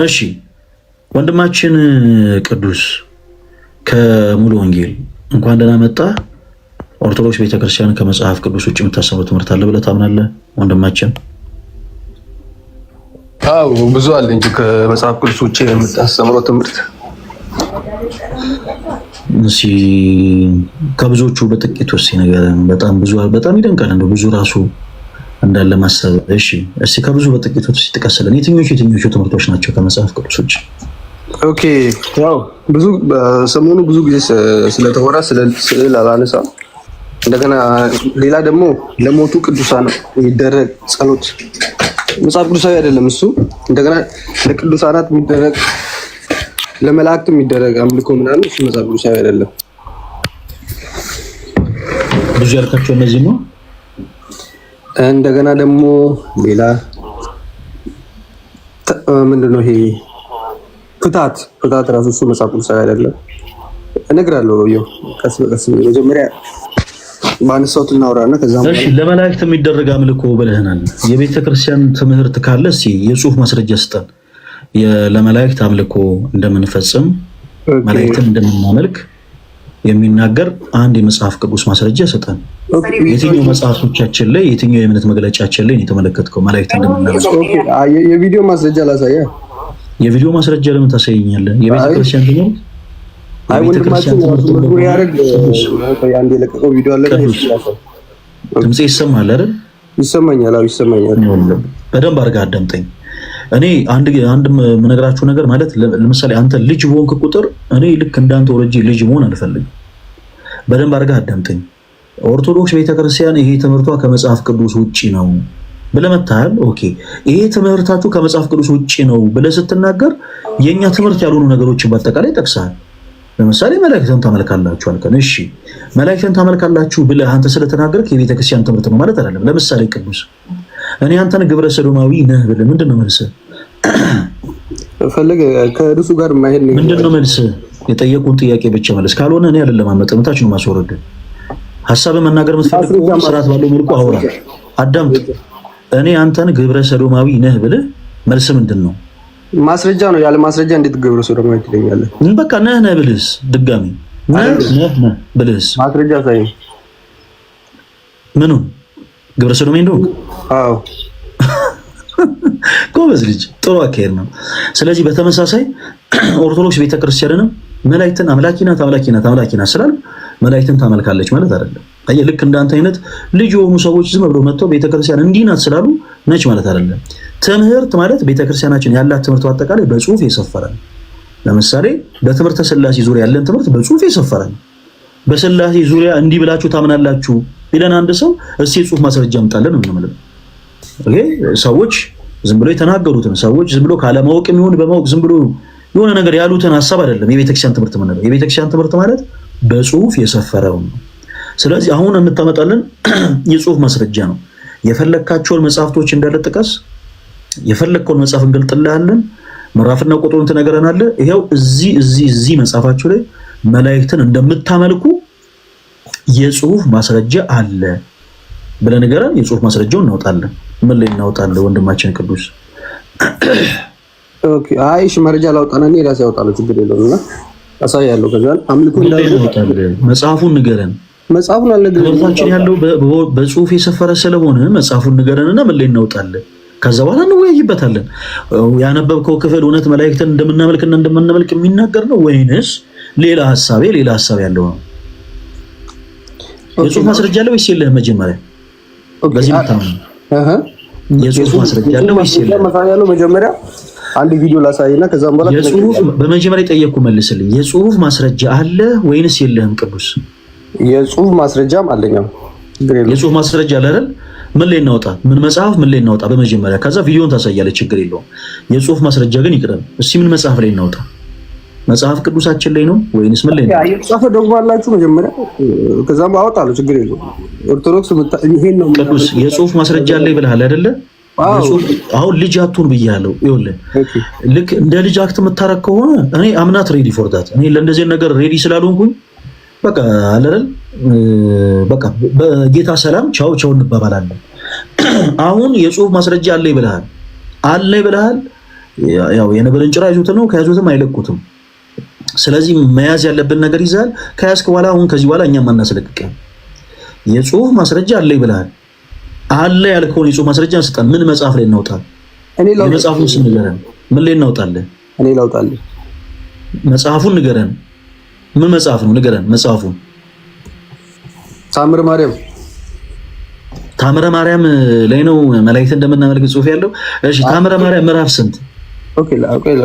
እሺ ወንድማችን ቅዱስ ከሙሉ ወንጌል እንኳን ደህና መጣ። ኦርቶዶክስ ቤተክርስቲያን ከመጽሐፍ ቅዱስ ውጭ የምታስተምረው ትምህርት አለ ብለህ ታምናለህ ወንድማችን? አዎ ብዙ አለ እንጂ ከመጽሐፍ ቅዱስ ውጭ የምታስተምረው ትምህርት። እሺ ከብዙዎቹ በጥቂቱ ንገረን። በጣም ይደንቃል እንደው ብዙ ራሱ እንዳለ ማሰብ። እሺ እስኪ ከብዙ በጥቂቱ ጥቀስልን። የትኞቹ ትምህርቶች ናቸው ከመጽሐፍ ቅዱስ ውጭ? ኦኬ ያው ብዙ ሰሞኑ ብዙ ጊዜ ስለተወራ ስለ አላነሳም። እንደገና ሌላ ደግሞ ለሞቱ ቅዱሳን የሚደረግ ጸሎት መጽሐፍ ቅዱሳዊ አይደለም እሱ። እንደገና ለቅዱሳናት የሚደረግ ለመላእክት የሚደረግ አምልኮ ምናምን እሱ መጽሐፍ ቅዱሳዊ አይደለም። ብዙ ያልካቸው እነዚህ ነው። እንደገና ደግሞ ሌላ ምንድነው ይሄ ፍታት ራሱ እሱ መጽሐፍ ቅዱሳዊ አይደለም። እነግራለሁ ይኸው ቀስ በቀስ መጀመሪያ ማንሳውት እናወራና ከዛም እሺ ለመላእክት የሚደረግ አምልኮ ብለህናል። የቤተ ክርስቲያን ትምህርት ካለ እስኪ የጽሁፍ ማስረጃ ስጠን። ለመላእክት አምልኮ እንደምንፈጽም መላእክትን እንደምናመልክ የሚናገር አንድ የመጽሐፍ ቅዱስ ማስረጃ ስጠን። የትኛው መጽሐፎቻችን ላይ የትኛው የእምነት መግለጫችን ላይ የተመለከትከው መላእክት እንደምናመልክ? የቪዲዮ ማስረጃ ላሳያ። የቪዲዮ ማስረጃ ለምን ታሳየኛለህ? የቤተ ክርስቲያን ትምህርት ድምፄ ይሰማል አይደል? ይሰማኛል። ይሰማኛል። በደንብ አድርገህ አዳምጠኝ። እኔ አንድ የምነግራችሁ ነገር ማለት ለምሳሌ አንተ ልጅ በሆንክ ቁጥር እኔ ልክ እንዳንተ ወረጂ ልጅ መሆን አልፈልግም። በደንብ አድርገህ አዳምጠኝ። ኦርቶዶክስ ቤተክርስቲያን ይሄ ትምህርቷ ከመጽሐፍ ቅዱስ ውጪ ነው ብለህ መታል። ኦኬ ይሄ ትምህርታችሁ ከመጽሐፍ ቅዱስ ውጪ ነው ብለህ ስትናገር የኛ ትምህርት ያልሆኑ ነገሮችን በአጠቃላይ ጠቅሰሃል። ለምሳሌ መላእክትን ታመልካላችሁ አልከን። እሺ መላእክትን ታመልካላችሁ ብለህ አንተ ስለተናገርክ የቤተክርስቲያን ትምህርት ነው ማለት አይደለም። ለምሳሌ ቅዱስ እኔ አንተን ግብረ ሰዶማዊ ነህ ብለህ ምንድነው መልስህ? ፈልግ ከእርሱ ጋር ማይሄድ ነው። ምንድነው መልስህ? የጠየቁን ጥያቄ ብቻ መልስ። ካልሆነ እኔ አይደለም አመጣም ታች ነው ማስወረድ። ሐሳብ መናገር የምትፈልግ ስርዓት ባለው መልኩ አውራ። አዳምጥ። እኔ አንተን ግብረ ሰዶማዊ ነህ ብለህ መልስ ምንድነው? ማስረጃ ነው። ያለ ማስረጃ እንዴት ግብረ ሰዶማዊ ትለኛለህ? በቃ ነህ ብልስ ድጋሚ ነህ ብልስ ማስረጃ ሳይ ምኑ ግብረ ሰዶማዊ እንደው? አዎ ጎበዝ ልጅ፣ ጥሩ አካሄድ ነው። ስለዚህ በተመሳሳይ ኦርቶዶክስ ቤተክርስቲያንንም መላእክትን አምላኪ ናት ስላል መላእክትን ታመልካለች ማለት አይደለም። አየህ ልክ እንዳንተ አይነት ልጅ የሆኑ ሰዎች ዝም ብለው መጥተው ቤተክርስቲያን እንዲህ ናት ስላሉ ነች ማለት አይደለም። ትምህርት ማለት ቤተክርስቲያናችን ያላት ትምህርት አጠቃላይ በጽሁፍ የሰፈረ ነው። ለምሳሌ በትምህርተ ሥላሴ ዙሪያ ያለን ትምህርት በጽሁፍ የሰፈረ ነው። በሥላሴ ዙሪያ እንዲህ ብላችሁ ታምናላችሁ ይለን አንድ ሰው እስኪ የጽሁፍ ማስረጃ አምጣልን ነው የምንለው። ኦኬ ሰዎች ዝም ብሎ የተናገሩትን ሰዎች ዝም ብሎ ካለማወቅ የሚሆን በማወቅ ዝም ብሎ የሆነ ነገር ያሉትን ሐሳብ አይደለም የቤተክርስቲያን ትምህርት የምንለው። የቤተክርስቲያን ትምህርት ማለት በጽሁፍ የሰፈረው ነው። ስለዚህ አሁን እንታመጣለን የጽሁፍ ማስረጃ ነው። የፈለካቸውን መጽሐፍቶች እንዳለ ጥቀስ። የፈለከውን መጽሐፍ እንገልጥልሃለን። ምዕራፍና ቁጥሩን ትነግረናለህ። ይሄው እዚህ መጽሐፋችሁ ላይ መላእክትን እንደምታመልኩ የጽሁፍ ማስረጃ አለ ብለህ ንገረን። የጽሁፍ ማስረጃውን እናወጣለን። ምን ላይ እናወጣለን ወንድማችን ቅዱስ? ኦኬ አይሽ መረጃ ላውጣና እኔ ራሴ ያወጣለሁ፣ ችግር የለውምና አሳያለሁ። ከዛ አምልኮ እንዳለ መጽሐፉን ንገረን። መጽሐፉን ትምህርታችን ያለው በጽሁፍ የሰፈረ ስለሆነ መጽሐፉን ንገረንና ምን ላይ እናወጣለን። ከዛ በኋላ እንወያይበታለን። ያነበብከው ክፍል እውነት መላእክትን እንደምናመልክና እንደምናመልክ የሚናገር ነው ወይንስ ሌላ ሐሳብ ያለው ነው? የጽሁፍ ማስረጃ አለ ወይስ የለህም? መጀመሪያ በዚህ መታመን የጽሁፍ ማስረጃ አለ ወይስ የለህም? መጀመሪያ አንድ ቪዲዮ ላሳይና ከዛም በኋላ የጽሁፍ በመጀመሪያ ጠየቅኩ መልስልኝ። የጽሁፍ ማስረጃ አለ ወይንስ የለህም? ቅዱስ የጽሁፍ ማስረጃም አለኝ። የጽሁፍ ማስረጃ አለ አይደል? ምን ላይ እናውጣ? ምን መጽሐፍ ምን ላይ እናውጣ? በመጀመሪያ ከዛ ቪዲዮን ታሳያለህ፣ ችግር የለውም። የጽሁፍ ማስረጃ ግን ይቅርም። እስኪ ምን መጽሐፍ ላይ እናውጣ? መጽሐፍ ቅዱሳችን ላይ ነው ወይንስ ምን ላይ ነው? የጻፈ ዶግማ አላችሁ መጀመሪያ፣ ከዛም አወጣለሁ፣ ችግር የለውም። ኦርቶዶክስ ይሄን ነው ቅዱስ የጽሁፍ ማስረጃ ላይ ብለሃል አይደለ? አሁን ልጅ አትሁን ብያለሁ። ይኸውልህ ልክ እንደ ልጅ አክት የምታረግ ከሆነ እኔ አምናት ሬዲ ፎር ዳት። እኔ ለእንደዚህ ነገር ሬዲ ስላልሆንኩኝ በቃ አለረል በቃ በጌታ ሰላም ቻው እንባባላለን። አሁን የጽሁፍ ማስረጃ አለ ይብልሃል ያው የነብርን ጭራ ይዙት ነው፣ ከያዙትም አይለቁትም። ስለዚህ መያዝ ያለብን ነገር ይዛል። ከያዝክ በኋላ አሁን ከዚህ በኋላ እኛም አናስለቅቅም። የጽሁፍ ማስረጃ አለ ይብላል አለ ያልከውን የጽሁፍ ማስረጃ ስጠን። ምን መጽሐፍ ላይ እናውጣለን? መጽሐፉን ስንገረን ምን ላይ እናውጣለን? እኔ ላውጣለን። መጽሐፉን ንገረን። ምን መጽሐፍ ነው? ንገረን መጽሐፉን። ታምረ ማርያም ላይ ነው መላእክት እንደምናመልክ ጽሁፍ ያለው። እሺ ታምረ ማርያም ምዕራፍ ስንት? ኦኬ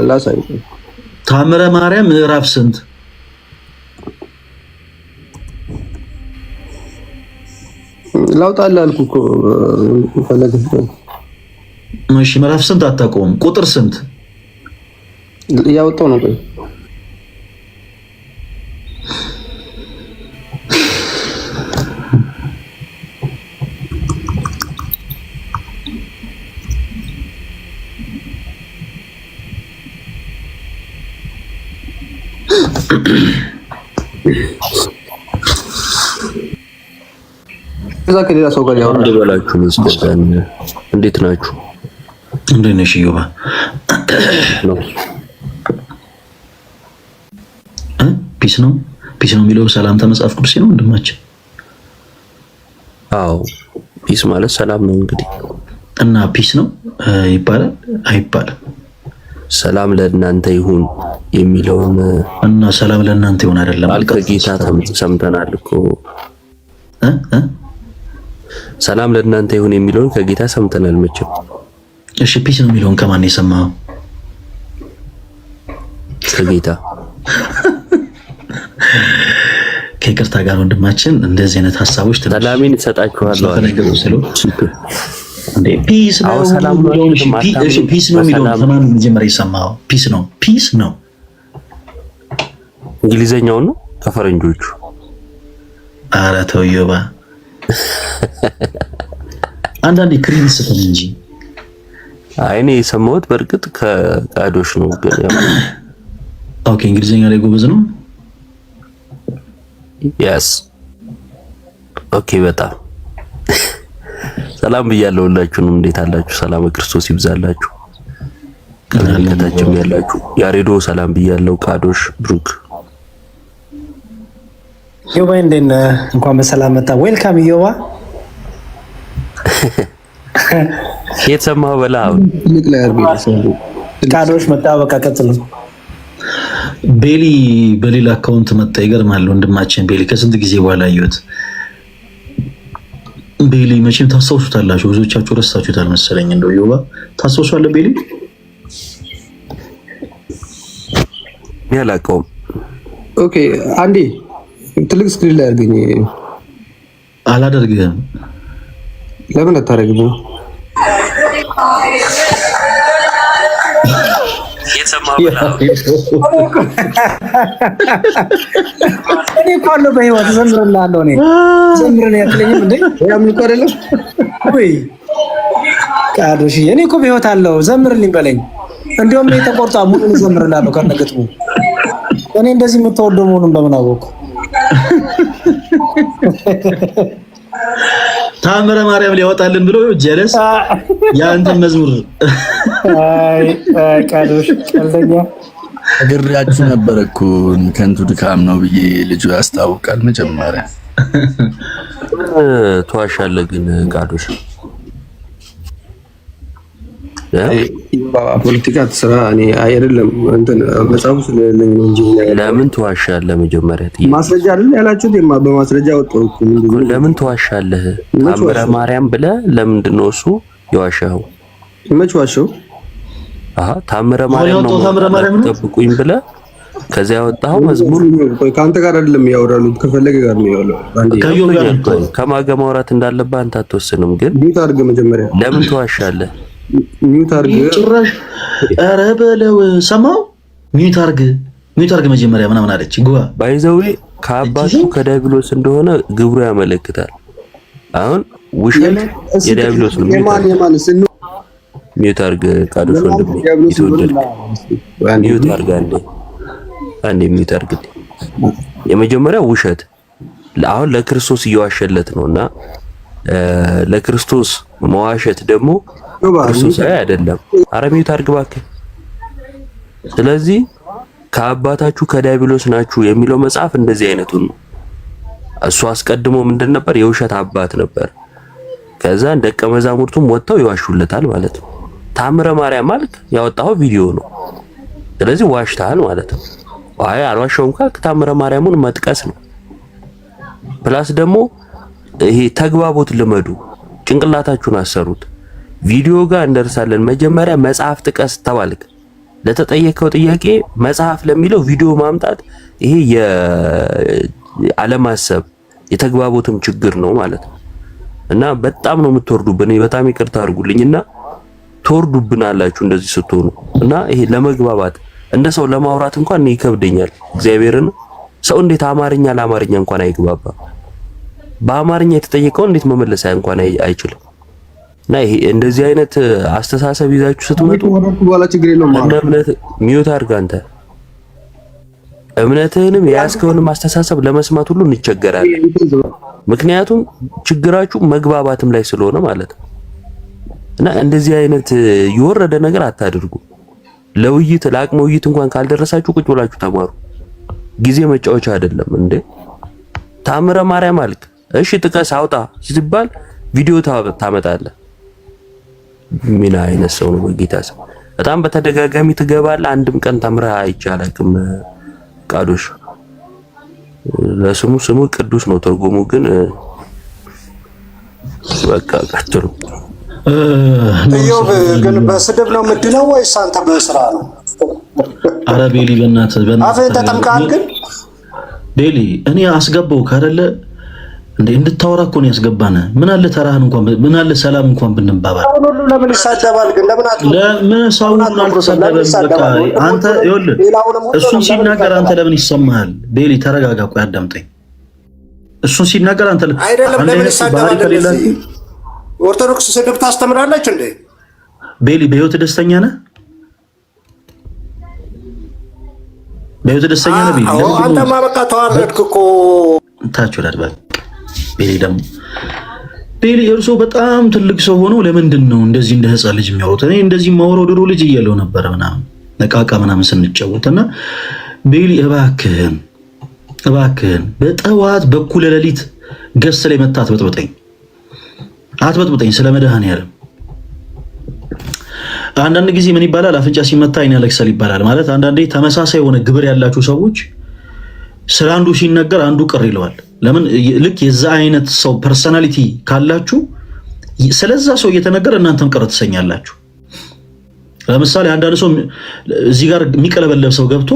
ላሳይ። ታምረ ማርያም ምዕራፍ ስንት? ላውጣልህ አልኩህ እኮ ፈለግህ። እሺ ምዕራፍ ስንት አታውቀውም? ቁጥር ስንት? እያወጣሁ ነው። ቆይ እዛ ከሌላ ሰው ጋር ያወራል። እንደበላችሁ መስከረም እንዴት ናችሁ? እንዴት ነሽ ዮባ? ፒስ ነው የሚለው ሰላምታ መጽሐፍ ቅዱስ ነው ወንድማችን። አዎ ፒስ ማለት ሰላም ነው እንግዲህ። እና ፒስ ነው ይባላል አይባልም? ሰላም ለእናንተ ይሁን የሚለውን እና ሰላም ለእናንተ ይሁን አይደለም ከጌታ ሰምተናል እኮ። ሰላም ለእናንተ ይሁን የሚለውን ከጌታ ሰምተናል መቼም። እሺ ፒስ ነው የሚለውን ከማን የሰማኸው? ከጌታ። ከይቅርታ ጋር ወንድማችን እንደዚህ አይነት ሀሳቦች ሰላሜን እሰጣችኋለሁ እንዴ ፒስ ነው የሚለውን። እሺ ፒስ ነው የሚለውን ከማን መጀመሪያ የሰማኸው? ፒስ ነው እንግሊዘኛው ነው ከፈረንጆቹ። ኧረ ተው ዮባ፣ አንዳንዴ ክሪንስ ስትል እንጂ። አይ እኔ የሰማሁት በእርግጥ ከቃዶሽ ነው ግን ያው ኦኬ። እንግሊዘኛ ላይ ጎበዝ ነው። ያስ ኦኬ። በጣም ሰላም ብያለሁ ሁላችሁንም። እንዴት አላችሁ? ሰላም ክርስቶስ ይብዛላችሁ። ከታችም ያላችሁ ያሬዶ ሰላም ብያለሁ። ቃዶሽ ብሩክ ዮባ እንዴት ነህ? እንኳን በሰላም መጣ። ዌልካም ዮባ። የተሰማው በላ ትልቅ ላይ አርቢ ቃዶሽ መጣ። በቃ ቀጥሉ። ቤሊ በሌላ አካውንት መጣ። ይገርማል ወንድማችን ቤሊ ከስንት ጊዜ በኋላ አየሁት። ቤሊ መቼም ታስታውሱታላችሁ፣ ብዙዎቻችሁ ረሳችሁታል መሰለኝ። እንደው ዮባ ታስታውሷለህ ቤሊ? ያላቀውም ኦኬ። አንዴ ትልቅ ስክሪን ላይ አድርገኝ። አላደርግህም። ለምን አታደርግም? እኔ እኮ አለሁ በህይወት ዘምርልሃለሁ። እኔ ዘምርልህ አትለኝም እንዴ? ያምን እኮ አይደለም ወይ ቃዶሽ? እኔ እኮ በህይወት አለሁ ዘምርልኝ በለኝ። እንዲያውም እኔ ተቆርጣ ሙሉን ዘምርልሃለሁ ከነገጥሙ። እኔ እንደዚህ የምትወደው መሆኑን በምን አወቅሁ? ታምረ ማርያም ሊያወጣልን ብሎ ጀለስ ያንተን መዝሙር አይ ቃዶሽ ቀልደኛ እግራችሁ ነበር እኮ ከንቱ ድካም ነው ብዬ ልጁ ያስታውቃል። መጀመሪያ ተዋሻለህ ግን ቃዶሽ ፖለቲካ ስራ እኔ አይደለም እንትን መጽሐፉ ስለሌለኝ ነው እንጂ ለምን ተዋሻለህ? መጀመሪያ ማስረጃ አይደል ያላችሁት? በማስረጃ ወጣው እኮ ለምን ተዋሻለህ? ታምረ ማርያም ብለህ ለምንድን ነው እሱ የዋሻኸው? መች ዋሻው? ታምረ ማርያም ነው ጠብቁኝ ብለህ ከዚያ ያወጣኸው መዝሙር ከአንተ ጋር አይደለም ያወራሉ፣ ከፈለገ ጋር ነው ያወራሉ። ከማን ጋር ማውራት እንዳለብህ አንተ አትወስንም። ግን ሚውት አድርገህ መጀመሪያ ለምን ተዋሻለህ? ሚውት አድርገህ ጭራሽ ኧረ በለው ሰማው። ሚውት አድርገህ መጀመሪያ ምናምን አለች። ጉባ ባይዘዌ ከአባቱ ከዲያብሎስ እንደሆነ ግብሩ ያመለክታል። አሁን ውሸት የዲያብሎስ ነው። ሚውት አድርገህ ቃዶሽ ወንድሜ ይተወደድ። ሚውት አድርገህ አንዴ ሚውት አድርገህ። የመጀመሪያው ውሸት አሁን ለክርስቶስ እየዋሸለት ነውና ለክርስቶስ መዋሸት ደግሞ ክርስቶሳዊ አይደለም። ኧረ ሚውት አድርግ እባክህ። ስለዚህ ከአባታችሁ ከዲያብሎስ ናችሁ የሚለው መጽሐፍ እንደዚህ አይነቱን ነው። እሱ አስቀድሞ ምንድን ነበር? የውሸት አባት ነበር። ከዛ ደቀ መዛሙርቱም ወጥተው ይዋሹለታል ማለት ነው። ታምረ ማርያም ማለት ያወጣው ቪዲዮ ነው። ስለዚህ ዋሽታል ማለት ነው። አይ አልዋሻውም ካልክ ታምረ ማርያሙን መጥቀስ ነው። ፕላስ ደግሞ ይሄ ተግባቦት ልመዱ፣ ጭንቅላታችሁን አሰሩት። ቪዲዮ ጋር እንደርሳለን። መጀመሪያ መጽሐፍ ጥቀስ ተባልክ። ለተጠየቀው ጥያቄ መጽሐፍ ለሚለው ቪዲዮ ማምጣት ይሄ የአለማሰብ የተግባቦትም ችግር ነው ማለት ነው። እና በጣም ነው የምትወርዱብን። በጣም ይቅርታ አድርጉልኝና ትወርዱብናላችሁ እንደዚህ ስትሆኑ። እና ይሄ ለመግባባት እንደ ሰው ለማውራት እንኳን ይከብደኛል። እግዚአብሔርን ሰው እንዴት አማርኛ ለአማርኛ እንኳን አይግባባ? በአማርኛ የተጠየቀው እንዴት መመለስ እንኳን አይችልም? እና ይሄ እንደዚህ አይነት አስተሳሰብ ይዛችሁ ስትመጡ እምነት ሚዩት አድርግ አንተ። እምነትህንም የያዝከውንም አስተሳሰብ ለመስማት ሁሉ እንቸገራለን። ምክንያቱም ችግራችሁ መግባባትም ላይ ስለሆነ ማለት ነው። እና እንደዚህ አይነት የወረደ ነገር አታድርጉ። ለውይይት ለአቅመ ውይይት እንኳን ካልደረሳችሁ ቁጭ ብላችሁ ተማሩ። ጊዜ መጫወቻ አይደለም እንዴ። ታምረ ማርያም አልክ፣ እሺ ጥቀስ አውጣ ሲባል ቪዲዮ ታመጣለህ። ምን አይነት ሰው ነው? በጌታ ሰው በጣም በተደጋጋሚ ትገባለህ። አንድም ቀን ተምረህ አይቻልም። ቃዶሽ ለስሙ ስሙ ቅዱስ ነው ትርጉሙ፣ ግን በቃ ቀጥሉ። ኢዮብ ግን በስድብ ነው የምድነው ወይስ አንተ በስራ ነው? ኧረ ቤሊ በእናትህ አፍህን ተጠምቀሃል። ግን ቤሊ እኔ አስገባው ካደለ እንዴ እንድታወራ እኮ ነው ያስገባነ። ምን አለ ተራህን እንኳን ምን አለ ሰላም እንኳን ብንባባል። አሁን ሁሉ ለምን ይሳደባል? ግን ለምን ሰውን አልተሳደበም? በቃ አንተ ይኸውልህ እሱን ሲናገር አንተ ለምን ይሰማሃል? ቤሊ ተረጋጋ፣ ቆይ አዳምጠኝ። እሱን ሲናገር አንተ አይደለም ለምን ይሳደባል? ኦርቶዶክስ ስድብ ታስተምራለች እንዴ? ቤሊ በህይወት ደስተኛ ነህ? በህይወት ደስተኛ ነህ? ቤሊ አንተማ በቃ ተዋረድክ እኮ ታች ወዳድ በቃ ቤሊ ደግሞ ቤሊ እርሶ በጣም ትልቅ ሰው ሆኖ ለምንድን ነው እንደዚህ እንደ ህፃን ልጅ የሚያወሩት? እኔ እንደዚህ ማወራው ድሮ ልጅ እያለሁ ነበር ምናምን ነቃቃ ምናምን ስንጫወትና ቤሊ እባክህን በጠዋት በኩለ ሌሊት ገስ ላይ መታ አትበጥብጠኝ ስለ መድኃኔዓለም። አንዳንድ ጊዜ ምን ይባላል? አፍንጫ ሲመታ አይን ያለቅሳል ይባላል። ማለት አንዳንዴ ተመሳሳይ የሆነ ግብር ያላችሁ ሰዎች ስለ አንዱ ሲነገር አንዱ ቅር ይለዋል። ለምን? ልክ የዛ አይነት ሰው ፐርሰናሊቲ ካላችሁ ስለዛ ሰው እየተነገረ እናንተም ቅር ትሰኛላችሁ። ለምሳሌ አንዳንድ ሰው እዚህ ጋር የሚቀለበለብ ሰው ገብቶ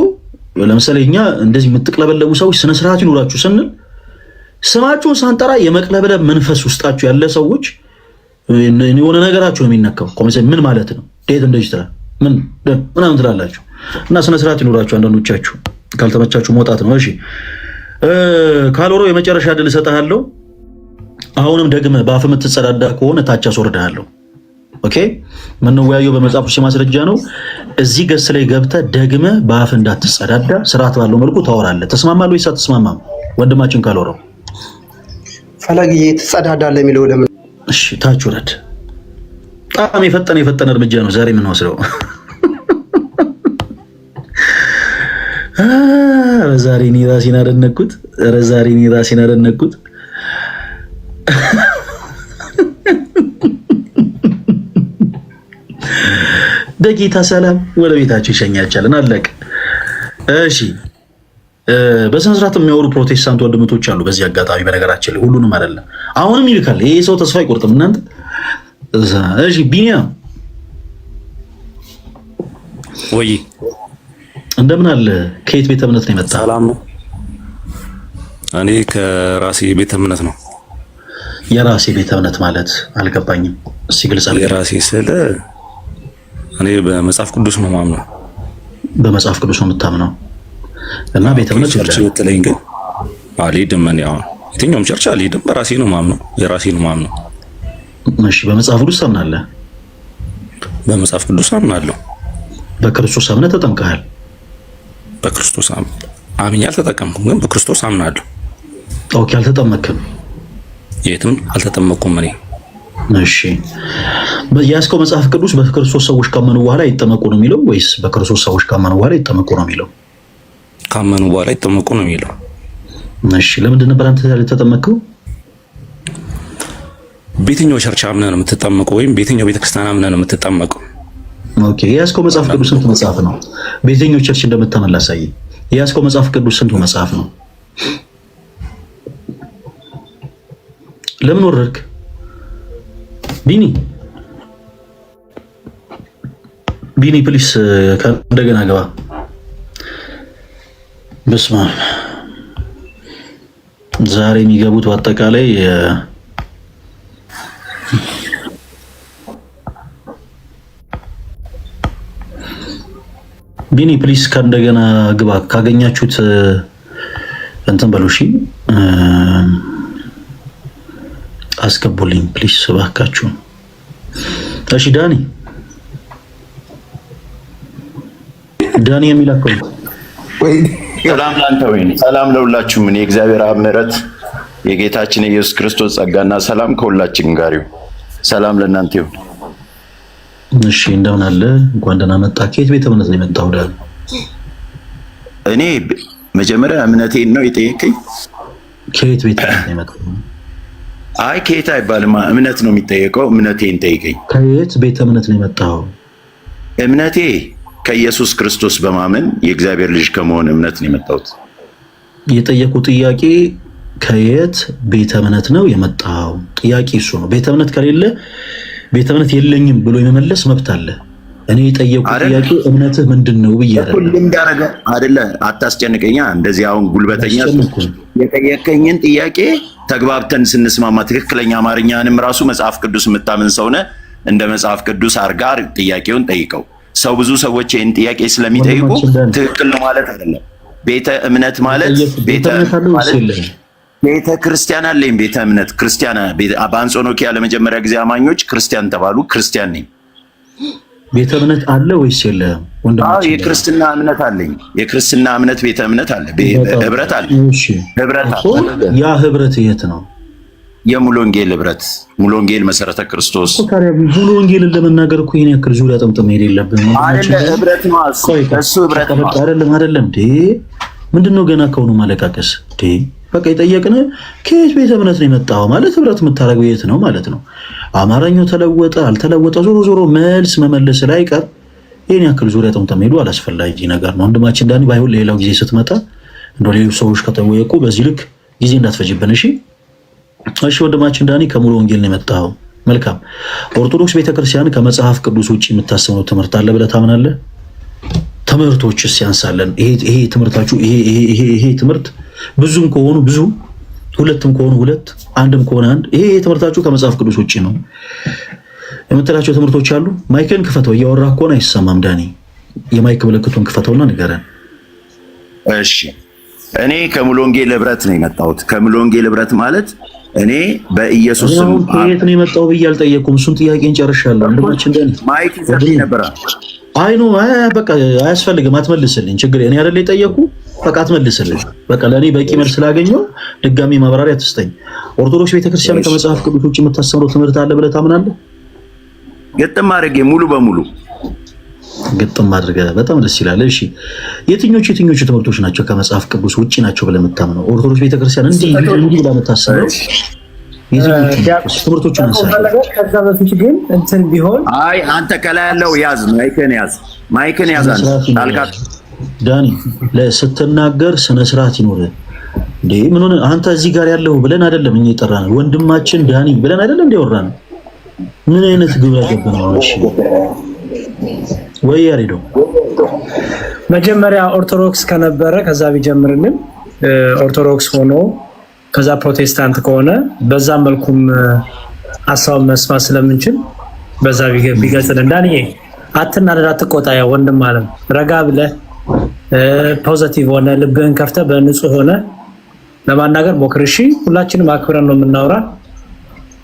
ለምሳሌ እኛ እንደዚህ የምትቀለበለቡ ሰዎች ስነ ስርዓት ይኖራችሁ ስንል ስማችሁን ሳንጠራ የመቅለብለብ መንፈስ ውስጣችሁ ያለ ሰዎች የሆነ ነገራችሁ ነው የሚነካው። ምን ማለት ነው? ዴት እንደዚህ ትላል ምናምን ትላላችሁ። እና ስነ ስርዓት ይኖራችሁ። አንዳንዶቻችሁ ካልተመቻችሁ መውጣት ነው። እሺ ካልወሮ የመጨረሻ ድል እሰጥሃለሁ። አሁንም ደግመህ በአፍ የምትጸዳዳ ከሆነ ታች አስወርድሃለሁ። ኦኬ የምንወያየው በመጽሐፍ ውስጥ ማስረጃ ነው። እዚህ ገስ ላይ ገብተህ ደግመህ በአፍ እንዳትጸዳዳ ስርዓት ባለው መልኩ ታወራለህ። ተስማማለህ ወይስ አትስማማም? ወንድማችን ካልወረው ፈለግዬ ትጸዳዳለህ የሚለው ለምን? እሺ ታች ወረድ። በጣም የፈጠነ እርምጃ ነው ዛሬ የምንወስደው። ዛሬ እኔ ራሴን አደነቅኩት። በጌታ ሰላም ወደ ቤታቸው ይሸኛቻለን። አለቀ። እሺ በስነ ስርዓት የሚያወሩ ፕሮቴስታንት ወንድሞች አሉ። በዚህ አጋጣሚ በነገራችን ላይ ሁሉንም አይደለም፣ አሁንም ይልካል። ይሄ ሰው ተስፋ አይቆርጥም እናንተ። እሺ ቢኒያም ወይ እንደምን አለ? ከየት ቤተ እምነት ነው የመጣ? ሰላም ነው። እኔ ከራሴ ቤተ እምነት ነው። የራሴ ቤተ እምነት ማለት አልገባኝም። እስቲ ግልጽ አድርግ። የራሴ ስለ እኔ በመጽሐፍ ቅዱስ ነው ማምነው። በመጽሐፍ ቅዱስ ነው የምታምነው? እና ቤተ እምነት ቸርች ብትለኝ ግን አልሄድም። እኔ አሁን የትኛውም ቸርች አልሄድም። በራሴ ነው ማምነው። የራሴ ነው ማምነው። እሺ በመጽሐፍ ቅዱስ ታምናለህ? በመጽሐፍ ቅዱስ አምናለሁ። በክርስቶስ አምነህ ተጠምቀሃል? በክርስቶስ አምኜ አልተጠቀምኩም፣ ግን በክርስቶስ አምናለሁ። ኦኬ አልተጠመቅም? የትም አልተጠመቅኩም። እኔ እሺ ያስከው መጽሐፍ ቅዱስ በክርስቶስ ሰዎች ካመኑ በኋላ ይጠመቁ ነው የሚለው ወይስ በክርስቶስ ሰዎች ካመኑ በኋላ ይጠመቁ ነው የሚለው? ካመኑ በኋላ ይጠመቁ ነው የሚለው። እሺ ለምንድን ነበር አንተ የተጠመቀው? በየትኛው ቸርች አምነህ ነው የምትጠመቀው ወይም በየትኛው ቤተክርስቲያን አምነህ ነው የምትጠመቀው? ኦኬ ያስከው መጽሐፍ ቅዱስ ስንት መጽሐፍ ነው? በየትኛው ቸርች እንደምታመን ላሳይ። ያስከው መጽሐፍ ቅዱስ ስንት መጽሐፍ ነው? ለምን ወረድክ ቢኒ ፕሊስ እንደገና ገባ። በስመ አብ ዛሬ የሚገቡት በአጠቃላይ ቢኒ ፕሊስ ከእንደገና ግባ። ካገኛችሁት እንትን በሉ እሺ፣ አስገቡልኝ ፕሊስ እባካችሁ። እሺ ዳኒ የሚል አካውንት ሰላም ላንተ ወይኔ፣ ሰላም ለሁላችሁም። እኔ የእግዚአብሔር አብ ምሕረት የጌታችን የኢየሱስ ክርስቶስ ጸጋና ሰላም ከሁላችን ጋር ይሁን። ሰላም ለእናንተ ይሁን። እሺ እንደምን አለ? እንኳን ደህና መጣ። ከየት ቤተ እምነት ነው የመጣው? ዳኒ እኔ መጀመሪያ እምነቴን ነው የጠየቀኝ። ከየት ቤተ እምነት ነው የመጣው? አይ ከየት አይባልም፣ እምነት ነው የሚጠየቀው። እምነቴን ጠይቀኝ። ከየት ቤተ እምነት ነው የመጣው? እምነቴ ከኢየሱስ ክርስቶስ በማመን የእግዚአብሔር ልጅ ከመሆን እምነት ነው የመጣሁት። የጠየቁ ጥያቄ ከየት ቤተ እምነት ነው የመጣው? ጥያቄ እሱ ነው። ቤተ እምነት ከሌለ ቤተ እምነት የለኝም ብሎ የመመለስ መብት አለ። እኔ የጠየቁ ጥያቄ እምነትህ ምንድን ነው ብዬ ሁሉም ዳረገ አይደለ? አታስጨንቀኛ እንደዚህ። አሁን ጉልበተኛ የጠየቀኝን ጥያቄ ተግባብተን ስንስማማ ትክክለኛ አማርኛንም ራሱ መጽሐፍ ቅዱስ የምታምን ሰውነ እንደ መጽሐፍ ቅዱስ አርጋር ጥያቄውን ጠይቀው። ሰው ብዙ ሰዎች ይህን ጥያቄ ስለሚጠይቁ ትክክል ነው ማለት አይደለም። ቤተ እምነት ማለት ቤተ ክርስቲያን አለኝ። ቤተ እምነት ክርስቲያን በአንጾኪያ ለመጀመሪያ ጊዜ አማኞች ክርስቲያን ተባሉ። ክርስቲያን ነኝ። ቤተ እምነት አለ ወይስ የለም? አዎ የክርስትና እምነት አለኝ። የክርስትና እምነት ቤተ እምነት አለ። ህብረት አለ። ህብረት አለ። ያ ህብረት የት ነው? የሙሉ ወንጌል ህብረት፣ ሙሉ ወንጌል መሰረተ ክርስቶስ። ሙሉ ወንጌልን ለመናገር እኮ ይሄን ያክል ዙሪያ ጠምጥም ሄድ የለብንም አይደለ? ህብረት ነው እሱ ህብረት ነው አይደለም እንዴ? ምንድነው ገና ከሆኑ ማለቃቀስ እንዴ? በቃ የጠየቅን ከየት ቤተ እምነት ነው የመጣው ማለት ህብረት የምታደርገው የት ነው ማለት ነው። አማርኛው ተለወጠ አልተለወጠ ዞሮ መልስ መመለስ ላይ ቀር ይሄን ያክል ዙሪያ ጠምጥም ሄዱ አላስፈላጊ ነገር ነው። ወንድማችን ዳኒ ባይሆን ሌላው ጊዜ ስትመጣ እንደው ሌሎች ሰዎች ከተወየቁ በዚህ ልክ ጊዜ እንዳትፈጅብን እሺ። እሺ ወንድማችን ዳኒ ከሙሉ ወንጌል ነው የመጣው። መልካም። ኦርቶዶክስ ቤተክርስቲያን ከመጽሐፍ ቅዱስ ውጪ የምታስተምረው ትምህርት አለ ብለህ ታምናለህ? ትምህርቶችስ ያንሳለን? ይሄ ትምህርታችሁ ይሄ ትምህርት ብዙም ከሆኑ ብዙ፣ ሁለትም ከሆኑ ሁለት፣ አንድም ከሆነ አንድ፣ ይሄ ትምህርታችሁ ከመጽሐፍ ቅዱስ ውጪ ነው የምትላቸው ትምህርቶች አሉ? ማይክን ክፈተው፣ እያወራህ ከሆነ አይሰማም ዳኒ። የማይክ ምልክቱን ክፈተውና ንገረን። እሺ እኔ ከሙሉ ወንጌል ህብረት ነው የመጣሁት። ከሙሉ ወንጌል ህብረት ማለት እኔ በኢየሱስ ስም ከየት ነው የመጣው ብዬ አልጠየኩም። እሱን ጥያቄን ጨርሻለሁ። ወንድማችን ዳኒ ማይክ ይሰጥ ነበር። አይ ኖ በቃ አያስፈልግም፣ አትመልስልኝ። ችግር እኔ አይደል የጠየቁ፣ በቃ አትመልስልኝ። በቃ ለኔ በቂ መልስ ስላገኘው ድጋሚ ማብራሪያ አትስጠኝ። ኦርቶዶክስ ቤተክርስቲያን ከመጽሐፍ ቅዱስ ውጪ የምታስተምረው ትምህርት አለ ብለህ ታምናለህ? ግጥም አድርጌ ሙሉ በሙሉ ግጥም አድርገህ በጣም ደስ ይላል። እሺ የትኞቹ ትምህርቶች ናቸው ከመጽሐፍ ቅዱስ ውጪ ናቸው ብለህ የምታምነው? ኦርቶዶክስ ቤተክርስቲያን እንዲህ ብላ የምታስተምረው ትምህርቶቹን አንሳለሁ። ከዛ በፊት ግን እንትን ቢሆን አይ አንተ ከላይ ያለው ያዝ፣ ማይክን ያዝ አንተ ዳኒ ለስትናገር ስነ ስርዓት ይኖር እንዴ። ምን ሆነ አንተ እዚህ ጋር ያለው ብለን አይደለም እኛ የጠራን ወንድማችን ዳኒ ብለን አይደለም እንደወራን። ምን አይነት ግብረ ገብ ነው? እሺ ወይ ያሬዶ መጀመሪያ ኦርቶዶክስ ከነበረ ከዛ ቢጀምርልን ኦርቶዶክስ ሆኖ ከዛ ፕሮቴስታንት ከሆነ በዛ መልኩም ሐሳብ መስማት ስለምንችል በዛ ቢገልጽልን። ዳንኤ አትናደድ፣ አትቆጣ። ያው ወንድም ማለት ረጋ ብለህ ፖዚቲቭ ሆነ ልብህን ከፍተህ በንጹህ ሆነ ለማናገር ሞክር። እሺ ሁላችንም አክብረን ነው የምናወራ።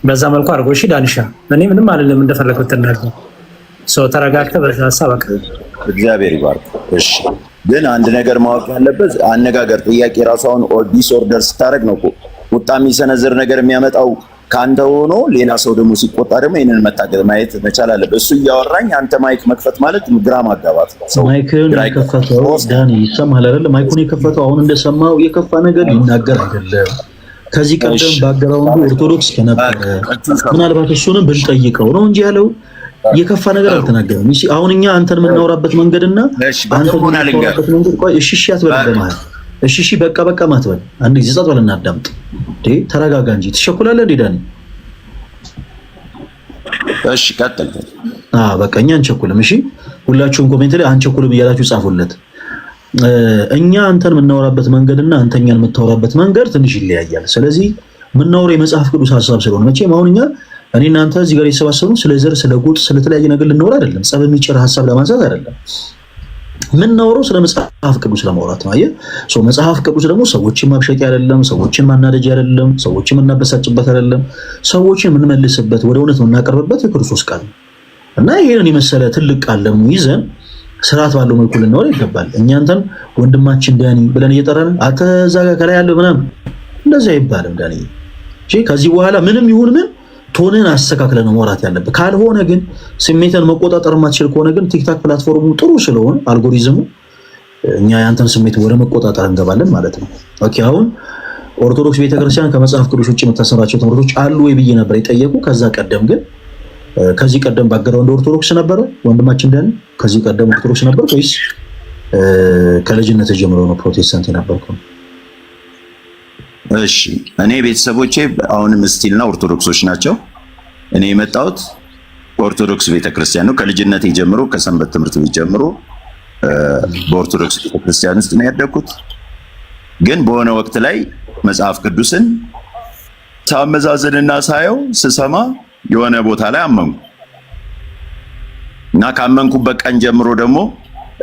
በዛ መልኩ አድርጎ እሺ ዳንሻ፣ እኔ ምንም አይደለም እንደፈለከው ተናገር። ሰው ተረጋግተህ በዛ ሐሳብ አቅርብ። እግዚአብሔር ይባርክ። እሺ ግን አንድ ነገር ማወቅ ያለበት አነጋገር ጥያቄ ራሱ አሁን ዲስኦርደር ስታደርግ ነው ቁጣ የሚሰነዝር ነገር የሚያመጣው ከአንተ ሆኖ ሌላ ሰው ደግሞ ሲቆጣ ደግሞ ይሄንን መታገል ማየት መቻል አለበት። እሱ እያወራኝ አንተ ማይክ መክፈት ማለት ግራ ማጋባት ነው። ማይክን የከፈተው ዳኒ ይሰማል አይደል? ማይኩን የከፈተው አሁን እንደሰማው የከፋ ነገር ሊናገር አይደለም። ከዚህ ቀደም ባግራውንዱ ኦርቶዶክስ ከነበረ ምናልባት እሱንም ብንጠይቀው ነው እንጂ ያለው የከፋ ነገር አልተናገረም። እሺ አሁን እኛ አንተን የምናወራበት መንገድና አንተ የምናወራበት መንገድ ቆይ እሺ አትበል ማለት እሺ በቃ ማትበል አንድ ጊዜ ጸጥ ብለን እናዳምጥ። ተረጋጋ እንጂ ትሸኩላለህ እንዴ ዳኒ? እሺ ቀጥል። በቃ እኛ አንቸኩልም። እሺ ሁላችሁም ኮሜንት ላይ አንቸኩልም እያላችሁ ጻፉለት። እኛ አንተን የምናወራበት መንገድና አንተኛን የምታወራበት መንገድ ትንሽ ይለያያል። ስለዚህ የምናወራው የመጽሐፍ ቅዱስ ሐሳብ ስለሆነ መቼም አሁን እኛ እኔ እናንተ እዚህ ጋር የተሰባሰቡ ስለ ዘር፣ ስለ ጎጥ፣ ስለተለያየ ነገር ልናወራ አይደለም። ጸብ የሚጭር ሐሳብ ለማንሳት አይደለም። የምናወራው ስለ መጽሐፍ ቅዱስ ለማውራት ነው። አየህ መጽሐፍ ቅዱስ ደግሞ ሰዎችን ማብሸቂያ አይደለም፣ ሰዎችን ማናደጃ አይደለም፣ ሰዎችን የምናበሳጭበት አይደለም፣ ሰዎችን የምንመልስበት ወደ እውነት የምናቀርብበት የክርስቶስ ቃል ነው እና ይሄንን የመሰለ ትልቅ ቃል ደግሞ ይዘን ስርዓት ባለው መልኩ ልናወራ ይገባል። እኛ አንተን ወንድማችን ዳኒ ብለን እየጠራን አንተ እዛ ጋር ከላይ ያለው ምናምን እንደዚህ አይባልም ዳኒ። ከዚህ በኋላ ምንም ይሁን ምን ቶንን አስተካክለን ነው ማውራት ያለብህ። ካልሆነ ግን ስሜትን መቆጣጠር ማትችል ከሆነ ግን ቲክታክ ፕላትፎርሙ ጥሩ ስለሆነ አልጎሪዝሙ እኛ ያንተን ስሜት ወደ መቆጣጠር እንገባለን ማለት ነው። ኦኬ አሁን ኦርቶዶክስ ቤተክርስቲያን ከመጽሐፍ ቅዱስ ውጭ የምታሰራቸው ትምህርቶች አሉ ወይ ብዬ ነበር የጠየቁ። ከዚህ ቀደም ባገረው እንደ ኦርቶዶክስ ነበረ ወንድማችን ዳኒ? ከዚህ ቀደም ኦርቶዶክስ ነበር ወይስ ከልጅነት ጀምሮ ነው ፕሮቴስታንት የነበርከው? እሺ እኔ ቤተሰቦቼ አሁንም ስቲልና ኦርቶዶክሶች ናቸው። እኔ የመጣሁት ኦርቶዶክስ ቤተክርስቲያን ነው። ከልጅነቴ ጀምሮ ከሰንበት ትምህርት ቤት ጀምሮ በኦርቶዶክስ ቤተክርስቲያን ውስጥ ነው ያደግኩት። ግን በሆነ ወቅት ላይ መጽሐፍ ቅዱስን ሳመዛዝንና ሳየው ስሰማ የሆነ ቦታ ላይ አመንኩ እና ካመንኩበት ቀን ጀምሮ ደግሞ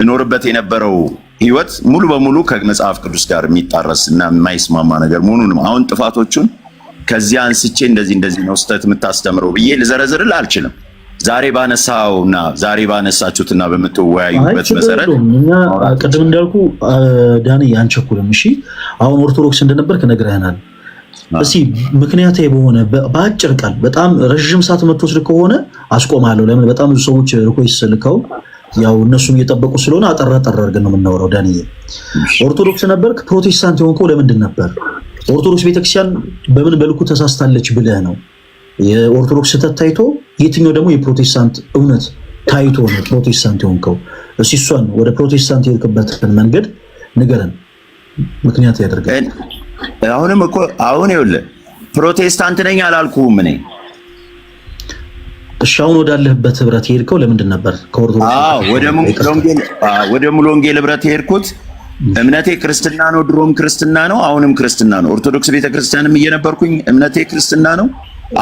እኖርበት የነበረው ህይወት ሙሉ በሙሉ ከመጽሐፍ ቅዱስ ጋር የሚጣረስ እና የማይስማማ ነገር መሆኑን አሁን ጥፋቶቹን ከዚህ አንስቼ እንደዚህ ነው ስህተት የምታስተምረው ብዬ ልዘረዝርልህ አልችልም። ዛሬ ባነሳችሁትና በምትወያዩበት መሰረት እኛ ቅድም እንዳልኩ ዳኒ አንቸኩልም። እሺ አሁን ኦርቶዶክስ እንደነበርክ ነግረህናል። እስቲ ምክንያታዊ በሆነ በአጭር ቃል በጣም ረጅም ሰዓት የምትወስድ ከሆነ አስቆማለሁ። ለምን በጣም ብዙ ሰዎች ሪኩዌስት ልከው ያው እነሱም እየጠበቁ ስለሆነ አጠራ አድርገን ነው የምናወራው። ዳንዬ ኦርቶዶክስ ነበርክ፣ ፕሮቴስታንት የሆንከው ለምንድን ነበር? ኦርቶዶክስ ቤተክርስቲያን በምን መልኩ ተሳስታለች ብለህ ነው የኦርቶዶክስ ስህተት ታይቶ የትኛው ደግሞ የፕሮቴስታንት እውነት ታይቶ ነው ፕሮቴስታንት የሆንከው? እስኪ እሷን ወደ ፕሮቴስታንት የሄድክበትን መንገድ ንገረን፣ ምክንያት ያደርጋል። አሁንም እኮ አሁን ይኸውልህ ፕሮቴስታንት ነኝ አላልኩህም እኔ። እሺ አሁን ወዳለህበት ህብረት የሄድከው ለምንድን ነበር? ከኦርቶዶክስ ወደ ሙሉ ወንጌል ህብረት የሄድኩት እምነቴ ክርስትና ነው። ድሮም ክርስትና ነው፣ አሁንም ክርስትና ነው። ኦርቶዶክስ ቤተክርስቲያንም እየነበርኩኝ እምነቴ ክርስትና ነው።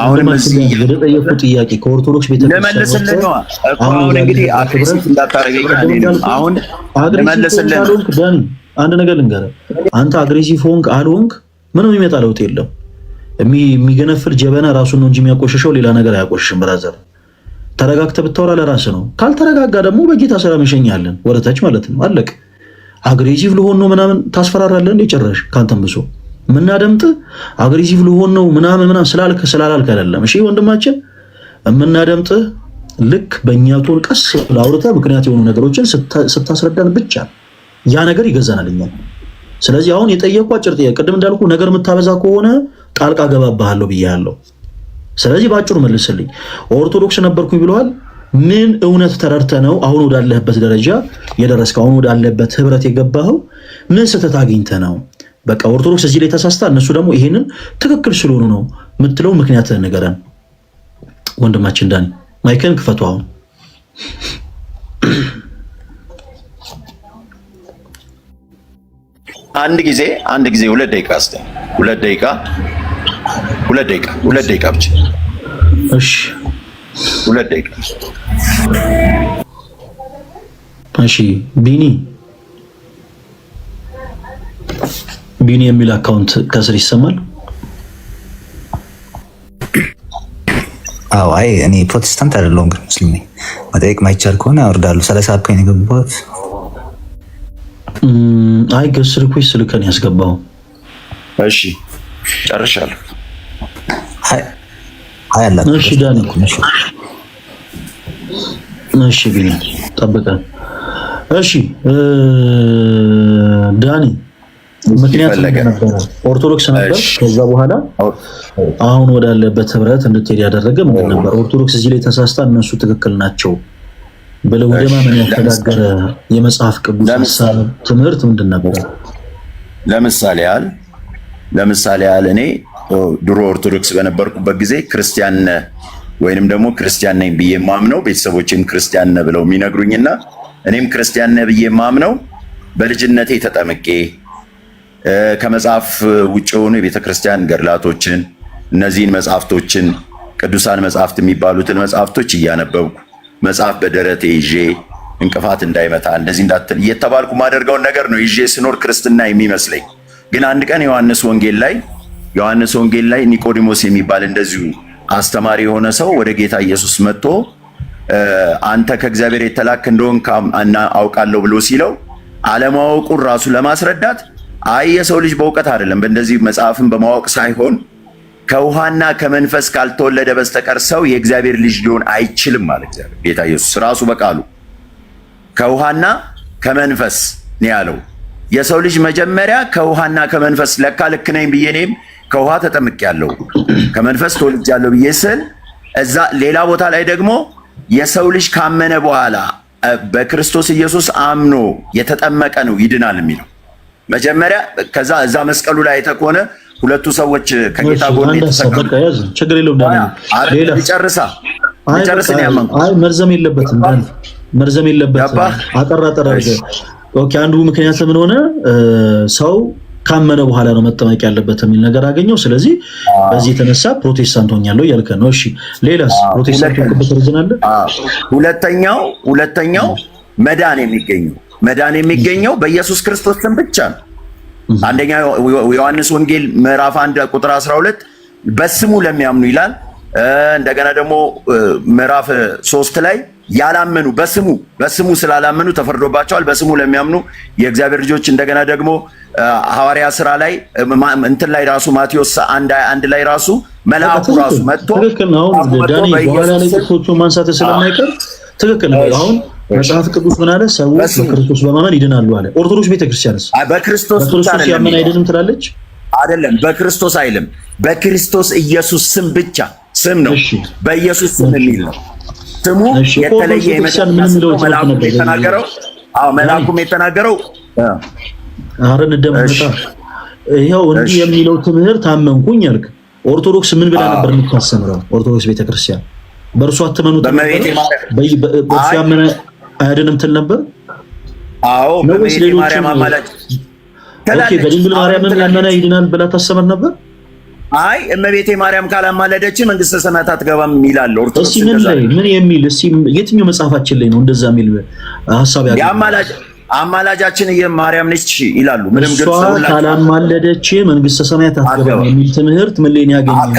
አሁንም እዚህ ወደ ጠየቁት ጥያቄ ከኦርቶዶክስ ቤተክርስቲያን ለመለስልህ ነው እኮ። አሁን እንግዲህ አክሪሲት እንዳታረገኝ አሁን ለመለስልህ ነው። ዳኒ አንድ ነገር ልንገርህ፣ አንተ አግሬሲቭ ሆንክ አልሆንክ ምንም የሚመጣ ለውጥ የለም። የሚገነፍል ጀበና ራሱን ነው እንጂ የሚያቆሽሸው ሌላ ነገር አያቆሽሽም። ብራዘር ተረጋግተህ ብታወራ ለራስህ ነው። ካልተረጋጋ ደግሞ በጌታ ሰላም እንሸኛለን ወደታች ማለት ነው። አለቅ አግሬሲቭ ልሆን ነው ምናምን ታስፈራራለህ እንዴ? ጭራሽ ካንተም ብሶ የምናደምጥ አግሬሲቭ ልሆን ነው ምናምን ስላላልክ አይደለም። እሺ ወንድማችን የምናደምጥ ልክ በእኛ ቶን ቀስ ብለህ አውርተህ ምክንያት የሆኑ ነገሮችን ስታስረዳን ብቻ ያ ነገር ይገዛናል እኛ። ስለዚህ አሁን የጠየቁ አጭር ጥያቄ ቅድም እንዳልኩ ነገር የምታበዛ ከሆነ ጣልቃ ገባብሃለሁ ብያለሁ። ስለዚህ ባጭሩ መልስልኝ። ኦርቶዶክስ ነበርኩኝ ብለዋል። ምን እውነት ተረድተህ ነው አሁን ወዳለህበት ደረጃ የደረስከው? አሁን ወዳለህበት ህብረት የገባኸው ምን ስህተት አግኝተህ ነው? በቃ ኦርቶዶክስ እዚህ ላይ ተሳስታ እነሱ ደግሞ ይሄንን ትክክል ስለሆኑ ነው የምትለው ምክንያትህን ንገረን ወንድማችን ዳኒ። ማይክን ክፈቱ አሁን። አንድ ጊዜ 2 ደቂቃ አስተ 2 ደቂቃ ብቻ። እሺ 2 ደቂቃ። እሺ ቢኒ የሚል አካውንት ከስር ይሰማል። አዎ አይ እኔ ፕሮቴስታንት አይደለሁም ግን ሙስሊም ነኝ። መጠየቅ ማይቻል ከሆነ ያወርዳሉ። 30 ፔን የገባሁት አይ ገስ ሪኩዌስት ልከን ያስገባው። እሺ ጨርሻለሁ። አያላችሁ። እሺ ዳኒ፣ እሺ ቢኒ ጠብቀን። እሺ ዳኒ ምክንያቱም ነበር ኦርቶዶክስ ነበር። ከዛ በኋላ አሁን ወዳለበት ህብረት እንድትሄድ ያደረገ ምን ነበር? ኦርቶዶክስ እዚህ ላይ ተሳስታ እነሱ ትክክል ናቸው ብለው ደማመን ያተጋገረ የመጽሐፍ ቅዱስ ሐሳብ ትምህርት ምንድን ነበር? ለምሳሌ ያህል እኔ ድሮ ኦርቶዶክስ በነበርኩበት ጊዜ ክርስቲያን ወይንም ደግሞ ክርስቲያን ነኝ ብዬ ማምነው ቤተሰቦቼም ክርስቲያን ነህ ብለው የሚነግሩኝና እኔም ክርስቲያን ነህ ብዬ ማምነው በልጅነቴ ተጠምቄ ከመጽሐፍ ውጭ የሆኑ የቤተ ክርስቲያን ገድላቶችን እነዚህን መጽሐፍቶችን ቅዱሳን መጽሐፍት የሚባሉትን መጽሐፍቶች እያነበብኩ መጽሐፍ በደረቴ ይዤ እንቅፋት እንዳይመታ እንደዚህ እንዳትል እየተባልኩ ማደርገውን ነገር ነው ይዤ ስኖር ክርስትና የሚመስለኝ። ግን አንድ ቀን ዮሐንስ ወንጌል ላይ ኒቆዲሞስ የሚባል እንደዚሁ አስተማሪ የሆነ ሰው ወደ ጌታ ኢየሱስ መጥቶ አንተ ከእግዚአብሔር የተላክ እንደሆንክ አውቃለሁ ብሎ ሲለው አለማወቁን ራሱ ለማስረዳት አይ የሰው ልጅ በእውቀት አይደለም በእንደዚህ መጽሐፍን በማወቅ ሳይሆን ከውሃና ከመንፈስ ካልተወለደ በስተቀር ሰው የእግዚአብሔር ልጅ ሊሆን አይችልም ማለት እግዚአብሔር ጌታ ኢየሱስ ራሱ በቃሉ ከውሃና ከመንፈስ ነው ያለው። የሰው ልጅ መጀመሪያ ከውሃና ከመንፈስ ለካ ልክ ነኝ ብዬ እኔም ከውሃ ተጠምቄያለሁ ከመንፈስ ተወልጃለሁ ብዬ ስል እዛ ሌላ ቦታ ላይ ደግሞ የሰው ልጅ ካመነ በኋላ በክርስቶስ ኢየሱስ አምኖ የተጠመቀ ነው ይድናል የሚለው መጀመሪያ። ከዛ እዛ መስቀሉ ላይ ተቆነ ሁለቱ ሰዎች ከጌታ ጎን የተሰቀሉ ችግር የለውም ዳኒ ሌላ ይጨርሳ ነው ያመንኩ። አይ መርዘም የለበትም አጠራ ኦኬ። አንዱ ምክንያት ምን ሆነ? ሰው ካመነ በኋላ ነው መጠመቅ ያለበት የሚል ነገር አገኘው። ስለዚህ በዚህ የተነሳ ፕሮቴስታንት ሆኛለሁ እያልከ ነው። እሺ ሌላስ? ፕሮቴስታንት ሆንክበት ሪዝን አለ? ሁለተኛው መዳን የሚገኘው በኢየሱስ ክርስቶስ ስም ብቻ ነው። አንደኛ ዮሐንስ ወንጌል ምዕራፍ 1 ቁጥር 12 በስሙ ለሚያምኑ ይላል። እንደገና ደግሞ ምዕራፍ 3 ላይ ያላመኑ በስሙ ስላላመኑ ተፈርዶባቸዋል። በስሙ ለሚያምኑ የእግዚአብሔር ልጆች። እንደገና ደግሞ ሐዋርያ ሥራ ላይ እንትን ላይ ራሱ ማቴዎስ 1 ላይ ራሱ መልአኩ ራሱ መጥቶ ትክክል ነው። ዳኒ በኋላ ላይ ጥቅሶቹን ማንሳት ስለማይቀር ትክክል ነው። አሁን መጽሐፍ ቅዱስ ምን አለ? ሰዎች በክርስቶስ በማመን ይድናሉ አለ። ኦርቶዶክስ ቤተክርስቲያንስ በክርስቶስ ያመነ አይድንም ትላለች? አይደለም፣ በክርስቶስ አይልም። በክርስቶስ ኢየሱስ ስም ብቻ ስም ነው። በኢየሱስ ስም የሚል ነው። ስሙ የተለየ መልአኩም የተናገረው አረን እንደመጣ ይሄው እንዲህ የሚለው ትምህርት አመንኩኝ አልክ። ኦርቶዶክስ ምን ብላ ነበር የምታስተምረው? ኦርቶዶክስ ቤተክርስቲያን በእርሱ አትመኑ በእርሱ ያመነ አያድንም ትል ነበር። አዎ በቤተ ማርያም አማላጅ በድንግል ማርያም ያመነ ይድናል ብላ ታስተምር ነበር። አይ እመቤቴ ማርያም ካላማለደች መንግስተ ሰማያት አትገባም ይላል ኦርቶዶክስ። እስቲ ምን ላይ ምን የሚል እስቲ የትኛው መጽሐፋችን ላይ ነው እንደዛ የሚል ሐሳብ ያለው? አማላጃችን የማርያም ነች ይላሉ። ምንም ግልጽ ነው። ካላማለደች መንግስተ ሰማያት አትገባም የሚል ትምህርት ምን ላይ ነው ያገኘው?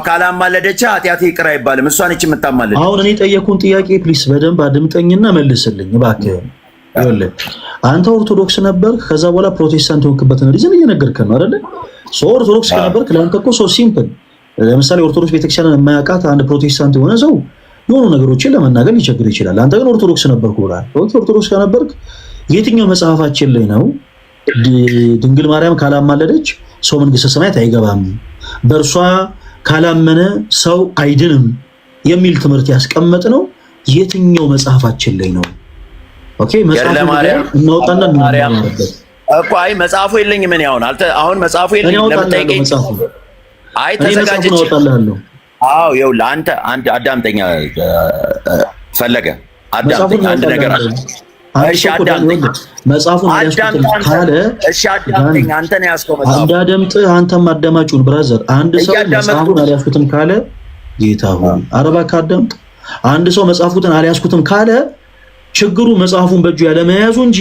ካላማለደች ኃጢአት ይቅር አይባልም። እሷ ነች የምታማልድ። አሁን እኔ ጠየቁን ጥያቄ ፕሊስ በደንብ አድምጠኝና መልስልኝ እባክህ። ይኸውልህ አንተ ኦርቶዶክስ ነበርክ፣ ከዛ በኋላ ፕሮቴስታንት ሆንክበትን ሪዝን እየነገርከን ነው አይደለ? ኦርቶዶክስ ከነበርክ ለአንተ እኮ ሶ ሲምፕል። ለምሳሌ ኦርቶዶክስ ቤተክርስቲያንን የማያውቃት አንድ ፕሮቴስታንት የሆነ ሰው የሆኑ ነገሮችን ለመናገር ሊቸግር ይችላል። አንተ ግን ኦርቶዶክስ ነበርኩ ብለሃል። ኦርቶዶክስ ከነበርክ የትኛው መጽሐፋችን ላይ ነው ድንግል ማርያም ካላማለደች ሰው መንግስተ ሰማያት አይገባም፣ በእርሷ ካላመነ ሰው አይድንም የሚል ትምህርት ያስቀመጥ ነው? የትኛው መጽሐፋችን ላይ ነው? ኦኬ መጽሐፉ እናውጣና እናማረበት እኮ። አይ መጽሐፉ የለኝም እኔ አሁን መጽሐፉ የለኝም። ለምጠይቀኝ አይ ተዘጋጅቼ አዎ ይኸውልህ አንተ አዳምጠኛ ፈለገ አዳምጠኝ አንድ ነገር አለ። እሺ አዳምጠኝ መጽሐፉን አያስቆጥም ካለ እሺ አዳምጠኝ አንተ ነው ያስቆመው መጽሐፉ አዳምጥ። አንተም አዳማጩን ብራዘር አንድ ሰው መጽሐፉን አልያዝኩትም ካለ ጌታ ሆይ አረባ ካዳምጥ። አንድ ሰው መጽሐፉን አልያዝኩትም ካለ ችግሩ መጽሐፉን በእጁ ያለመያዙ እንጂ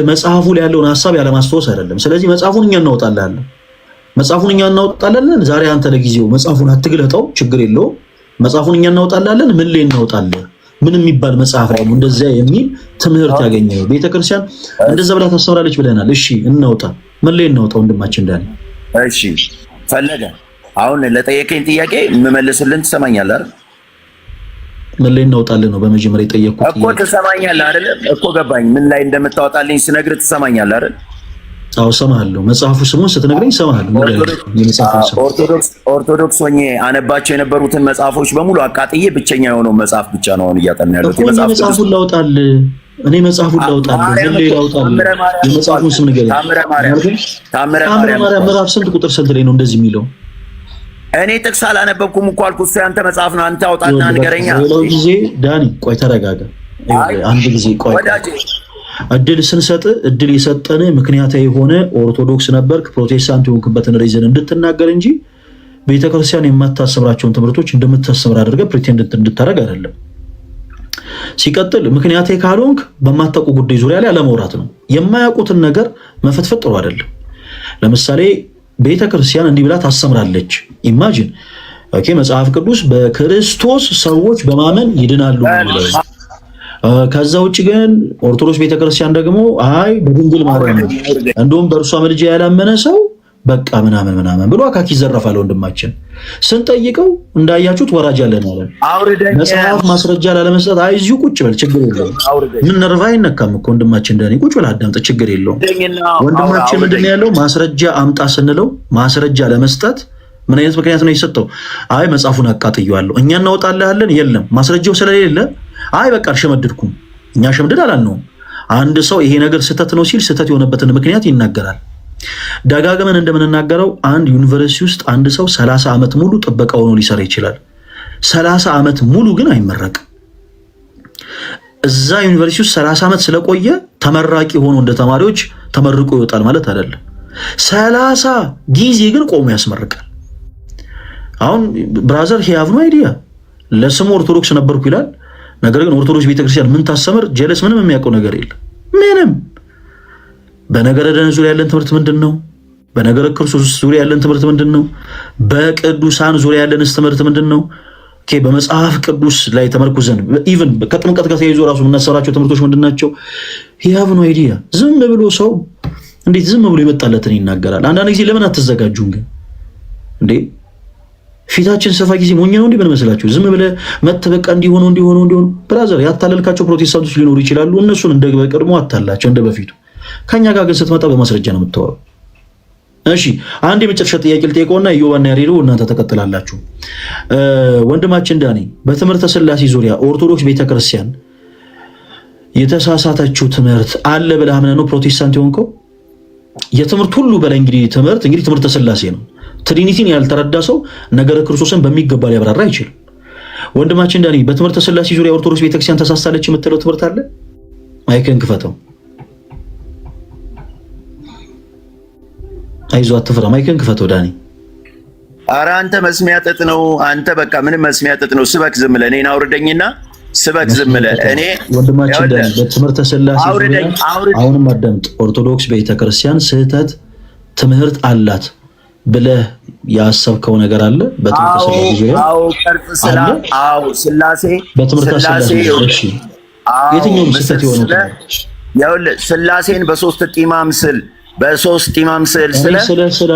መጽሐፉ ላይ ያለውን ሐሳብ ያለማስተዋወስ አይደለም። ስለዚህ መጽሐፉን እኛ እናውጣለን። ዛሬ አንተ ለጊዜው መጽሐፉን አትግለጠው፣ ችግር የለውም። መጽሐፉን እኛ እናውጣለን። ምን ላይ እናውጣለን? ምን የሚባል መጽሐፍ ላይ ነው እንደዚያ የሚል ትምህርት ያገኘው? ቤተክርስቲያን እንደዛ ብላ ታስተምራለች ብለናል። እሺ እናውጣ። ምን ላይ እናውጣ? ወንድማችን እንዳለ እሺ ፈለገ አሁን ለጠየቀኝ ጥያቄ የምመልስልን ትሰማኛለህ አይደል? ምን ላይ እናውጣለን ነው በመጀመሪያ የጠየቅኩት እኮ ትሰማኛለህ አይደል? እኮ ገባኝ። ምን ላይ እንደምታወጣልኝ ስነግርህ ትሰማኛለህ አይደል? አዎ ሰማሃለሁ። መጽሐፉ ስሙን ስትነግረኝ ሰማሃለሁ። ኦርቶዶክስ ሆኜ አነባቸው የነበሩትን መጽሐፎች በሙሉ አቃጥዬ ብቸኛ የሆነው መጽሐፍ ብቻ ነው አሁን እያጠና ያለሁት። መጽሐፉን ላውጣልህ እኔ መጽሐፉን ላውጣልህ ምን ላይ ላውጣልህ? የመጽሐፉን ስም ንገረኝ። ታምረ ማርያም ምዕራፍ ስንት ቁጥር ስንት ላይ ነው እንደዚህ የሚለው? እኔ ጥቅስ አላነበብኩም እኮ አልኩት። እሱ ያንተ መጽሐፍ ነው። አንተ አውጣና ንገረኛ። ሌላው ጊዜ ዳኒ ቆይ ተረጋጋ። አንድ ጊዜ ቆይ እድል ስንሰጥ እድል የሰጠን ምክንያታዊ የሆነ ኦርቶዶክስ ነበርክ ፕሮቴስታንት የሆንክበትን ሪዝን እንድትናገር እንጂ ቤተክርስቲያን የማታስተምራቸውን ትምህርቶች እንደምታስተምር አድርገህ ፕሪቴንድ እንድታደርግ አይደለም። ሲቀጥል ምክንያታዊ ካልሆንክ በማታውቁ ጉዳይ ዙሪያ ላይ አለመውራት ነው። የማያውቁትን ነገር መፈትፈት ጥሩ አይደለም። ለምሳሌ ቤተክርስቲያን እንዲህ ብላ ታስተምራለች። ኢማጂን ኦኬ፣ መጽሐፍ ቅዱስ በክርስቶስ ሰዎች በማመን ይድናሉ ነው። ከዛ ውጭ ግን ኦርቶዶክስ ቤተክርስቲያን ደግሞ አይ በድንግል ማርያም እንደውም በእርሷ ምልጃ ያላመነ ሰው በቃ ምናምን ብሎ አካኪ ይዘረፋል። ወንድማችን ስንጠይቀው እንዳያችሁት ወራጅ አለን ማለት መጽሐፍ ማስረጃ ላለመስጠት አይ እዚሁ ቁጭ በል ችግር የለውም። ምን ነርቫ አይነካም እኮ ወንድማችን እንደኔ ቁጭ በል አዳምጥ ችግር የለውም። ወንድማችን ምንድነው ያለው? ማስረጃ አምጣ ስንለው ማስረጃ ለመስጠት ምን አይነት ምክንያት ነው የሰጠው? አይ መጽሐፉን አቃጥየዋለሁ እኛ እናወጣልሃለን። የለም ማስረጃው ስለሌለ አይ በቃ አልሸመድድኩም። እኛ ሸምድድ አላልነውም። አንድ ሰው ይሄ ነገር ስህተት ነው ሲል ስህተት የሆነበትን ምክንያት ይናገራል። ደጋግመን እንደምንናገረው አንድ ዩኒቨርሲቲ ውስጥ አንድ ሰው 30 ዓመት ሙሉ ጥበቃ ሆኖ ሊሰራ ይችላል። 30 ዓመት ሙሉ ግን አይመረቅም። እዛ ዩኒቨርሲቲ ውስጥ 30 ዓመት ስለቆየ ተመራቂ ሆኖ እንደ ተማሪዎች ተመርቆ ይወጣል ማለት አይደለም። 30 ጊዜ ግን ቆሞ ያስመርቃል። አሁን ብራዘር ሂያቭ ነው አይዲያ ለስሙ ኦርቶዶክስ ነበርኩ ይላል። ነገር ግን ኦርቶዶክስ ቤተክርስቲያን ምን ታስተምር? ጀለስ ምንም የሚያውቀው ነገር የለም። ምንም በነገረ ደህን ዙሪያ ያለን ትምህርት ምንድነው? በነገረ ክርስቶስ ዙሪያ ያለን ትምህርት ምንድነው? በቅዱሳን ዙሪያ ያለን ትምህርት ምንድነው? ኦኬ በመጽሐፍ ቅዱስ ላይ ተመርኩዘን ኢቭን ከጥምቀት ጋር ተያይዞ ራሱ የምናሰራቸው ትምህርቶች ምንድናቸው? ሂያቭ ነው አይዲያ። ዝም ብሎ ሰው እንዴት ዝም ብሎ የመጣለትን ይናገራል? አንዳንድ ጊዜ ለምን አትዘጋጁም ግን እንዴ? ፊታችን ሰፋ ጊዜ ሞኝ ነው እንዴ? ምን መስላችሁ? ዝም ብለህ መተበቃ እንዲሆኑ ብራዘር ያታለልካቸው ፕሮቴስታንቶች ሊኖሩ ይችላሉ። እነሱን እንደ በቀድሞ አታላቸው እንደ በፊቱ። ከኛ ጋር ግን ስትመጣ በማስረጃ ነው የምታወራው። እሺ አንድ የመጨረሻ ጥያቄ ልጠይቀውና ኢዮባና ያሬዶ እናንተ ተከትላላችሁ። ወንድማችን ዳኒ በትምህርተ ሥላሴ ዙሪያ ኦርቶዶክስ ቤተክርስቲያን የተሳሳተችው ትምህርት አለ ብለህ አምነህ ነው ፕሮቴስታንት የሆንከው? የትምህርት ሁሉ በላይ እንግዲህ ትምህርተ ሥላሴ ነው። ትሪኒቲን ያልተረዳ ሰው ነገረ ክርስቶስን በሚገባ ሊያብራራ አይችልም። ወንድማችን ዳኒ በትምህርተ ሥላሴ ዙሪያ ኦርቶዶክስ ቤተክርስቲያን ተሳሳለች የምትለው ትምህርት አለ? ማይክን ክፈተው። አይዞህ አትፍራ። ማይክን ክፈተው ዳኒ። ኧረ አንተ መስሚያ ጥጥ ነው። አንተ በቃ ምንም መስሚያ ጥጥ ነው። ስበክ ዝም ብለህ እኔን አውርደኝና ስበክ ዝም ብለህ እኔ ወንድማችን ዳኒ በትምህርተ ሥላሴ ዙሪያ አሁንም አዳምጥ። ኦርቶዶክስ ቤተክርስቲያን ስህተት ትምህርት አላት ብለህ ያሰብከው ነገር አለ? በትምህርተ ሥላሴ ዙሪያ ሥላሴ በትምህርተ ሥላሴ እሺ፣ የትኛውም ስህተት የሆነ ይኸውልህ ሥላሴን በሶስት ጢማም ስል ስለ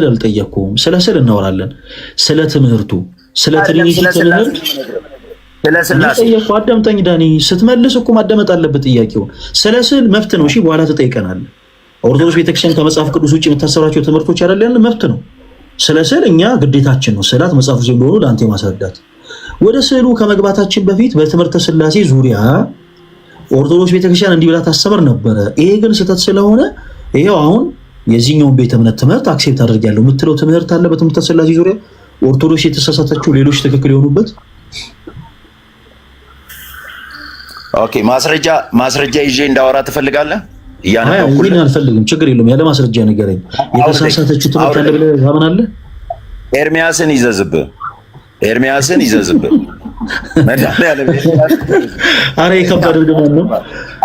አልጠየኩም። ስለ ስዕል እናወራለን። ስለ ትምህርቱ ስለ ትሪኒቲ ትምህርት ስለ ሥላሴ ጠየቅኩ። አዳምጠኝ ዳኒ። ስትመልስ እኮ ማዳመጥ አለበት ጥያቄውን። ስለ ስዕል መብት ነው። እሺ በኋላ ትጠይቀናለህ። ኦርቶዶክስ ቤተክርስቲያን ከመጽሐፍ ቅዱስ ውጭ የምታሰራቸው ትምህርቶች አይደል ያለ መብት ነው። ስለ ስዕል እኛ ግዴታችን ነው ስዕላት መጽሐፍ ውስጥ እንደሆኑ ለአንተ ማስረዳት። ወደ ስዕሉ ከመግባታችን በፊት በትምህርተ ሥላሴ ዙሪያ ኦርቶዶክስ ቤተክርስቲያን እንዲህ ብላ ታስተምር ነበረ። ይሄ ግን ስህተት ስለሆነ ይሄው አሁን የዚህኛውን ቤተ እምነት ትምህርት አክሴፕት አድርጌያለሁ የምትለው ትምህርት አለ በትምህርተ ሥላሴ ዙሪያ ኦርቶዶክስ የተሳሳተችው ሌሎች ትክክል የሆኑበት? ኦኬ ማስረጃ ይዤ እንዳወራ ትፈልጋለህ? እያነኩልኝ አልፈልግም። ችግር የለውም። ያለ ማስረጃ ንገረኝ። የተሳሳተችው ትምህርት አለ ብለህ ታምናለህ? ኤርሚያስን ይዘዝብህ አረ የከባድ ደግሞ ነው።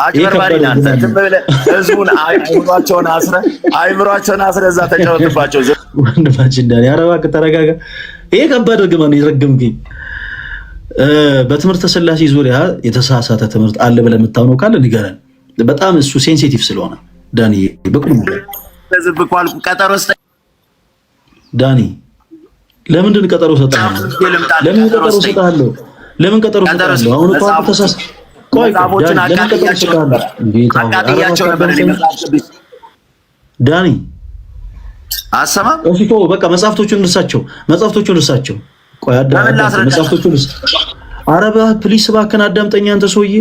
አጭበርባሪ ናንተ ዝም ብለህ ህዝቡን አይምሯቸውን አስረህ እዛ ተጫወትባቸው። ወንድማችን ዳኒ ኧረ እባክህ ተረጋጋ። ይሄ ከባድ እርግማን ነው የረገምከኝ። በትምህርተ ሥላሴ ዙሪያ የተሳሳተ ትምህርት አለ ብለህ የምታምነው ካለ ንገረን። በጣም እሱ ሴንሲቲቭ ስለሆነ ዳኒ በቁም ዳኒ ለምንድን ቀጠሮ ሰጣለሁ? ለምን ቀጠሮ ሰጣለሁ? ለምን ቀጠሮ ሰጣለሁ? አሁን እኮ ተሳስ ቆይ ዳኒ አሰማም እሺ በቃ መጽሐፍቶቹን እርሳቸው። ቆይ መጽሐፍቶቹን አረባ ፕሊስ እባክህን አዳምጠኝ አንተ ሰውዬ።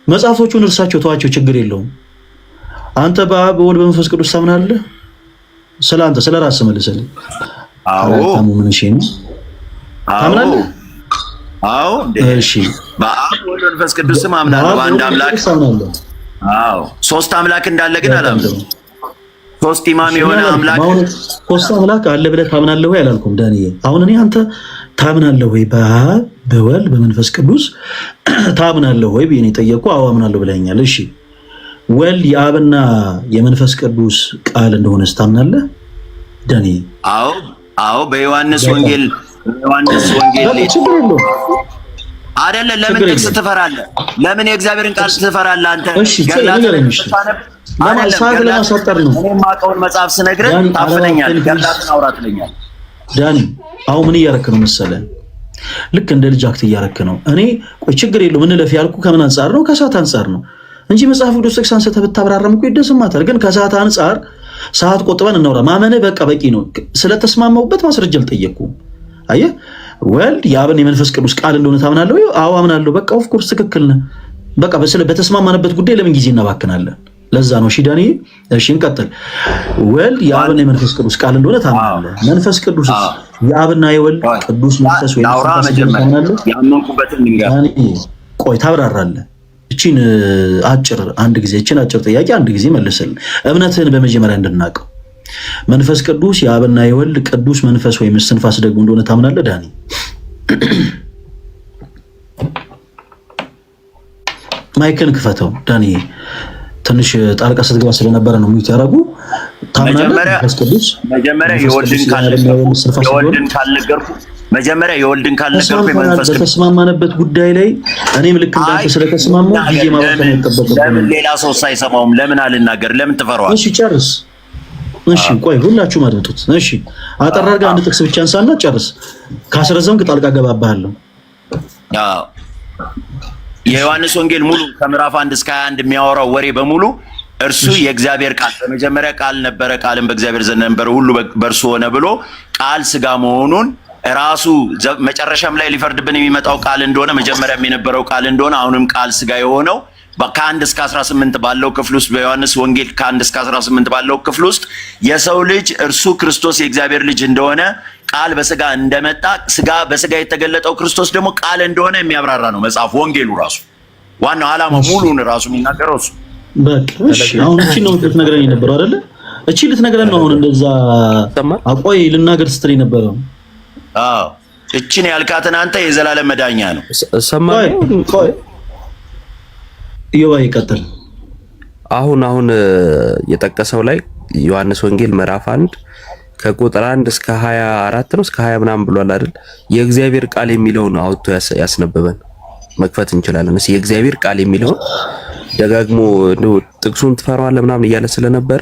መጽሐፍቶቹን እርሳቸው፣ ተዋቸው፣ ችግር የለውም። አንተ በአብ በወልድ በመንፈስ ቅዱስ ታምናለህ? ስለአንተ ስለራስህ መልስልኝ። አዎ ምን እሺ ነው ታምናለህ? አዎ እሺ በአብ ወልድ መንፈስ ቅዱስ አምናለሁ። በአንድ አምላክ አዎ ሶስት አምላክ እንዳለ ግን አላምንም። ሶስት ኢማም የሆነ አምላክ ሶስት አምላክ አለ ብለህ ታምናለህ ወይ አላልኩም ዳንኤ። አሁን እኔ አንተ ታምናለህ ወይ በአብ በወልድ በመንፈስ ቅዱስ ታምናለህ ወይ ብዬ ነው የጠየቅኩህ። አዎ አምናለሁ ብለኸኛል። እሺ ወልድ የአብና የመንፈስ ቅዱስ ቃል እንደሆነ ታምናለህ ዳንኤ? አዎ በዮሐንስ ወንጌል አይደለ? ለምን ጥቅስ ትፈራለህ? ለምን የእግዚአብሔርን ቃል ትፈራለህ አንተ? ለማሳጠር ነው። እኔ የማውቀውን መጽሐፍ ስነግርህ ታፍነኛለህ። ገላትን አውራ ትለኛለህ። ዳኒ አሁን ምን እያረክ ነው መሰለህ? ልክ እንደ ልጅ አክት እያረክ ነው። እኔ ቆይ ችግር የለውም እንለፍ ያልኩህ ከምን አንጻር ነው? ከሰዓት አንጻር ነው እንጂ መጽሐፍ ቅዱስ ጥቅስ አንስተህ ብታብራራም እኮ ይደስማታል። ግን ከሰዓት አንጻር ሰዓት ቆጥበን እናውራ። ማመንህ በቃ በቂ ነው። ስለተስማማውበት ማስረጃ አልጠየቅኩም። አየህ ወልድ የአብን የመንፈስ ቅዱስ ቃል እንደሆነ ታምናለህ ወይ? አዎ አምናለሁ። በቃ ኦፍ ኮርስ ትክክል ነህ። በቃ በተስማማንበት ጉዳይ ለምን ጊዜ እናባክናለን? ለዛ ነው። እሺ ዳንኤ፣ እሺ እንቀጥል። ወልድ የአብና የመንፈስ ቅዱስ ቃል እንደሆነ ታምናለህ? መንፈስ ቅዱስ የአብና የወልድ ቅዱስ መንፈስ ወይ ቆይ ታብራራለህ። እቺን አጭር ጥያቄ አንድ ጊዜ መልስልን፣ እምነትህን በመጀመሪያ እንድናውቀው። መንፈስ ቅዱስ የአብና የወልድ ቅዱስ መንፈስ ወይም እስትንፋስ ደግሞ እንደሆነ ታምናለህ ዳኒ? ማይክን ክፈተው ዳኒ። ትንሽ ጣልቃ ስትገባ ስለነበረ ነው ሚዩት ያደረጉ። መጀመሪያ የወልድን ካልነገርኩ የመንፈስ ቅዱስ በተስማማንበት ጉዳይ ላይ እኔም ልክ እንዳንተ ስለተስማማው ጊዜ ማባከን አይጠበቅም። ለምን ሌላ ሰው ሳይሰማውም ለምን አልናገር? ለምን ትፈራዋለህ? እሺ ጨርስ። እሺ ቆይ ሁላችሁም አድምጡት። እሺ አጠር አድርገህ አንድ ጥቅስ ብቻ አንሳና ጨርስ። ካስረዘምክ ጣልቃ ገባብሃለሁ። የዮሐንስ ወንጌል ሙሉ ከምዕራፍ 1 እስከ 21 የሚያወራው ወሬ በሙሉ እርሱ የእግዚአብሔር ቃል፣ በመጀመሪያ ቃል ነበረ፣ ቃልም በእግዚአብሔር ዘንድ ነበረ፣ ሁሉ በእርሱ ሆነ ብሎ ቃል ስጋ መሆኑን ራሱ መጨረሻም ላይ ሊፈርድብን የሚመጣው ቃል እንደሆነ፣ መጀመሪያም የነበረው ቃል እንደሆነ፣ አሁንም ቃል ስጋ የሆነው ከ1 እስከ 18 ባለው ክፍል ውስጥ በዮሐንስ ወንጌል ከ1 እስከ 18 ባለው ክፍል ውስጥ የሰው ልጅ እርሱ ክርስቶስ የእግዚአብሔር ልጅ እንደሆነ፣ ቃል በስጋ እንደመጣ፣ በስጋ የተገለጠው ክርስቶስ ደግሞ ቃል እንደሆነ የሚያብራራ ነው መጽሐፍ ወንጌሉ ራሱ። ዋናው ዓላማ ሙሉን ራሱ የሚናገረው እሱ። በቃ እሺ፣ አሁን እቺ ነው ልትነግረን የነበረው አይደለ? እቺ ልትነግረን ነው። አሁን እንደዛ አቆይ ልናገር ስትል የነበረው እቺን ያልካትን አንተ የዘላለም መዳኛ ነው። ቆይ ይዋ ይቀጥል። አሁን የጠቀሰው ላይ ዮሐንስ ወንጌል ምዕራፍ 1 ከቁጥር 1 እስከ 24 ነው እስከ 20 ምናምን ብሏል አይደል? የእግዚአብሔር ቃል የሚለውን አውጥቶ ያስነበበን መክፈት እንችላለን። እሺ የእግዚአብሔር ቃል የሚለውን ደጋግሞ ጥቅሱን ትፈራዋለህ ምናምን እያለ ስለነበረ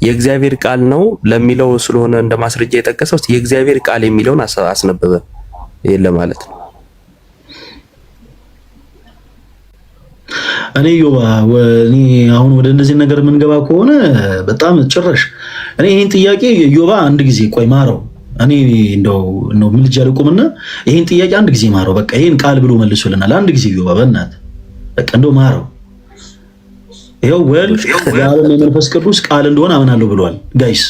የእግዚአብሔር ቃል ነው ለሚለው ስለሆነ እንደ ማስረጃ የጠቀሰው የእግዚአብሔር ቃል የሚለውን አስነበበን። ይሄን ለማለት ነው። እኔ አሁን ወደ እንደዚህ ነገር የምንገባ ከሆነ በጣም ጭራሽ እኔ ይሄን ጥያቄ ዮባ አንድ ጊዜ ቆይ ማረው። እኔ እንደው ምልጃ ልቁምና ይሄን ጥያቄ አንድ ጊዜ ማረው። በቃ ይሄን ቃል ብሎ መልሶልናል። አንድ ጊዜ ዮባ በእናትህ በቃ እንደው ማረው። ይሄው ወልድ የአብና የመንፈስ ቅዱስ ቃል እንደሆነ አምናለሁ ብሏል ጋይስ።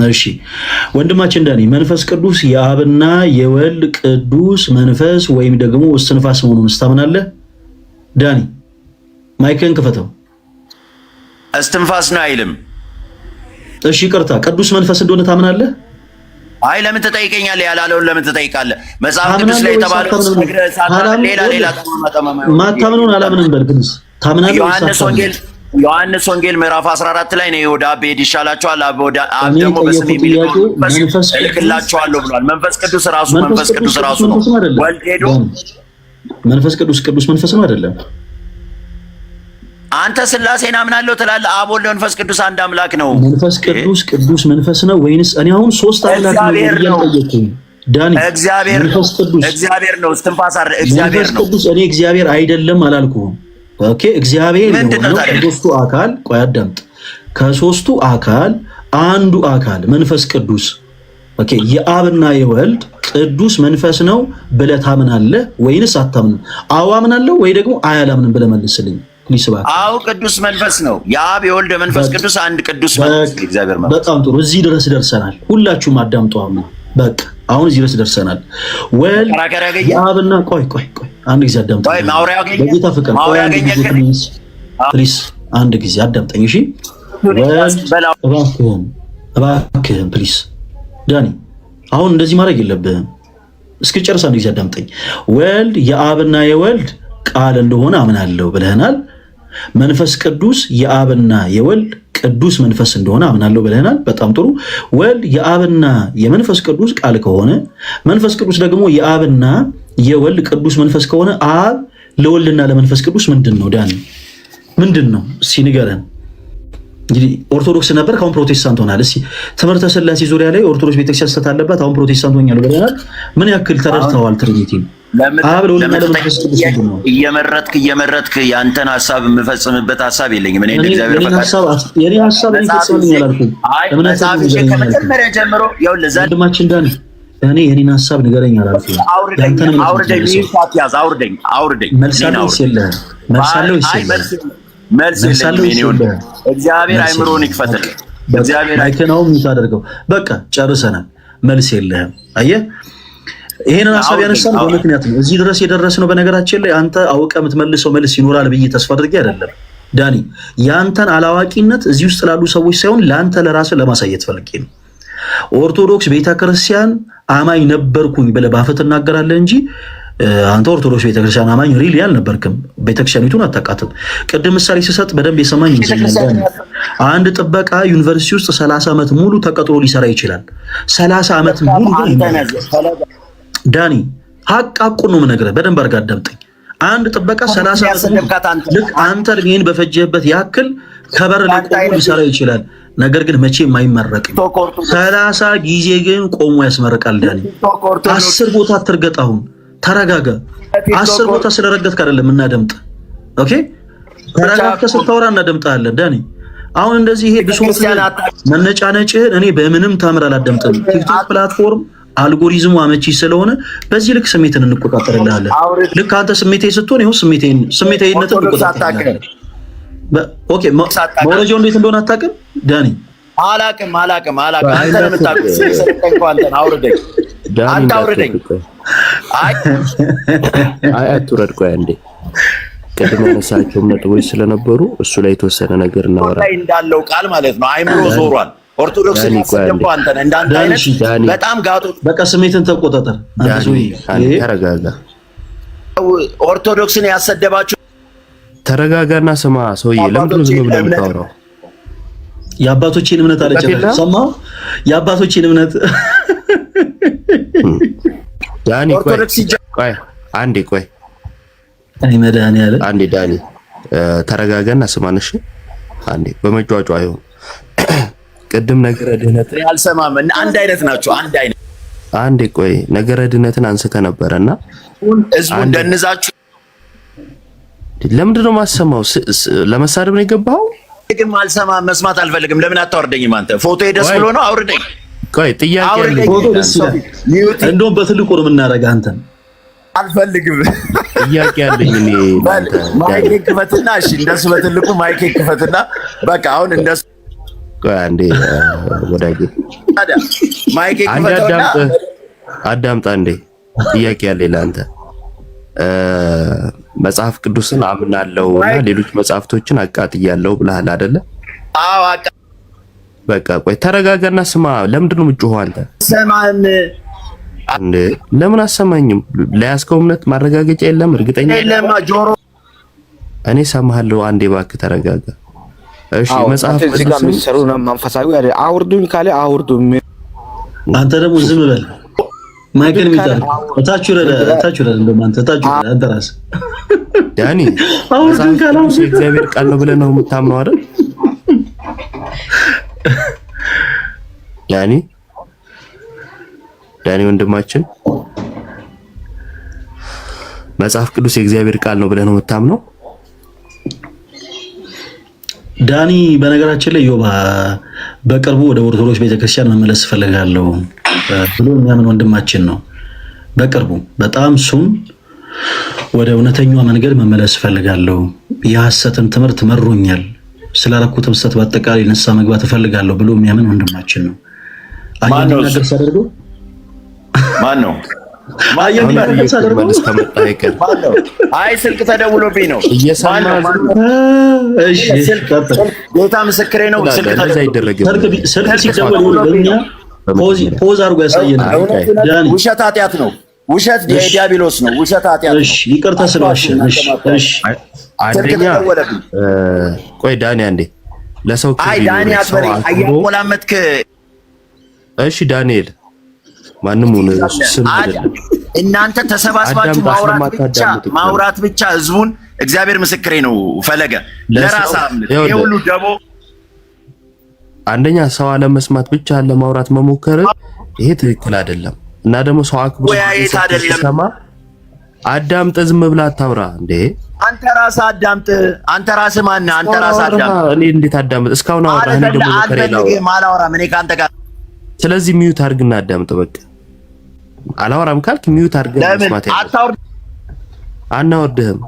እሺ ወንድማችን ዳኒ መንፈስ ቅዱስ የአብና የወልድ ቅዱስ መንፈስ ወይም ደግሞ እስትንፋስ መሆኑን ታምናለህ ዳኒ? ማይክን ክፈተው። እስትንፋስ ነው አይልም። እሺ ይቅርታ፣ ቅዱስ መንፈስ እንደሆነ ታምናለህ? አይ ለምን ትጠይቀኛለህ? ያላለውን ለምን ትጠይቃለህ? መጽሐፍ ቅዱስ ላይ የተባለው ሌላ ማታምነውን አላምንም በል። ግን ታምናለህ? ዮሐንስ ወንጌል ምዕራፍ 14 ላይ ነው ወደ አብ ሄድ ይሻላችኋል፣ አብ ደግሞ በስሜ እልክላችኋለሁ ብሏል። መንፈስ ቅዱስ ራሱ ነው። ወልድ ሄዶ መንፈስ ቅዱስ መንፈስ ነው አይደለም? አንተ ስላሴን አምናለሁ ትላለህ። አብ ወልድ መንፈስ ቅዱስ አንድ አምላክ ነው። መንፈስ ቅዱስ ቅዱስ መንፈስ ነው ወይንስ እኔ አሁን ሶስት አምላክ ነው እያልጠየቅኩኝ ዳኒ? እግዚአብሔር ነው። እግዚአብሔር ነው። እስትንፋስ አይደል? እግዚአብሔር ነው። ቅዱስ እኔ እግዚአብሔር አይደለም አላልኩህም። ኦኬ እግዚአብሔር ነው ከሶስቱ አካል ቆይ አዳምጥ። ከሶስቱ አካል አንዱ አካል መንፈስ ቅዱስ ኦኬ የአብና የወልድ ቅዱስ መንፈስ ነው ብለህ ታምናለህ ወይንስ አታምንም? አዎ አምናለሁ ወይ ደግሞ አያላምንም ብለህ መልስልኝ ፕሊስ እባክህ። አዎ ቅዱስ መንፈስ ነው። የአብ የወልድ መንፈስ ቅዱስ አንድ ቅዱስ መንፈስ እግዚአብሔር መንፈስ። በጣም ጥሩ እዚህ ድረስ ደርሰናል። ሁላችሁም አዳምጡ። በቃ አሁን እዚህ ድረስ ደርሰናል። ወልድ የአብና ቆይ አንድ ጊዜ አዳምጥ። በጌታ ፍቅር ቆይ አንድ ጊዜ ፕሊስ አንድ ጊዜ አዳምጠኝ እሺ። እባክህን ፕሊስ ዳኒ አሁን እንደዚህ ማድረግ የለብህም። እስክጨርስ አንድ ጊዜ አዳምጠኝ። ወልድ የአብና የወልድ ቃል እንደሆነ አምናለሁ ብለህናል። መንፈስ ቅዱስ የአብና የወልድ ቅዱስ መንፈስ እንደሆነ አምናለሁ ብለህናል። በጣም ጥሩ። ወልድ የአብና የመንፈስ ቅዱስ ቃል ከሆነ መንፈስ ቅዱስ ደግሞ የአብና የወልድ ቅዱስ መንፈስ ከሆነ አብ ለወልድና ለመንፈስ ቅዱስ ምንድን ነው ዳኒ? ምንድን ነው እስኪ ንገረን። እንግዲህ ኦርቶዶክስ ነበር፣ አሁን ፕሮቴስታንት ሆናል። እስኪ ትምህርተ ሥላሴ ዙሪያ ላይ ኦርቶዶክስ ቤተክርስቲያን ስህተት አለባት፣ አሁን ፕሮቴስታንት ሆኛለሁ ብለናል። ምን ያክል ተረድተዋል ትሪኒቲ? አብ ለወልድና ለመንፈስ ቅዱስ ምንድን ነው? እየመረጥክ ያንተን ሀሳብ የምፈጽምበት ሀሳብ የለኝም። እኔ እንደ እግዚአብሔር የኔ ሀሳብ ይፈጽምልኝ አላልኩም። ከመጀመሪያ ጀምሮ ወንድማችን ዳኒ እኔ የኔን ሀሳብ ንገረኝ አላልኩም። አውርደኝ። መልሳለሁ የለህም? መልሳለሁ የለህም? መልስ የለኝም። እግዚአብሔር አይምሮን ይክፈትልህ። እግዚአብሔር አይከናው የምታደርገው በቃ ጨርሰናል። መልስ የለህም። አየህ ይሄንን ሀሳብ ያነሳን በምክንያት ነው እዚህ ድረስ የደረስነው። በነገራችን ላይ አንተ አውቀህ የምትመልሰው መልስ ይኖራል ብዬ ተስፋ አድርጌ አይደለም ዳኒ። ያንተን አላዋቂነት እዚህ ውስጥ ላሉ ሰዎች ሳይሆን ለአንተ ለራስህ ለማሳየት ፈልጌ ነው። ኦርቶዶክስ ቤተክርስቲያን አማኝ ነበርኩኝ ብለህ ባፍህ ትናገራለህ እንጂ አንተ ኦርቶዶክስ ቤተክርስቲያን አማኝ ሪሊ አልነበርክም። ቤተክርስቲያኒቱን አታውቃትም። ቅድም ምሳሌ ስሰጥ በደንብ የሰማኝ ይመስለኛል። አንድ ጥበቃ ዩኒቨርሲቲ ውስጥ 30 ዓመት ሙሉ ተቀጥሮ ሊሰራ ይችላል። 30 ዓመት ሙሉ ዳኒ ሐቁን ነው የምነግርህ። በደንብ አድርገህ አዳምጠኝ። አንድ ጥበቃ 30 ዓመት ልክ አንተ እድሜን በፈጀህበት ያክል ከበር ላይ ቆሞ ሊሰራ ይችላል። ነገር ግን መቼም አይመረቅም። 30 ጊዜ ግን ቆሞ ያስመርቃል። ዳኒ 10 ቦታ አትርገጥ። አሁን ተረጋጋ። 10 ቦታ ስለረገጥክ አይደለም እናደምጥ። ኦኬ ተረጋግተህ ስታወራ እናደምጣለን። ዳኒ አሁን እንደዚህ ይሄ ብሶት መነጫነጭህን እኔ በምንም ታምር አላደምጥም። ቲክቶክ ፕላትፎርም አልጎሪዝሙ አመቺ ስለሆነ በዚህ ልክ ስሜትን እንቆጣጠርልሃለን። ልክ አንተ ስሜቴ ስትሆን ይኸው ስሜቴነትን እንቆጣጠርልሃለን። ኦኬ መረጃው እንዴት እንደሆነ አታውቅም ዳኒ? አላውቅም። አንተ ነው የምታውቀው። እንኳን አውርደኝ፣ አንተ አውርደኝ። አይ አትውረድ። ቆይ አንዴ ቅድም ያነሳቸው ነጥቦች ስለነበሩ እሱ ላይ የተወሰነ ነገር እናወራ ላይ እንዳለው ቃል ማለት ነው። አይምሮ ዞሯል። ኦርቶዶክስን ያሰደብኩ አንተ ነህ። እንዳንተ አይነት በጣም ጋጦ በቃ ስሜትን ተቆጣጠር። ተረጋጋ። ኦርቶዶክስን ያሰደባችሁ ተረጋጋና ስማ። ሰውዬ ለምንድን ነው ዝም ብለህ የምታወራው? የአባቶችን እምነት አለች። ሰማሁ የአባቶችን እምነት ዳኒ ቆይ አንዴ ቆይ እኔ መድኃኒዓለም አንዴ ዳኒ ተረጋጋና ስማን እሺ። አንዴ በመጫጫ አይሆን ቅድም ነገረ ድህነት አልሰማም። አንድ አይነት ናቸው። አንዴ ቆይ ነገረ ድህነትን አንስተ ነበርና ህዝቡ እንደንዛችሁ ለምንድን ነው የማሰማው? ለመሳደብ ነው የገባው? ግን አልሰማም፣ መስማት አልፈልግም። ለምን አታወርደኝም? አንተ ፎቶ ደስ ብሎ ነው አውርደኝ። ቆይ ጥያቄ አለ። ፎቶ ደስ ይላል። እንደውም በትልቁ ነው የምናደርገው። አንተን አልፈልግም። ጥያቄ አለኝ እኔ አንተ ማይክ ክፈትና፣ እሺ እንደሱ በትልቁ ማይክ ክፈትና በቃ አሁን እንደሱ ቆይ አንዴ ወዳጄ ማይክ ክፈትና አዳምጣ እንዴ። ጥያቄ አለኝ ለአንተ። መጽሐፍ ቅዱስን አምናለሁና ሌሎች መጽሐፍቶችን አቃጥያለሁ ብለሃል አይደለ? አዎ በቃ ቆይ ተረጋጋና ስማ። ለምንድን ነው የምትጮኸው አንተ? ሰማን እንዴ? ለምን አሰማኝም? ለያዝከው እምነት ማረጋገጫ የለም? እርግጠኛ የለም ጆሮ። እኔ ሰማሃለሁ። አንዴ እባክህ ተረጋጋ። እሺ መጽሐፍ እዚህ ጋር የሚሰሩ መንፈሳዊ አውርዱኝ ካለ አውርዱኝ። አንተ ደግሞ ዝም በል። ማይክል ሚታል ታቹ ረዳ እንደውም አንተ ታቹ አንተ ራስህ ዳኒ አውርድን ካላም እግዚአብሔር ቃል ነው ብለህ ነው የምታምነው አይደል? ዳኒ ወንድማችን መጽሐፍ ቅዱስ የእግዚአብሔር ቃል ነው ብለህ ነው የምታምነው? ዳኒ በነገራችን ላይ ዮባ በቅርቡ ወደ ኦርቶዶክስ ቤተክርስቲያን መመለስ ፈልጋለሁ ብሎ የሚያምን ወንድማችን ነው። በቅርቡ በጣም ሱም ወደ እውነተኛው መንገድ መመለስ ፈልጋለሁ፣ የሐሰትን ትምህርት መሮኛል፣ ስላረኩት ሐሰት በአጠቃላይ ንስሐ መግባት ፈልጋለሁ ብሎ የሚያምን ወንድማችን ነው። አየህ ነገር ሳደርገው ማን ነው? አይ ስልክ ተደውሎብኝ ነው። ጌታ ምስክሬ ነው። ስልክ ሲደወል ፖዝ አድርጎ ያሳየናል። ውሸት ኃጢአት ነው። ውሸት የዲያብሎስ ነው። ውሸት ኃጢአት ነው። ይቅርታ ስለዋሸን። አንደኛ ቆይ ዳኒ አንዴ ለሰው ዳኒ አትበለኝ። አያቆላመጥክ። እሺ ዳንኤል ማንም ሆነ ስም አይደለም። እናንተ ተሰባስባችሁ ማውራት ብቻ ህዝቡን እግዚአብሔር ምስክሬ ነው። ፈለገ ለራስ አምልጥ የሁሉ ደቦ አንደኛ ሰው አለመስማት ብቻ ለማውራት መሞከር ይሄ ትክክል አይደለም። እና ደግሞ ሰው አክብሮ ሰማ አዳምጥ፣ ዝም ብላ አታውራ እንዴ። አንተ ራስህ አዳምጥ። አንተ ራስህ ማን? አንተ ራስህ አዳምጥ። እኔ እንዴት አዳምጥ? እስካሁን አወራህ። እኔ ደግሞ ከሌላው ማላወራም እኔ ካንተ ጋር። ስለዚህ ሚዩት አድርግና አዳምጥ። በቃ አላወራም ካልክ ሚዩት አድርገህ መስማት ያለው አናወርድህም።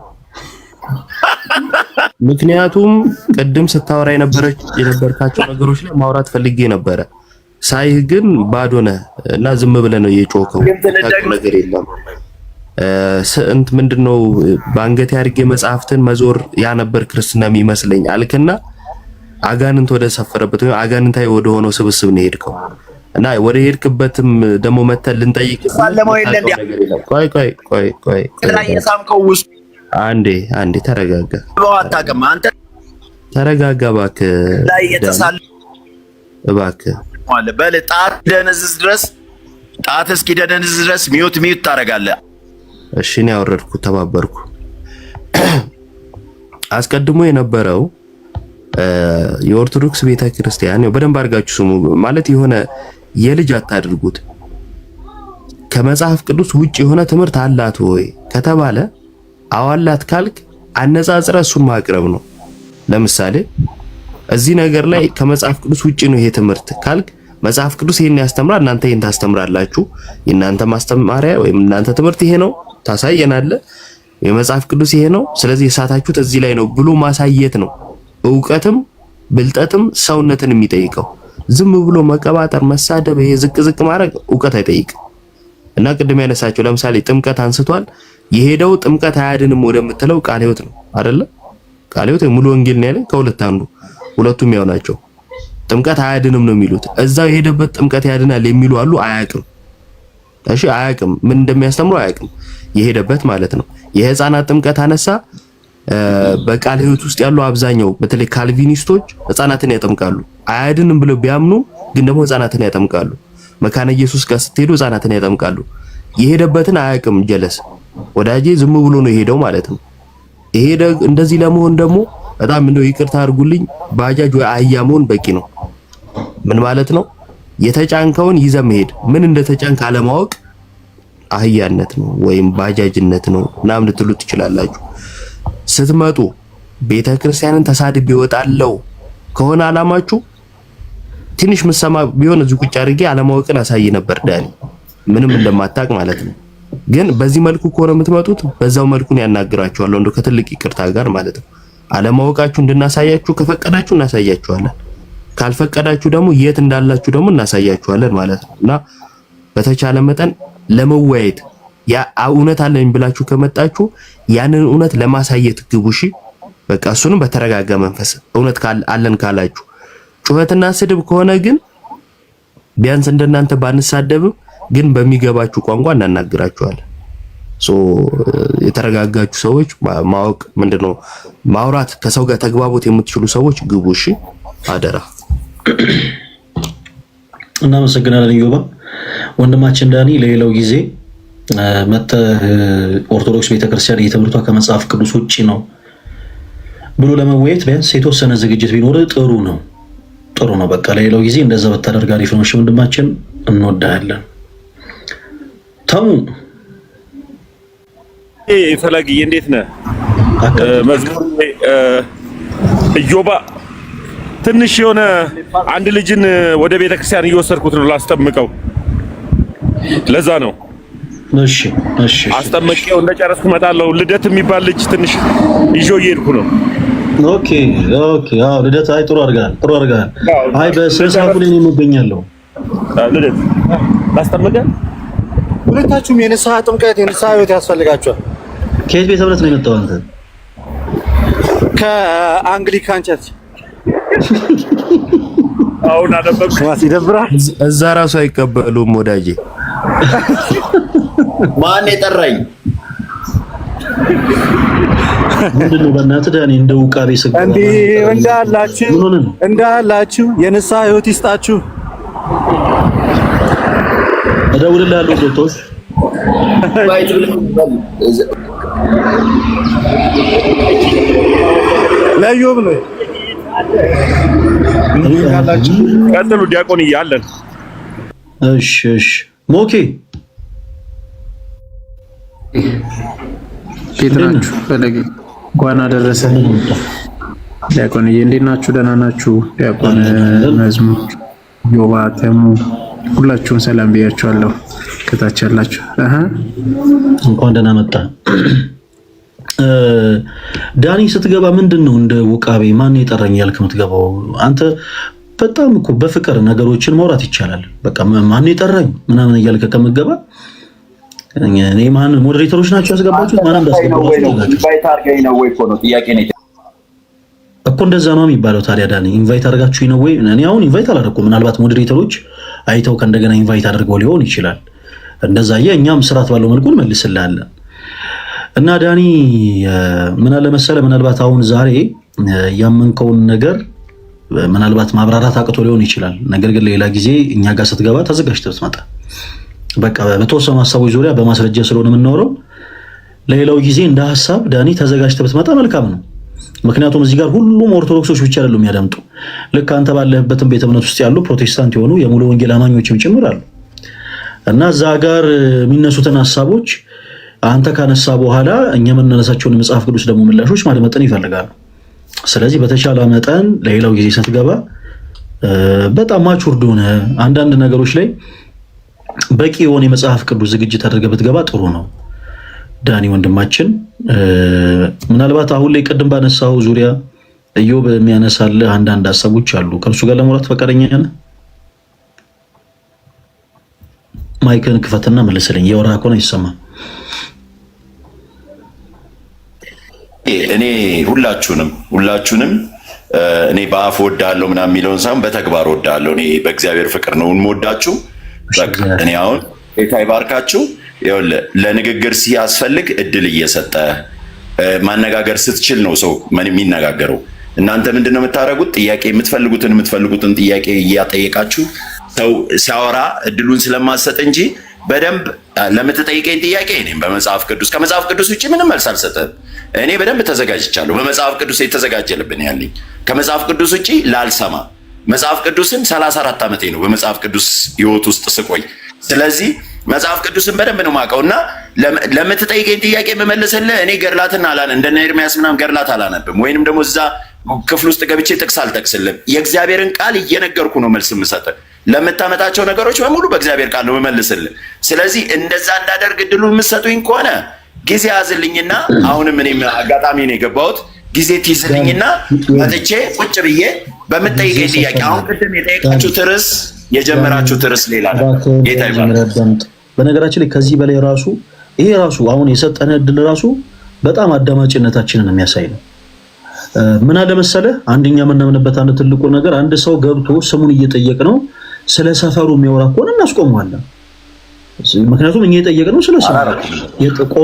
ምክንያቱም ቅድም ስታወራ የነበርካቸው ነገሮች ላይ ማውራት ፈልጌ ነበረ። ሳይህ ግን ባዶ ነህ እና ዝም ብለህ ነው የጮኸው። ነገር የለም እንት ምንድነው በአንገቴ አድርጌ መጽሐፍትን መዞር ያ ነበር ክርስትና የሚመስለኝ አልክና አጋንንት ወደ ሰፈረበት ወይ አጋንንታይ ወደ ሆነው ስብስብ ነው የሄድከው። እና ወደ ሄድክበትም ደግሞ መተን ልንጠይቅ ቆይ አንዴ ተረጋጋ። ተረጋጋ እባክህ በል ጣት ደነዝዝ ድረስ ጣት እስኪ ደነዝዝ ድረስ ሚዩት ታደርጋለህ። እሺ ነው ያወረድኩት፣ ተባበርኩ። አስቀድሞ የነበረው የኦርቶዶክስ ቤተክርስቲያን ነው። በደንብ አድርጋችሁ ስሙ። ማለት የሆነ የልጅ አታድርጉት። ከመጽሐፍ ቅዱስ ውጭ የሆነ ትምህርት አላት ወይ ከተባለ አዋላት ካልክ አነጻጽረ እሱን ማቅረብ ነው። ለምሳሌ እዚህ ነገር ላይ ከመጽሐፍ ቅዱስ ውጭ ነው ይሄ ትምህርት ካልክ መጽሐፍ ቅዱስ ይሄን ያስተምራል፣ እናንተ ይሄን ታስተምራላችሁ፣ የእናንተ ማስተማሪያ ወይም እናንተ ትምህርት ይሄ ነው ታሳየናለህ፣ የመጽሐፍ ቅዱስ ይሄ ነው፣ ስለዚህ የሳታችሁት እዚህ ላይ ነው ብሎ ማሳየት ነው። ዕውቀትም ብልጠትም ሰውነትን የሚጠይቀው ዝም ብሎ መቀባጠር፣ መሳደብ፣ ይሄ ዝቅ ማድረግ ዕውቀት አይጠይቅም። እና ቅድም ያነሳቸው ለምሳሌ ጥምቀት አንስቷል። የሄደው ጥምቀት አያድንም ወደምትለው ቃለ ሕይወት ነው አይደለ? ቃለ ሕይወት ሙሉ ወንጌል ነው ያለ ከሁለት አንዱ፣ ሁለቱም ያው ናቸው። ጥምቀት አያድንም ነው የሚሉት። እዛው የሄደበት ጥምቀት ያድናል የሚሉ አሉ። አያውቅም። እሺ አያውቅም፣ ምን እንደሚያስተምሩ አያውቅም። የሄደበት ማለት ነው። የህፃናት ጥምቀት አነሳ። በቃለ ሕይወት ውስጥ ያሉ አብዛኛው በተለይ ካልቪኒስቶች ህፃናትን ያጠምቃሉ። አያድንም ብለው ቢያምኑ ግን ደግሞ ህፃናትን ያጠምቃሉ። መካነ ኢየሱስ ጋር ስትሄዱ ህፃናትን ያጠምቃሉ። የሄደበትን አያውቅም። ጀለስ ወዳጄ ዝም ብሎ ነው የሄደው ማለት ነው። የሄደ እንደዚህ ለመሆን ደግሞ በጣም እንደው ይቅርታ አድርጉልኝ፣ ባጃጅ ወይ አህያ መሆን በቂ ነው። ምን ማለት ነው? የተጫንከውን ይዘህ መሄድ። ምን እንደተጫንክ አለማወቅ አህያነት ነው ወይም ባጃጅነት ነው ምናምን ልትሉ ትችላላችሁ። ስትመጡ ቤተክርስቲያንን ተሳድቤ እወጣለሁ ከሆነ አላማችሁ ትንሽ ምሰማ ቢሆን እዚህ ቁጭ አድርጌ አለማወቅን አሳይ ነበር ዳኒ፣ ምንም እንደማታውቅ ማለት ነው። ግን በዚህ መልኩ ከሆነ የምትመጡት በዛው መልኩ ነው ያናግራችኋለሁ፣ እንደው ከትልቅ ይቅርታ ጋር ማለት ነው። አለማወቃችሁ እንድናሳያችሁ ከፈቀዳችሁ እናሳያችኋለን፣ ካልፈቀዳችሁ ደግሞ የት እንዳላችሁ ደግሞ እናሳያችኋለን ማለት ነው። እና በተቻለ መጠን ለመወያየት ያ እውነት አለኝ ብላችሁ ከመጣችሁ ያንን እውነት ለማሳየት ግቡ። እሺ በቃ እሱንም በተረጋጋ መንፈስ እውነት አለን ካላችሁ። ጩኸትና ስድብ ከሆነ ግን ቢያንስ እንደናንተ ባንሳደብም ግን በሚገባችሁ ቋንቋ እናናግራችኋለን። የተረጋጋችሁ ሰዎች ማወቅ ምንድነው ማውራት ከሰው ጋር ተግባቦት የምትችሉ ሰዎች ግቡ። እሺ አደራ። እናመሰግናለን ዮባ። ወንድማችን ዳኒ ለሌላው ጊዜ መተህ ኦርቶዶክስ ቤተክርስቲያን የትምህርቷ ከመጽሐፍ ቅዱስ ውጪ ነው ብሎ ለመወያየት ቢያንስ የተወሰነ ዝግጅት ቢኖር ጥሩ ነው። በቃ ለሌላው ጊዜ እንደዛ በታደርግ አሪፍ ነው። እሺ ወንድማችን እንወዳለን። ተሙ ፈላጊ እንዴት ነህ? መዝሙር ኢዮባ ትንሽ የሆነ አንድ ልጅን ወደ ቤተክርስቲያን እየወሰድኩት ነው ላስጠምቀው። ለዛ ነው። እሺ አስጠምቄው እንደጨረስኩ እመጣለሁ። ልደት የሚባል ልጅ ትንሽ ይዤው እየሄድኩ ነው። ኦኬ። አዎ ልደት። አይ ጥሩ አድርገሃል። አይ በስነ ስርዓቱ ላይ ነው የምገኛለሁ። ልደት ላስጠምቀህ። ሁለታችሁም የንስሐ ጥምቀት የንስሐ ህይወት ያስፈልጋችኋል። ከየት ቤተ እምነት ነው የመጣው አንተ? ከአንግሊካን ቸርች። አሁን አደበቁ ይደብራል። እዛ ራሱ አይቀበሉም ወዳጄ። ማን የጠራኝ? ምንድነው በእናትህ ዳኒ እንደ ውቃቤ ስጋ እንዴ እንዳላችሁ የንስሐ ህይወት ይስጣችሁ። እደውልልሃለሁ ዶክተር ለዮብ ነው። ቀጥሉ ዲያቆን እያለን። እሺ ሞኬ ጌታችሁ ፈለገ እንኳን አደረሰ። ዲያቆንዬ እንዴት ናችሁ? ደህና ናችሁ? ዲያቆን መዝሙር ዮባ ተሙ ሁላችሁም ሰላም ብያችኋለሁ። ከታች ያላችሁ እንኳን ደህና መጣ። ዳኒ ስትገባ ምንድነው እንደ ውቃቤ ማን የጠራኝ ያልክ የምትገባው አንተ? በጣም እኮ በፍቅር ነገሮችን ማውራት ይቻላል። በቃ ማን የጠራኝ ምናምን እያልክ ከምትገባ እኔ ማን ሞዴሬተሮች ናቸው ያስገባችሁት? ማን እንዳስገባችሁ ኢንቫይት አድርገኝ ነው ወይ ነው ጥያቄ ነው እኮ። እንደዛ ነው የሚባለው። ታዲያ ዳኒ ኢንቫይት አድርጋችሁኝ ነው ወይ? እኔ አሁን ኢንቫይት አላደረኩም። ምናልባት ሞዴሬተሮች አይተው ከእንደገና ኢንቫይት አድርገው ሊሆን ይችላል። እንደዛ እኛም ስርዓት ባለው መልኩ እንመልስልሃለን። እና ዳኒ ምን አለ መሰለህ፣ ምናልባት አሁን ዛሬ ያመንከውን ነገር ምናልባት ማብራራት አቅቶ ሊሆን ይችላል። ነገር ግን ሌላ ጊዜ እኛ ጋር ስትገባ ተዘጋጅተህ ብትመጣ፣ በቃ በተወሰኑ ሀሳቦች ዙሪያ በማስረጃ ስለሆነ የምናወራው፣ ለሌላው ጊዜ እንደ ሀሳብ ዳኒ ተዘጋጅተህ ብትመጣ መልካም ነው። ምክንያቱም እዚህ ጋር ሁሉም ኦርቶዶክሶች ብቻ አይደሉም የሚያደምጡ። ልክ አንተ ባለህበትም ቤተ እምነት ውስጥ ያሉ ፕሮቴስታንት የሆኑ የሙሉ ወንጌል አማኞችም ጭምር አሉ። እና እዛ ጋር የሚነሱትን ሀሳቦች አንተ ካነሳ በኋላ እኛ የምናነሳቸውን የመጽሐፍ ቅዱስ ደግሞ ምላሾች ማድመጥን ይፈልጋሉ። ስለዚህ በተቻለ መጠን ለሌላው ጊዜ ስትገባ በጣም ማቹርድ ሆነ አንዳንድ ነገሮች ላይ በቂ የሆነ የመጽሐፍ ቅዱስ ዝግጅት አድርገህ ብትገባ ጥሩ ነው። ዳኒ ወንድማችን ምናልባት አሁን ላይ ቅድም ባነሳው ዙሪያ ኢዮብ የሚያነሳልህ አንዳንድ ሀሳቦች አሉ። ከእርሱ ጋር ለማውራት ፈቃደኛ ነህ? ማይክን ክፈትና መልስልኝ። የወራ ከሆነ አይሰማም። እኔ ሁላችሁንም እኔ በአፍ ወዳለሁ ምናምን የሚለውን ሳይሆን በተግባር ወዳለሁ። እኔ በእግዚአብሔር ፍቅር ነው የምወዳችሁ። በቃ እኔ አሁን ጌታ ይባርካችሁ። ይኸውልህ ለንግግር ሲያስፈልግ እድል እየሰጠ ማነጋገር ስትችል ነው ሰው የሚነጋገረው። እናንተ ምንድነው የምታደርጉት? ጥያቄ የምትፈልጉትን ጥያቄ እያጠየቃችሁ ሰው ሲያወራ እድሉን ስለማሰጥ እንጂ በደንብ ለምትጠይቀኝ ጥያቄ እኔም በመጽሐፍ ቅዱስ ከመጽሐፍ ቅዱስ ውጪ ምንም መልስ አልሰጠም። እኔ በደንብ ተዘጋጅቻለሁ። በመጽሐፍ ቅዱስ የተዘጋጀ ልብን ያለኝ ከመጽሐፍ ቅዱስ ውጪ ላልሰማ። መጽሐፍ ቅዱስን 34 ዓመቴ ነው በመጽሐፍ ቅዱስ ህይወት ውስጥ ስቆይ። ስለዚህ መጽሐፍ ቅዱስን በደንብ ነው የማውቀው እና ለምትጠይቀኝ ጥያቄ የምመልስልህ እኔ ገድላትን እንደነ ኤርሚያስ ምናምን ገድላት አላነብም፣ ወይንም ደግሞ እዛ ክፍል ውስጥ ገብቼ ጥቅስ አልጠቅስልም። የእግዚአብሔርን ቃል እየነገርኩ ነው መልስ የምሰጥህ። ለምታመጣቸው ነገሮች በሙሉ በእግዚአብሔር ቃል ነው የምመልስልህ። ስለዚህ እንደዛ እንዳደርግ እድሉን የምትሰጡኝ ከሆነ ጊዜ ያዝልኝና አሁንም እኔም አጋጣሚ ነው የገባሁት። ጊዜ ትይዝልኝና መጥቼ ቁጭ ብዬ በምትጠይቀኝ ጥያቄ አሁን ቅድም የጠየቃችሁት ርዕስ የጀመራችሁት ርዕስ ሌላ ነው። ጌታ ይባርክ። በነገራችን ላይ ከዚህ በላይ ራሱ ይሄ ራሱ አሁን የሰጠን እድል ራሱ በጣም አዳማጭነታችንን የሚያሳይ ነው። ምን አለ መሰለህ፣ አንደኛ የምናምንበት አንድ ትልቁ ነገር አንድ ሰው ገብቶ ስሙን እየጠየቅ ነው ስለ ሰፈሩ የሚያወራ ከሆነ እናስቆመዋለን። ምክንያቱም እኛ የጠየቅነው ስለ ሰፈሩ የጥቆ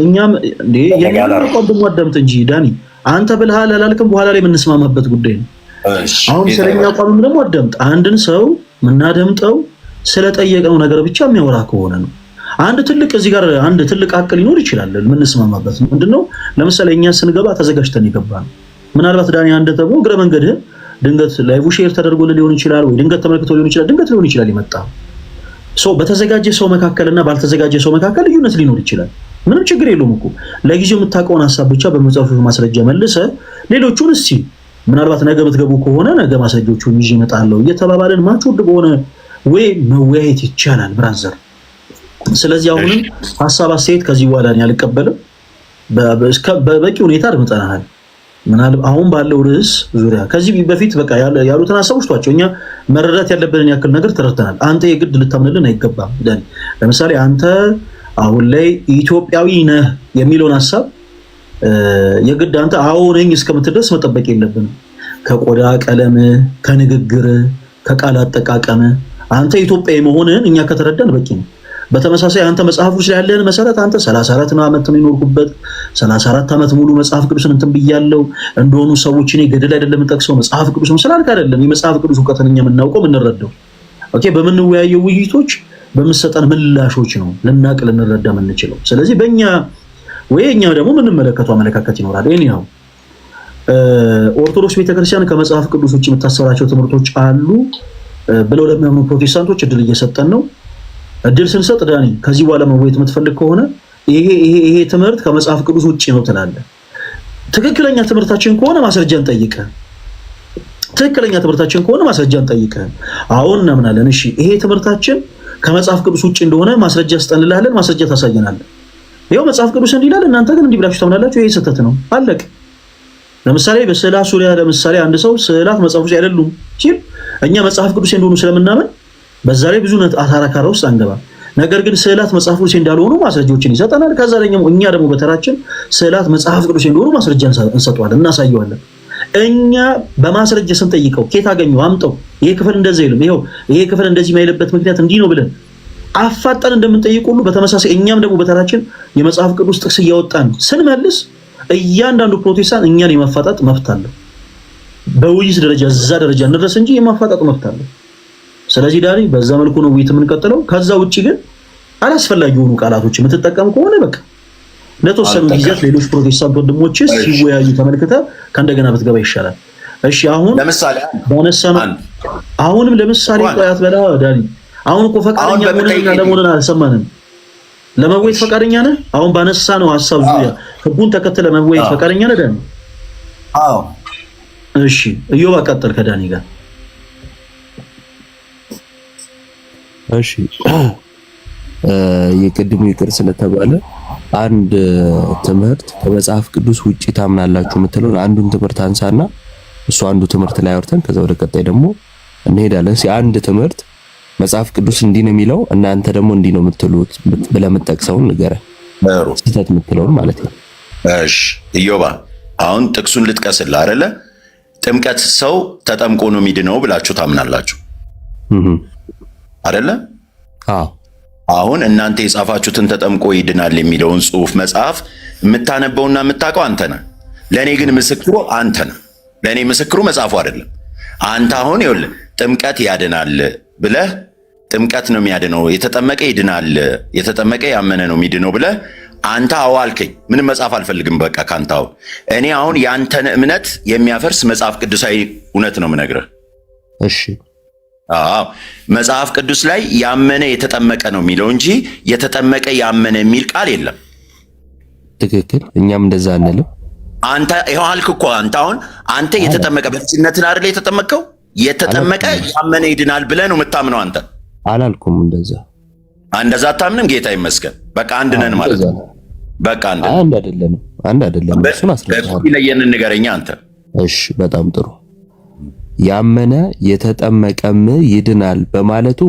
እኛም የኛም ደግሞ አዳምጥ እንጂ ዳኒ፣ አንተ ብልሃል አላልክም በኋላ ላይ የምንስማማበት ጉዳይ ነው። አሁን ስለኛ አቋምም ደግሞ አዳምጥ። አንድን ሰው የምናደምጠው ስለጠየቅነው ነገር ብቻ የሚያወራ ከሆነ ነው። አንድ ትልቅ እዚህ ጋር አንድ ትልቅ ሀቅ ሊኖር ይችላል የምንስማማበት ነው። ምንድነው? ለምሳሌ እኛ ስንገባ ተዘጋጅተን ይገባ ነው። ምናልባት ዳኒ አንተ ደግሞ እግረ መንገድህ ድንገት ላይቭ ሼር ተደርጎልህ ሊሆን ይችላል፣ ወይ ድንገት ተመልክቶ ሊሆን ይችላል፣ ድንገት ሊሆን ይችላል ይመጣ በተዘጋጀ ሰው መካከልና ባልተዘጋጀ ሰው መካከል ልዩነት ሊኖር ይችላል። ምንም ችግር የለውም እኮ ለጊዜው የምታውቀውን ሀሳብ ብቻ በመጽሐፉ ማስረጃ መልሰ ሌሎቹን እስቲ ምናልባት ነገ ብትገቡ ከሆነ ነገ ማስረጃዎቹን ይዤ እመጣለሁ እየተባባልን ማቹድ በሆነ ወይ መወያየት ይቻላል ብራዘር። ስለዚህ አሁንም ሀሳብ አስተያየት ከዚህ በኋላ እኔ አልቀበልም። በበቂ ሁኔታ አድምጠናል። ምናልባት አሁን ባለው ርዕስ ዙሪያ ከዚህ በፊት በቃ ያሉትን ሀሳቦች ተዋቸው። እኛ መረዳት ያለብንን ያክል ነገር ተረድተናል። አንተ የግድ ልታምንልን አይገባም። ለምሳሌ አንተ አሁን ላይ ኢትዮጵያዊ ነህ የሚለውን ሀሳብ የግድ አንተ አዎ ነኝ እስከምትደርስ መጠበቅ የለብንም። ከቆዳ ቀለም፣ ከንግግር፣ ከቃል አጠቃቀም አንተ ኢትዮጵያዊ መሆንህን እኛ ከተረዳን በቂ ነው። በተመሳሳይ አንተ መጽሐፍ ቅዱስ ላይ ያለህን መሰረት አንተ 34 ዓመት ነው የኖርኩበት 34 ዓመት ሙሉ መጽሐፍ ቅዱስን እንትን ብያለሁ እንደሆኑ ሰዎች እኔ ገደል አይደለም ጠቅሰው መጽሐፍ ቅዱስን ስላልክ አይደለም የመጽሐፍ ቅዱስ ዕውቀትን እኛ የምናውቀው የምንረዳው። ኦኬ በምንወያየው ውይይቶች በምንሰጠን ምላሾች ነው ልናቅ ልንረዳ የምንችለው። ስለዚህ በእኛ ወይ እኛ ደግሞ የምንመለከተው አመለካከት ይኖራል። እኔው ኦርቶዶክስ ቤተክርስቲያን ከመጽሐፍ ቅዱስ ውጭ የምታሰራቸው ትምህርቶች አሉ ብለው ለሚያምኑ ፕሮቴስታንቶች እድል እየሰጠን ነው። እድል ስንሰጥ ዳኒ ከዚህ በኋላ መወያየት የምትፈልግ ከሆነ ይሄ ትምህርት ከመጽሐፍ ቅዱስ ውጭ ነው ትላለህ። ትክክለኛ ትምህርታችን ከሆነ ማስረጃን ጠይቀህ ትክክለኛ ትምህርታችን ከሆነ ማስረጃን ጠይቀህ አሁን እናምናለን። እሺ ይሄ ትምህርታችን ከመጽሐፍ ቅዱስ ውጭ እንደሆነ ማስረጃ ስጠንልሃለን፣ ማስረጃ ታሳየናለህ። ይሄው መጽሐፍ ቅዱስ እንዲህ ይላል እናንተ ግን እንዲህ ብላችሁ ታምናላችሁ፣ ይሄ ስህተት ነው አለቅ። ለምሳሌ በስዕላት ዙሪያ ለምሳሌ አንድ ሰው ስዕላት መጽሐፍ ቅዱስ አይደሉም ሲል እኛ መጽሐፍ ቅዱስ እንደሆኑ ስለምናምን በዛ ላይ ብዙ አታራካራ ውስጥ አንገባ። ነገር ግን ስዕላት መጽሐፍ ቅዱስ እንዳልሆኑ ማስረጃዎችን ይሰጠናል። ከዛ እኛ ደግሞ በተራችን ስዕላት መጽሐፍ ቅዱስ እንደሆኑ ማስረጃ እንሰጠዋለን፣ እናሳየዋለን። እኛ በማስረጃ ስንጠይቀው ኬት አገኘው አምጠው ይሄ ክፍል እንደዚህ ይልም ይሄ ክፍል እንደዚህ ማይለበት ምክንያት እንዲህ ነው ብለን አፋጠን እንደምንጠይቅ ሁሉ በተመሳሳይ እኛም ደግሞ በተራችን የመጽሐፍ ቅዱስ ጥቅስ እያወጣን ስንመልስ እያንዳንዱ ፕሮቴስታንት እኛን የማፋጣጥ መብት አለው። በውይይት ደረጃ እዛ ደረጃ እንድረስ እንጂ የማፋጣጥ መብት አለው። ስለዚህ ዳኒ በዛ መልኩ ነው ውይይት የምንቀጥለው። ከዛ ውጪ ግን አላስፈላጊ የሆኑ ቃላቶች የምትጠቀም ከሆነ በቃ ለተወሰኑ ጊዜያት ሌሎች ፕሮቴስታንት ወንድሞች ሲወያዩ ተመልክተህ ከእንደገና ብትገባ ይሻላል። እሺ አሁን ለምሳሌ አሁንም ለምሳሌ ቆያት በላ ዳኒ አሁን እኮ ፈቃደኛ ሆነና ለሞነና አልሰማንም። ለመወያየት ፈቃደኛ ነህ? አሁን ባነሳ ነው ሐሳብ ዙሪያ ህጉን ተከትለ መወያየት ፈቃደኛ ነህ ዳኒ? አዎ። እሺ እዮባ ቀጥል ከዳኒ ጋር። እሺ የቅድሙ ይቅር ስለተባለ አንድ ትምህርት ከመጽሐፍ ቅዱስ ውጪ ታምናላችሁ የምትለው አንዱን ትምህርት አንሳና እሱ አንዱ ትምህርት ላይ አውርተን ከዛ ወደ ቀጣይ ደግሞ እንሄዳለን። አንድ ትምህርት መጽሐፍ ቅዱስ እንዲህ ነው የሚለው እናንተ ደግሞ እንዲህ ነው የምትሉት ብለህ የምትጠቅሰውን ንገረን። ስህተት የምትለውን ማለት ነው። እሺ ኢዮባ አሁን ጥቅሱን ልጥቀስልህ አይደለ? ጥምቀት ሰው ተጠምቆ ነው የሚድነው ብላችሁ ታምናላችሁ አይደለ? አዎ። አሁን እናንተ የጻፋችሁትን ተጠምቆ ይድናል የሚለውን ጽሑፍ መጽሐፍ የምታነበውና የምታውቀው አንተ ነህ። ለእኔ ግን ምስክሩ አንተ ነህ። ለእኔ ምስክሩ መጽሐፉ አይደለም። አንተ አሁን ይኸውልህ ጥምቀት ያድናል ብለህ ጥምቀት ነው የሚያድነው፣ የተጠመቀ ይድናል፣ የተጠመቀ ያመነ ነው የሚድነው ብለህ አንተ አዎ አልከኝ። ምንም መጽሐፍ አልፈልግም በቃ ካንተ። አሁን እኔ አሁን ያንተን እምነት የሚያፈርስ መጽሐፍ ቅዱሳዊ እውነት ነው የምነግርህ። እሺ አዎ መጽሐፍ ቅዱስ ላይ ያመነ የተጠመቀ ነው የሚለው እንጂ የተጠመቀ ያመነ የሚል ቃል የለም። ትክክል። እኛም እንደዛ አንልም። አንተ ይኸው አልክ እኮ አንተ የተጠመቀ በልጅነትህ አይደል የተጠመቀው? የተጠመቀ ያመነ ይድናል ብለህ ነው የምታምነው አንተ። አላልኩም እንደዛ። እንደዛ አታምንም? ጌታ ይመስገን። በቃ አንድ ነን ማለት ነው። በቃ አንድ አይደለም። እሱን አስረዳለሁ። ለየን ንገረኛ አንተ። እሺ በጣም ጥሩ። ያመነ የተጠመቀም ይድናል በማለቱ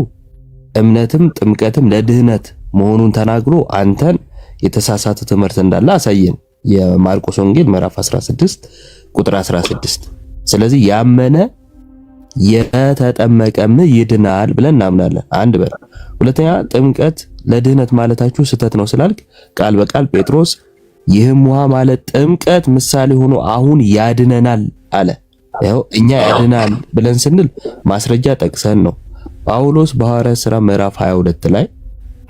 እምነትም ጥምቀትም ለድህነት መሆኑን ተናግሮ አንተን የተሳሳተ ትምህርት እንዳለ አሳየን። የማርቆስ ወንጌል ምዕራፍ 16 ቁጥር 16። ስለዚህ ያመነ የተጠመቀም ይድናል ብለን እናምናለን። አንድ በል። ሁለተኛ ጥምቀት ለድህነት ማለታችሁ ስህተት ነው ስላልክ ቃል በቃል ጴጥሮስ ይህም ውሃ ማለት ጥምቀት ምሳሌ ሆኖ አሁን ያድነናል አለ። ያው እኛ ያድናል ብለን ስንል ማስረጃ ጠቅሰን ነው። ጳውሎስ በሐዋርያት ሥራ ምዕራፍ 22 ላይ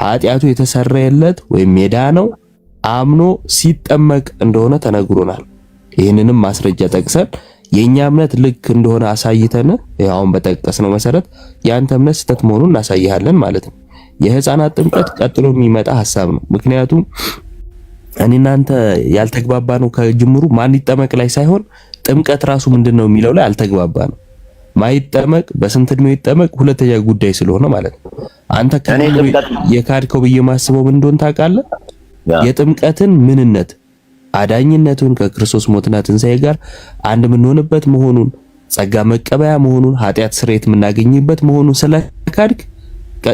ኃጢአቱ የተሰረየለት ወይም የዳነው አምኖ ሲጠመቅ እንደሆነ ተነግሮናል። ይህንንም ማስረጃ ጠቅሰን የኛ እምነት ልክ እንደሆነ አሳይተን ያውን በጠቀስነው መሰረት ያንተ እምነት ስህተት መሆኑን እናሳይሃለን ማለት ነው። የሕፃናት ጥምቀት ቀጥሎ የሚመጣ ሐሳብ ነው። ምክንያቱም እኔና አንተ ያልተግባባነው ከጅምሩ ማን ይጠመቅ ላይ ሳይሆን ጥምቀት ራሱ ምንድነው የሚለው ላይ አልተግባባንም። ማይጠመቅ በስንት ዕድሜው ይጠመቅ ሁለተኛ ጉዳይ ስለሆነ ማለት ነው። አንተ የካድከው ብዬ ማስበው ምን እንደሆነ ታውቃለህ? የጥምቀትን ምንነት አዳኝነቱን ከክርስቶስ ሞትና ትንሣኤ ጋር አንድ የምንሆንበት መሆኑን ጸጋ መቀበያ መሆኑን ኃጢአት ስርየት የምናገኝበት መሆኑን ስለካድክ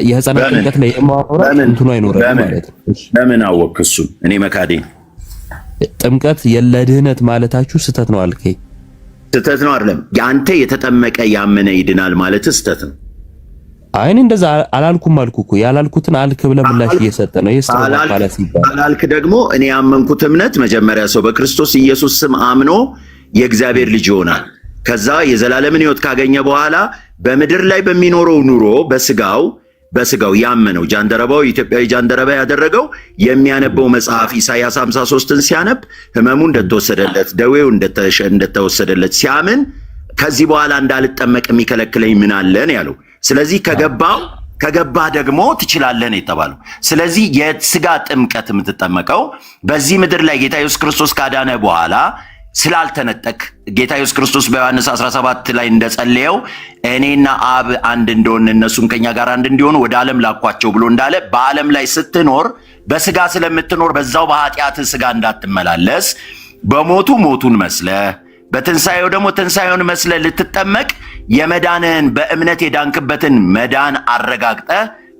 የሕፃናት ጥምቀት ላይ የማወራ እንትኑ አይኖርም ማለት ነው። ለምን አወቅህ? እሱን እኔ መካዴ ጥምቀት የለድህነት ማለታችሁ ስህተት ነው አልከኝ። ስህተት ነው አይደለም። ያንተ የተጠመቀ ያመነ ይድናል ማለት ስህተት ነው። አይኔ እንደዛ አላልኩም አልኩ እኮ ያላልኩትን አልክ ብለህ ምላሽ እየሰጠ ነው። አላልክ ደግሞ እኔ ያመንኩት እምነት መጀመሪያ ሰው በክርስቶስ ኢየሱስ ስም አምኖ የእግዚአብሔር ልጅ ይሆናል። ከዛ የዘላለምን ሕይወት ካገኘ በኋላ በምድር ላይ በሚኖረው ኑሮ በስጋው ያመነው ጃንደረባው ኢትዮጵያዊ ጃንደረባ ያደረገው የሚያነበው መጽሐፍ ኢሳይያስ 53ን ሲያነብ ሕመሙ እንደተወሰደለት ደዌው እንደተወሰደለት ሲያምን ከዚህ በኋላ እንዳልጠመቅ የሚከለክለኝ ምን አለን ያለው። ስለዚህ ከገባ ደግሞ ትችላለህ ነው የተባለው። ስለዚህ የስጋ ጥምቀት የምትጠመቀው በዚህ ምድር ላይ ጌታ ኢየሱስ ክርስቶስ ካዳነ በኋላ ስላልተነጠቅ ጌታ ኢየሱስ ክርስቶስ በዮሐንስ 17 ላይ እንደጸለየው እኔና አብ አንድ እንደሆነ እነሱም ከኛ ጋር አንድ እንዲሆኑ ወደ ዓለም ላኳቸው ብሎ እንዳለ በዓለም ላይ ስትኖር በስጋ ስለምትኖር በዛው በኃጢአት ስጋ እንዳትመላለስ በሞቱ ሞቱን መስለ በትንሳኤው ደግሞ ትንሳኤውን መስለ ልትጠመቅ የመዳንህን በእምነት የዳንክበትን መዳን አረጋግጠ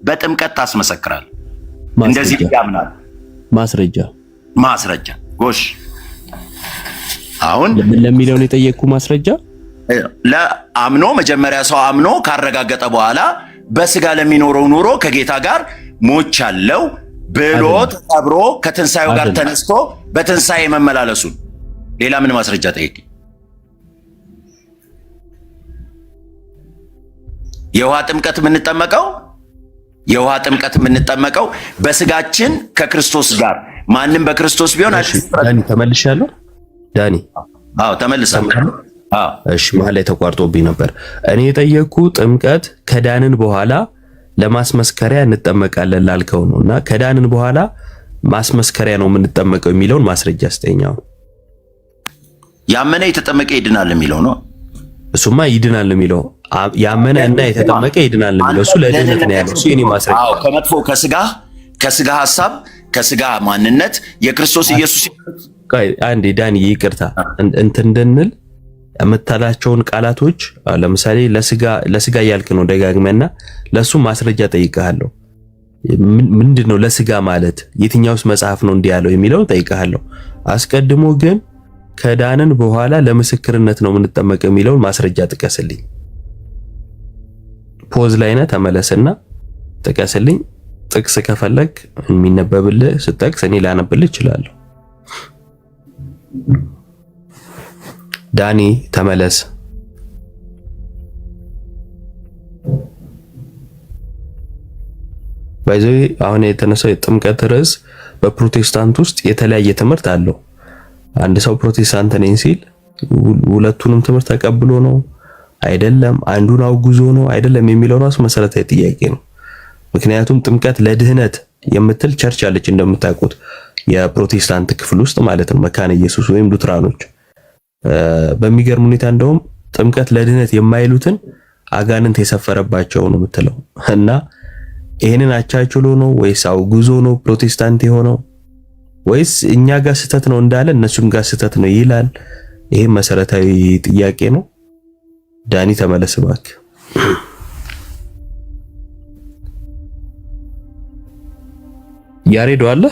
በጥምቀት ታስመሰክራል። እንደዚህ ያምናል። ማስረጃ ጎሽ አሁን ለሚለው ነው የጠየቅኩ ማስረጃ ለአምኖ መጀመሪያ ሰው አምኖ ካረጋገጠ በኋላ በስጋ ለሚኖረው ኑሮ ከጌታ ጋር ሞቻለሁ ብሎ ተቀብሮ ከትንሳኤው ጋር ተነስቶ በትንሳኤ መመላለሱን ሌላ ምን ማስረጃ ጠይቅ? የውሃ ጥምቀት የምንጠመቀው በስጋችን ከክርስቶስ ጋር ማንም በክርስቶስ ቢሆን ዳኒ ተመልሻለሁ። ዳኒ ተመልሰናል። እሺ መሀል ላይ ተቋርጦብኝ ነበር። እኔ የጠየቅኩ ጥምቀት ከዳንን በኋላ ለማስመስከሪያ እንጠመቃለን ላልከው ነውና ከዳንን በኋላ ማስመስከሪያ ነው የምንጠመቀው የሚለውን ማስረጃ አስጠኛው። ያመነ የተጠመቀ ይድናል የሚለው ነው። እሱማ ይድናል የሚለው ያመነ እና የተጠመቀ ይድናል የሚለው እሱ ለድህነት ነው ያለው። እሱ የኔ ማስረጃ ከመጥፎ ከስጋ ሐሳብ ከስጋ ማንነት የክርስቶስ ኢየሱስ አንዴ ዳኒ ይቅርታ እንትን እንድንል የምታላቸውን ቃላቶች ለምሳሌ ለስጋ ያልክ ነው ደጋግመና ለሱ ማስረጃ ጠይቀሃለሁ። ምንድነው ለስጋ ማለት የትኛውስ መጽሐፍ ነው እንዲህ ያለው የሚለው ጠይቀሃለሁ። አስቀድሞ ግን ከዳንን በኋላ ለምስክርነት ነው የምንጠመቀው የሚለውን ማስረጃ ጥቀስልኝ። ፖዝ ላይ ነህ ተመለስና ጥቀስልኝ። ጥቅስ ከፈለክ የሚነበብልህ ስጠቅስ እኔ ላነብልህ እችላለሁ። ዳኒ ተመለስ። ባይዘይ አሁን የተነሳው የጥምቀት ርዕስ በፕሮቴስታንት ውስጥ የተለያየ ትምህርት አለው። አንድ ሰው ፕሮቴስታንት ነኝ ሲል ሁለቱንም ትምህርት ተቀብሎ ነው አይደለም፣ አንዱን አውግዞ ነው አይደለም የሚለው ራሱ መሰረታዊ ጥያቄ ነው። ምክንያቱም ጥምቀት ለድህነት የምትል ቸርች አለች እንደምታውቁት የፕሮቴስታንት ክፍል ውስጥ ማለት ነው፣ መካነ ኢየሱስ ወይም ሉትራኖች። በሚገርም ሁኔታ እንደውም ጥምቀት ለድህነት የማይሉትን አጋንንት የሰፈረባቸው ነው የምትለው እና ይሄንን አቻችሎ ነው ወይስ አውግዞ ነው ፕሮቴስታንት የሆነው ወይስ እኛ ጋር ስተት ነው እንዳለ እነሱም ጋር ስተት ነው ይላል? ይሄ መሰረታዊ ጥያቄ ነው። ዳኒ ተመለስ እባክህ። ያሬዶ አለ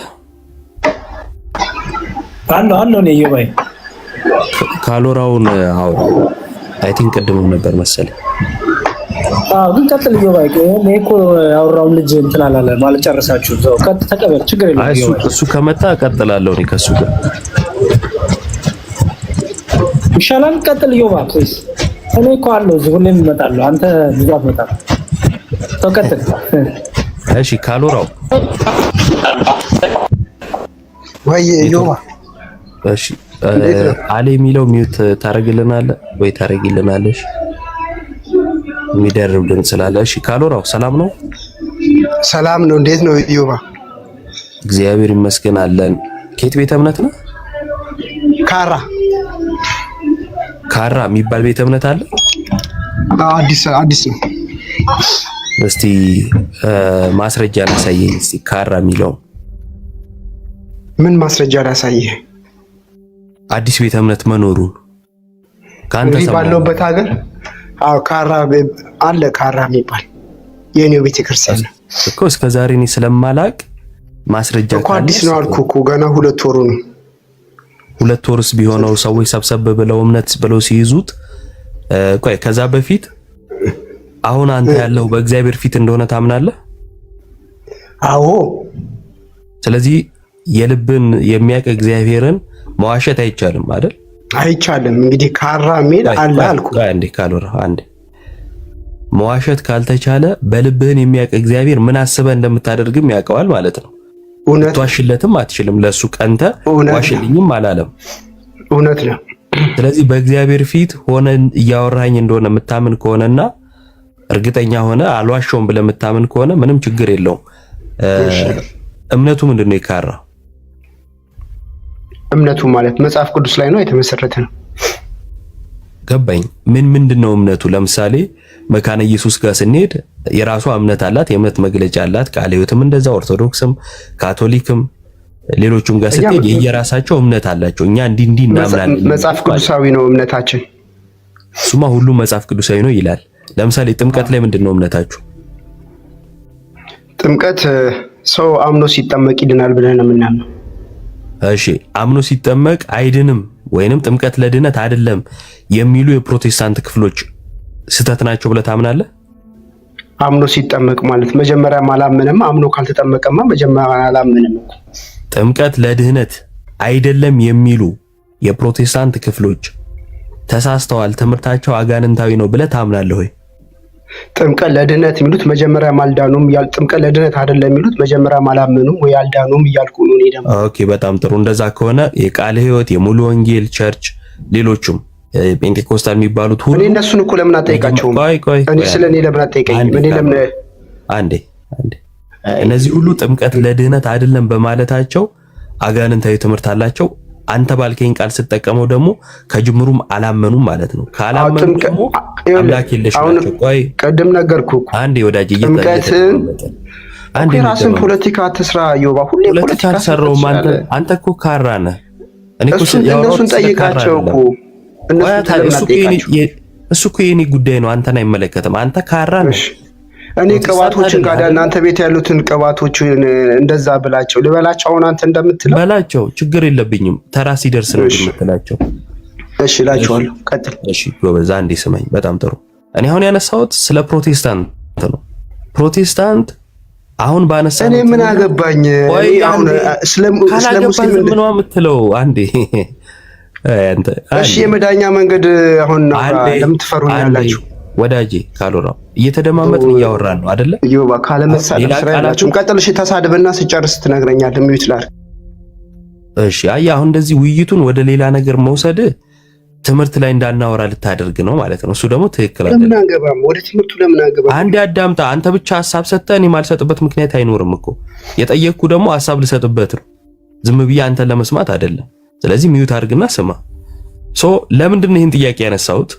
ነው ይባይ ካሎራውን አውራ አይ ቲንክ ቀድሞ ነበር መሰለኝ። ግን ቀጥል ይባይ እኔ እኮ ያወራውን ልጅ እንትን አላለ ማለት ጨርሳችሁ ዘው ተቀበል ችግር የለም። እሱ ከመጣ እቀጥላለሁ እኔ ከሱ ጋር ይሻላል። ቀጥል ይባይ ፕሊዝ። እኔ እኮ አለው እዚህ ሁሌም እመጣለሁ። አንተ ብዙ አትመጣም። ተቀጥል። እሺ ካሎራው ወይ ዮባ እሺ አለ የሚለው ሚውት ታረግልናለህ ወይ ታረግልናለሽ? የሚደርብ ድምፅ ስላለ። እሺ ካሎራው ሰላም ነው? ሰላም ነው። እንዴት ነው ዮባ? እግዚአብሔር ይመስገን አለን። ከየት ቤተ እምነት ነው? ካራ የሚባል ቤተ እምነት አለ? አዲስ ነው። እስቲ ማስረጃ ላሳየኝ እስቲ ካራ የሚለው ምን ማስረጃ ላሳየህ? አዲስ ቤተ እምነት መኖሩን ካንተ ሰማሁ ባለውበት ሀገር። አዎ ካራ አለ። ካራ የሚባል የኔው ቤተክርስቲያን ነው እኮ። እስከዛሬ እኔ ስለማላቅ ማስረጃ እኮ አዲስ ነው አልኩህ እኮ ገና 2 ወሩ ነው። 2 ወርስ ቢሆነው ሰዎች ሰብሰብ ብለው እምነት ብለው ሲይዙት ቆይ ከዛ በፊት አሁን አንተ ያለው በእግዚአብሔር ፊት እንደሆነ ታምናለህ? አዎ። ስለዚህ የልብን የሚያውቅ እግዚአብሔርን መዋሸት አይቻልም አይደል? አይቻልም። እንግዲህ ካራ የሚል አለ አልኩህ። አንዴ ካሎራ አንዴ መዋሸት ካልተቻለ በልብህን የሚያውቅ እግዚአብሔር ምን አስበህ እንደምታደርግም ያውቀዋል ማለት ነው። ልትዋሽለትም አትችልም። ለሱ ቀንተ ዋሽልኝም አላለም። እውነት ነው። ስለዚህ በእግዚአብሔር ፊት ሆነ እያወራኝ እንደሆነ የምታምን ከሆነና እርግጠኛ ሆነ አልዋሸውም ብለህ የምታምን ከሆነ ምንም ችግር የለውም። እምነቱ ምንድነው? የካራ እምነቱ ማለት መጽሐፍ ቅዱስ ላይ ነው የተመሰረተ ነው። ገባኝ። ምንድነው እምነቱ? ለምሳሌ መካነ ኢየሱስ ጋር ስንሄድ የራሷ እምነት አላት፣ የእምነት መግለጫ አላት። ቃለ ሕይወትም እንደዛ፣ ኦርቶዶክስም፣ ካቶሊክም ሌሎቹም ጋር ስትሄድ የየራሳቸው እምነት አላቸው። እኛ እንዲህ እናምናለን። መጽሐፍ ቅዱሳዊ ነው እምነታችን። እሱማ ሁሉም መጽሐፍ ቅዱሳዊ ነው ይላል። ለምሳሌ ጥምቀት ላይ ምንድነው እምነታችሁ? ጥምቀት ሰው አምኖ ሲጠመቅ ይድናል ብለን ነው የምናምነው። እሺ አምኖ ሲጠመቅ አይድንም ወይንም ጥምቀት ለድነት አይደለም የሚሉ የፕሮቴስታንት ክፍሎች ስተት ናቸው ብለህ ታምናለህ? አምኖ ሲጠመቅ ማለት መጀመሪያ አላመነም። አምኖ ካልተጠመቀማ መጀመሪያ አላመነም። ጥምቀት ለድህነት አይደለም የሚሉ የፕሮቴስታንት ክፍሎች ተሳስተዋል፣ ትምህርታቸው አጋንንታዊ ነው ብለህ ታምናለህ ወይ? ጥምቀት ለድህነት የሚሉት መጀመሪያ አልዳኑም። ጥምቀት ለድህነት አይደለም የሚሉት መጀመሪያ አላመኑም ወይ አልዳኑም እያልኩ ነው እኔ ደግሞ። ኦኬ በጣም ጥሩ። እንደዛ ከሆነ የቃለ ሕይወት፣ የሙሉ ወንጌል ቸርች፣ ሌሎቹም ፔንቴኮስታል የሚባሉት ሁሉ እኔ እነሱን እኮ ለምን አጠይቃቸውም? እኔ ስለኔ ለምን አጠይቀኝም? እኔ ለምን አንዴ እነዚህ ሁሉ ጥምቀት ለድህነት አይደለም በማለታቸው አጋንንታዊ ትምህርት አላቸው። አንተ ባልከኝ ቃል ስትጠቀመው ደግሞ ከጅምሩም አላመኑም ማለት ነው። ካላመኑ ደግሞ አምላክ የለሽ ናቸው። ቆይ ቀደም ነገርኩህ እኮ አንዴ ወዳጅ ጥምቀትን አንዴ ራስን ፖለቲካ አትስራ ዮባ። ሁሌ ፖለቲካ ሰራው። አንተ እኮ ካራ ነህ። እኔ እኮ እነሱን ጠይቃቸው እኮ እሱ እኮ የኔ ጉዳይ ነው፣ አንተን አይመለከትም። አንተ ካራ ነህ። እኔ ቅባቶችን ጋር እናንተ ቤት ያሉትን ቅባቶችን እንደዛ ብላቸው ልበላቸው። አሁን አንተ እንደምትለው በላቸው፣ ችግር የለብኝም። ተራ ሲደርስ ነው የምትላቸው። እሺ እላቸዋለሁ። ቀጥል። እሺ ጎበዝ፣ አንዴ ስማኝ። በጣም ጥሩ። እኔ አሁን ያነሳሁት ስለ ፕሮቴስታንት ነው። ፕሮቴስታንት አሁን ባነሳው እኔ ምን አገባኝ? አሁን ስለ ሙስሊም ምን ነው የምትለው? አንዴ አንተ እሺ፣ የመዳኛ መንገድ አሁን ለምን ትፈሩኛላችሁ? ወዳጄ ካሎራው እየተደማመጥን እያወራን ነው አይደለ? ዮባ ካለመሳደብ ስራ ያላችሁም። ቀጥል። እሺ ተሳድብና ስጨርስ ትነግረኛለህ። ሚዩት ላድርግ። እሺ አይ አሁን እንደዚህ ውይይቱን ወደ ሌላ ነገር መውሰድ ትምህርት ላይ እንዳናወራ ልታደርግ ነው ማለት ነው። እሱ ደግሞ ትክክል አይደለም። ለምን አንገባም? ወደ ትምህርቱ ለምን አንገባም? አንዴ አዳምጣ። አንተ ብቻ ሐሳብ ሰጥተህ እኔ ማልሰጥበት ምክንያት አይኖርም እኮ። የጠየቅኩ ደግሞ ሐሳብ ልሰጥበት ነው፣ ዝም ብዬ አንተን ለመስማት አይደለም። ስለዚህ ሚዩት አድርግና ስማ። ለምንድን ነው ይህን ጥያቄ ያነሳሁት?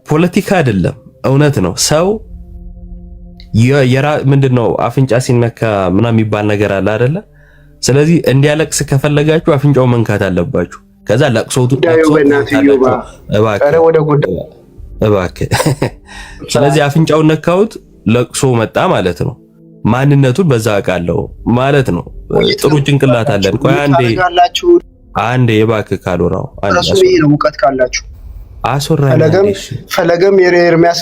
ፖለቲካ አይደለም፣ እውነት ነው። ሰው ምንድነው አፍንጫ ሲነካ ምናምን የሚባል ነገር አለ አይደለ? ስለዚህ እንዲያለቅስ ከፈለጋችሁ አፍንጫው መንካት አለባችሁ። ከዛ ለቅሶቱ እባክህ። ስለዚህ አፍንጫውን ነካሁት፣ ለቅሶ መጣ ማለት ነው። ማንነቱን በዛ አውቃለሁ ማለት ነው። ጥሩ ጭንቅላት አለን። ቆይ አንዴ እባክህ ካሎራው እውቀት ካላችሁ አሶራኝ ፈለገም የኤርሚያስ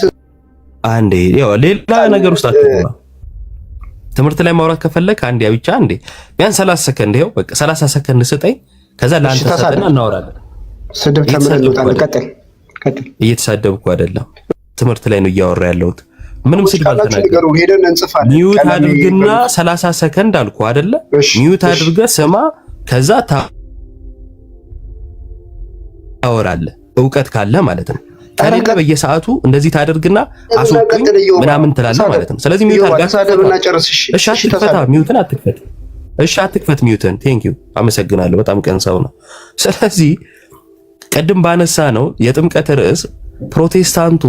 አንዴ ያው ሌላ ነገር ውስጥ አትገባ። ትምህርት ላይ ማውራት ከፈለክ አንዴ ብቻ አንዴ ቢያንስ 30 ሰከንድ ይኸው በቃ 30 ሰከንድ ስጠኝ። ከዛ ለአንተ ሰጠና እናወራለን። ስድብ ተመለጣን። ቀጥል። እየተሳደብኩ አይደለም፣ ትምህርት ላይ ነው እያወራ ያለሁት። ምንም ስድብ አልተናገርኩም። ሄደን እንጽፋለን። ሚዩት አድርግና 30 ሰከንድ አልኩ አይደለ? ሚዩት አድርገህ ስማ፣ ከዛ ታወራለህ እውቀት ካለ ማለት ነው። ከሌለ በየሰዓቱ እንደዚህ ታደርግና አስወጡኝ ምናምን ትላለህ ማለት ነው። ስለዚህ ሚዩት አድርገህ እሺ፣ አትክፈታ፣ ሚዩትን አትክፈት። እሺ፣ አትክፈት ሚዩትን። ቴንክ ዩ አመሰግናለሁ። በጣም ቀን ሰው ነው። ስለዚህ ቅድም ባነሳ ነው የጥምቀት ርዕስ ፕሮቴስታንቱ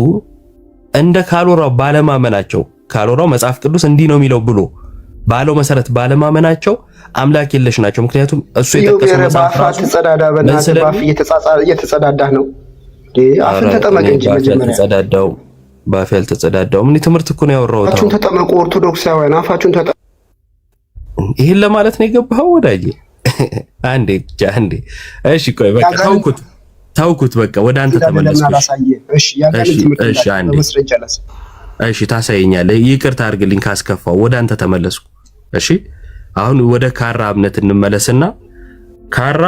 እንደ ካልወራው ባለማመናቸው ካልወራው መጽሐፍ ቅዱስ እንዲህ ነው የሚለው ብሎ ባለው መሰረት ባለማመናቸው አምላክ የለሽ ናቸው። ምክንያቱም እሱ የጠቀሰው መጽሐፍ ራሱ ተጸዳዳ በእናትህ ባፍ እየተጸዳዳህ ነው። አፍን ተጠመቅ እንጂ መጀመሪያ ተጸዳዳው ባፍ ያልተጸዳዳው ምን ትምህርት እኮ ነው ያወራው። አፋችሁን ተጠመቁ ኦርቶዶክሳውያን፣ አፋችሁን ተጠመቁ። ይሄን ለማለት ነው የገባኸው ወዳጄ? አንዴ እሺ፣ ቆይ በቃ ታውኩት በቃ ወደ አንተ ተመለስኩ። እሺ ታሳየኛለህ። ይቅርታ አድርግልኝ ካስከፋው። ወደ አንተ ተመለስኩ። እሺ አሁን ወደ ካራ እምነት እንመለስና ካራ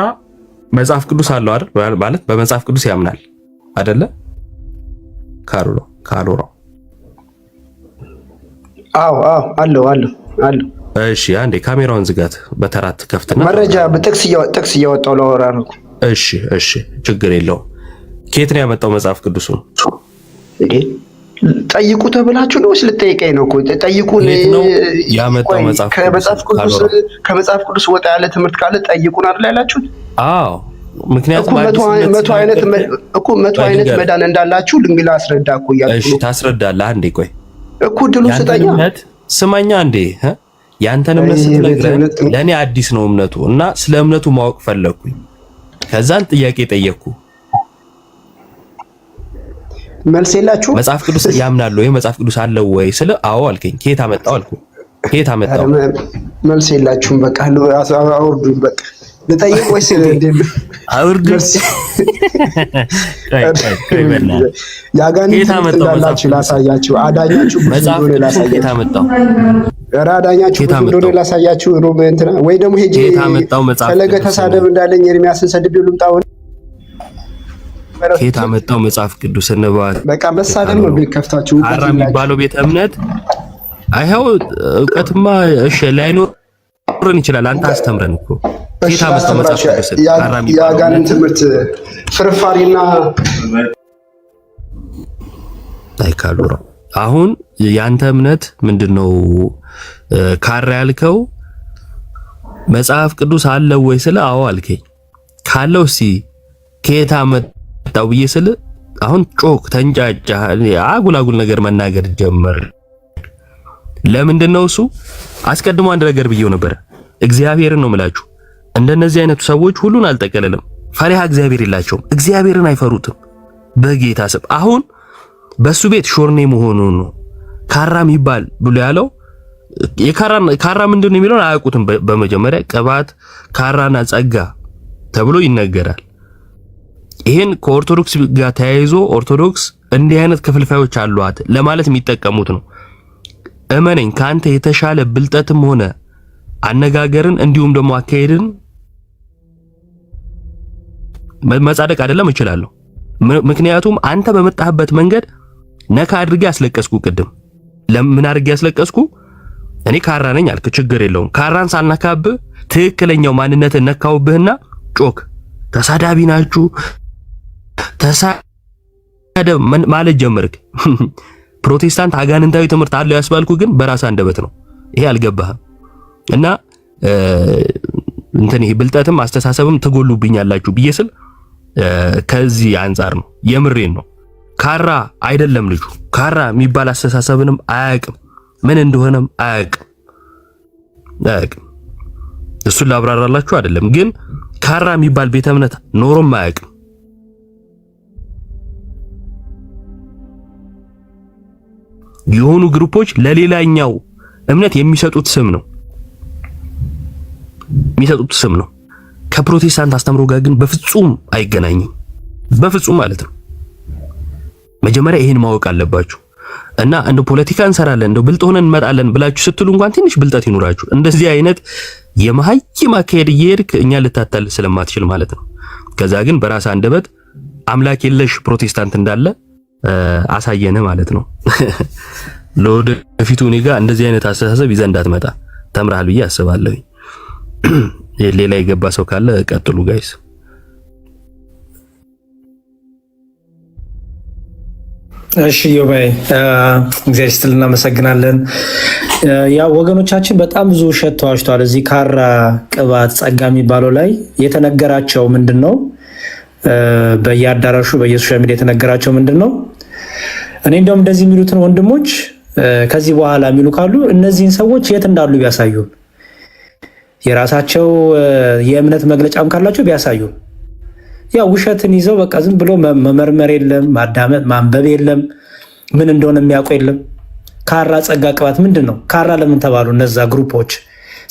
መጽሐፍ ቅዱስ አለው አይደል? ማለት በመጽሐፍ ቅዱስ ያምናል አይደለ? ካሮራ አለው። እሺ አንዴ ካሜራውን ዝጋት። በተራት ከፍትና መረጃ በጥቅስ እያወጣው ላወራ ነው። እሺ ችግር የለውም። ከየት ነው ያመጣው መጽሐፍ ቅዱሱን? ጠይቁ ተብላችሁ ነው ልጠይቀኝ ነው እኮ ጠይቁን። ያመጣው ከመጽሐፍ ቅዱስ ወጣ ያለ ትምህርት ካለ ጠይቁን አይደል ያላችሁት? አዎ፣ ምክንያቱም መቶ አይነት መዳን እንዳላችሁ ልንግላ አስረዳ እኮ እያልኩ። እሺ ታስረዳለህ። አንዴ ቆይ እኮ ድሉ ስጠኛ። ስማኛ አንዴ ያንተን እምነት ስትነግረኝ ለእኔ አዲስ ነው እምነቱ እና ስለ እምነቱ ማወቅ ፈለግኩኝ። ከዛን ጥያቄ ጠየቅኩ። መልስ የላችሁ? መጽሐፍ ቅዱስ ያምናል ወይ መጽሐፍ ቅዱስ አለው ወይ ስለ አዎ አልከኝ። ከየት አመጣው አልኩ። ከየት አመጣው? መልስ የላችሁም። በቃ አውርዱኝ። በቃ ልጠይቅ ወይስ አውርዱ? ያጋንንት እንዳላችሁ ላሳያችሁ። አዳኛችሁ መጽሐፍ ላሳያችሁ። ከየት አመጣው? ራዳኛችሁ እንደሆነ ላሳያችሁ። ሮብ እንትና ወይ ደግሞ ሄጄ ፈለገ ተሳደብ እንዳለኝ ኤርሚያስን ሰድቤው ልምጣው። ከየት አመጣው መጽሐፍ ቅዱስ እንባል። በቃ መሳደብ ነው ቢከፍታችሁ። ካራ የሚባለው ቤተ እምነት አይኸው እውቀትማ እሺ ላይኖርን ይችላል። አንተ አስተምረን እኮ ከየት አመጣው መጽሐፍ ቅዱስ? ያጋንን ትምህርት ፍርፋሪና አይካሉራ። አሁን ያንተ እምነት ምንድነው? ካራ ያልከው መጽሐፍ ቅዱስ አለው ወይ ስለ አዎ አልከኝ። ካለው እስቲ ከየት አመጣው ብዬ ስለ አሁን ጮክ ተንጫጫ፣ አጉላጉል ነገር መናገር ጀመር። ለምንድን ነው እሱ? አስቀድሞ አንድ ነገር ብዬው ነበር። እግዚአብሔርን ነው የምላችሁ፣ እንደነዚህ አይነቱ ሰዎች ሁሉን አልጠቀለለም። ፈሪሃ እግዚአብሔር የላቸውም። እግዚአብሔርን አይፈሩትም በጌታ ስም። አሁን በሱ ቤት ሾርኔ መሆኑ ነው ካራ የሚባል ብሎ ያለው። ካራ ምንድነው የሚለውን አያውቁትም። በመጀመሪያ ቅባት ካራና ጸጋ ተብሎ ይነገራል። ይሄን ከኦርቶዶክስ ጋር ተያይዞ ኦርቶዶክስ እንዲህ አይነት ክፍልፋዮች አሏት ለማለት የሚጠቀሙት ነው። እመነኝ፣ ካንተ የተሻለ ብልጠትም ሆነ አነጋገርን እንዲሁም ደግሞ አካሄድን መጻደቅ አይደለም እችላለሁ። ምክንያቱም አንተ በመጣህበት መንገድ ነካ አድርጌ አስለቀስኩ። ቅድም ለምን አድርጌ አስለቀስኩ? እኔ ካራ ነኝ አልክ፣ ችግር የለውም። ካራን ሳልነካብህ ትክክለኛው ማንነትን ነካውብህና ጮክ። ተሳዳቢ ናችሁ ተሳደብ ማለት ጀመርክ። ፕሮቴስታንት አጋንንታዊ ትምህርት አለው ያስባልኩ ግን በራስ አንደበት ነው። ይሄ አልገባህም። እና እንትን ይሄ ብልጠትም አስተሳሰብም ትጎሉብኛላችሁ ብዬ ስል ከዚህ አንፃር ነው። የምሬን ነው። ካራ አይደለም ልጁ። ካራ የሚባል አስተሳሰብንም አያውቅም፣ ምን እንደሆነም አያውቅም። እሱን ላብራራላችሁ አይደለም፣ ግን ካራ የሚባል ቤተ እምነት ኖሮም አያውቅም። የሆኑ ግሩፖች ለሌላኛው እምነት የሚሰጡት ስም ነው። ከፕሮቴስታንት አስተምሮ ጋር ግን በፍጹም አይገናኝም። በፍጹም ማለት ነው። መጀመሪያ ይሄን ማወቅ አለባችሁ። እና እንደ ፖለቲካ እንሰራለን እንደ ብልጥ ሆነን እንመጣለን ብላችሁ ስትሉ እንኳን ትንሽ ብልጠት ይኖራችሁ። እንደዚህ አይነት የመሀይም አካሄድ እየሄድክ እኛ ልታታል ስለማትችል ማለት ነው። ከዛ ግን በራስ አንደበት አምላክ የለሽ ፕሮቴስታንት እንዳለ አሳየነ ማለት ነው። ለወደፊቱ እኔ ጋር እንደዚህ አይነት አስተሳሰብ ይዘህ እንዳትመጣ ተምረሃል ብዬ አስባለሁ። ሌላ የገባ ሰው ካለ ቀጥሉ ጋይስ። እሺ ዮባይ እግዚአብሔር ይስጥልን፣ እናመሰግናለን። ያው ወገኖቻችን በጣም ብዙ ውሸት ተዋሽተዋል። እዚህ ካራ ቅባት ጸጋ የሚባለው ላይ የተነገራቸው ምንድነው? በየአዳራሹ በየሶሻል ሚዲያ የተነገራቸው ምንድነው? እኔ እንደውም እንደዚህ የሚሉትን ወንድሞች ከዚህ በኋላ የሚሉ ካሉ እነዚህን ሰዎች የት እንዳሉ ቢያሳዩ፣ የራሳቸው የእምነት መግለጫም ካላቸው ቢያሳዩ። ያው ውሸትን ይዘው በቃ ዝም ብሎ መመርመር የለም፣ ማዳመጥ ማንበብ የለም፣ ምን እንደሆነ የሚያውቁ የለም። ካራ ጸጋ ቅባት ምንድን ነው? ካራ ለምን ተባሉ እነዛ ግሩፖች?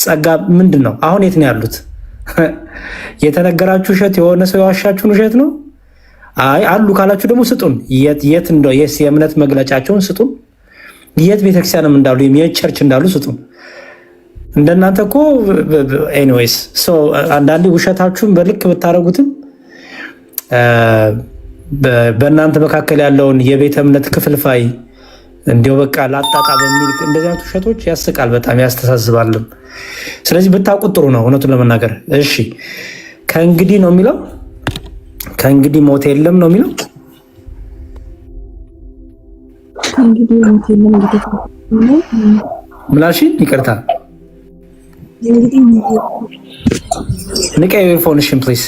ጸጋ ምንድን ነው? አሁን የት ነው ያሉት? የተነገራችሁ ውሸት የሆነ ሰው የዋሻችሁን ውሸት ነው። አይ አሉ ካላችሁ ደግሞ ስጡን። የት እንደው የእምነት መግለጫቸውን ስጡን። የት ቤተክርስቲያንም እንዳሉ የት ቸርች እንዳሉ ስጡን። እንደናንተ እኮ ኤኒዌይስ አንዳንዴ ውሸታችሁን በልክ ብታረጉትም በእናንተ መካከል ያለውን የቤተ እምነት ክፍልፋይ እንዲያው በቃ ላጣጣ በሚል እንደዚህ አይነት ውሸቶች ያስቃል፣ በጣም ያስተሳዝባልም። ስለዚህ ብታውቁት ጥሩ ነው እውነቱን ለመናገር። እሺ ከእንግዲህ ነው የሚለው፣ ከእንግዲህ ሞት የለም ነው የሚለው። ከእንግዲህ ሞት የለም ምላሽ ይቅርታ ንቀይ ኤርፎንሽን ፕሊዝ።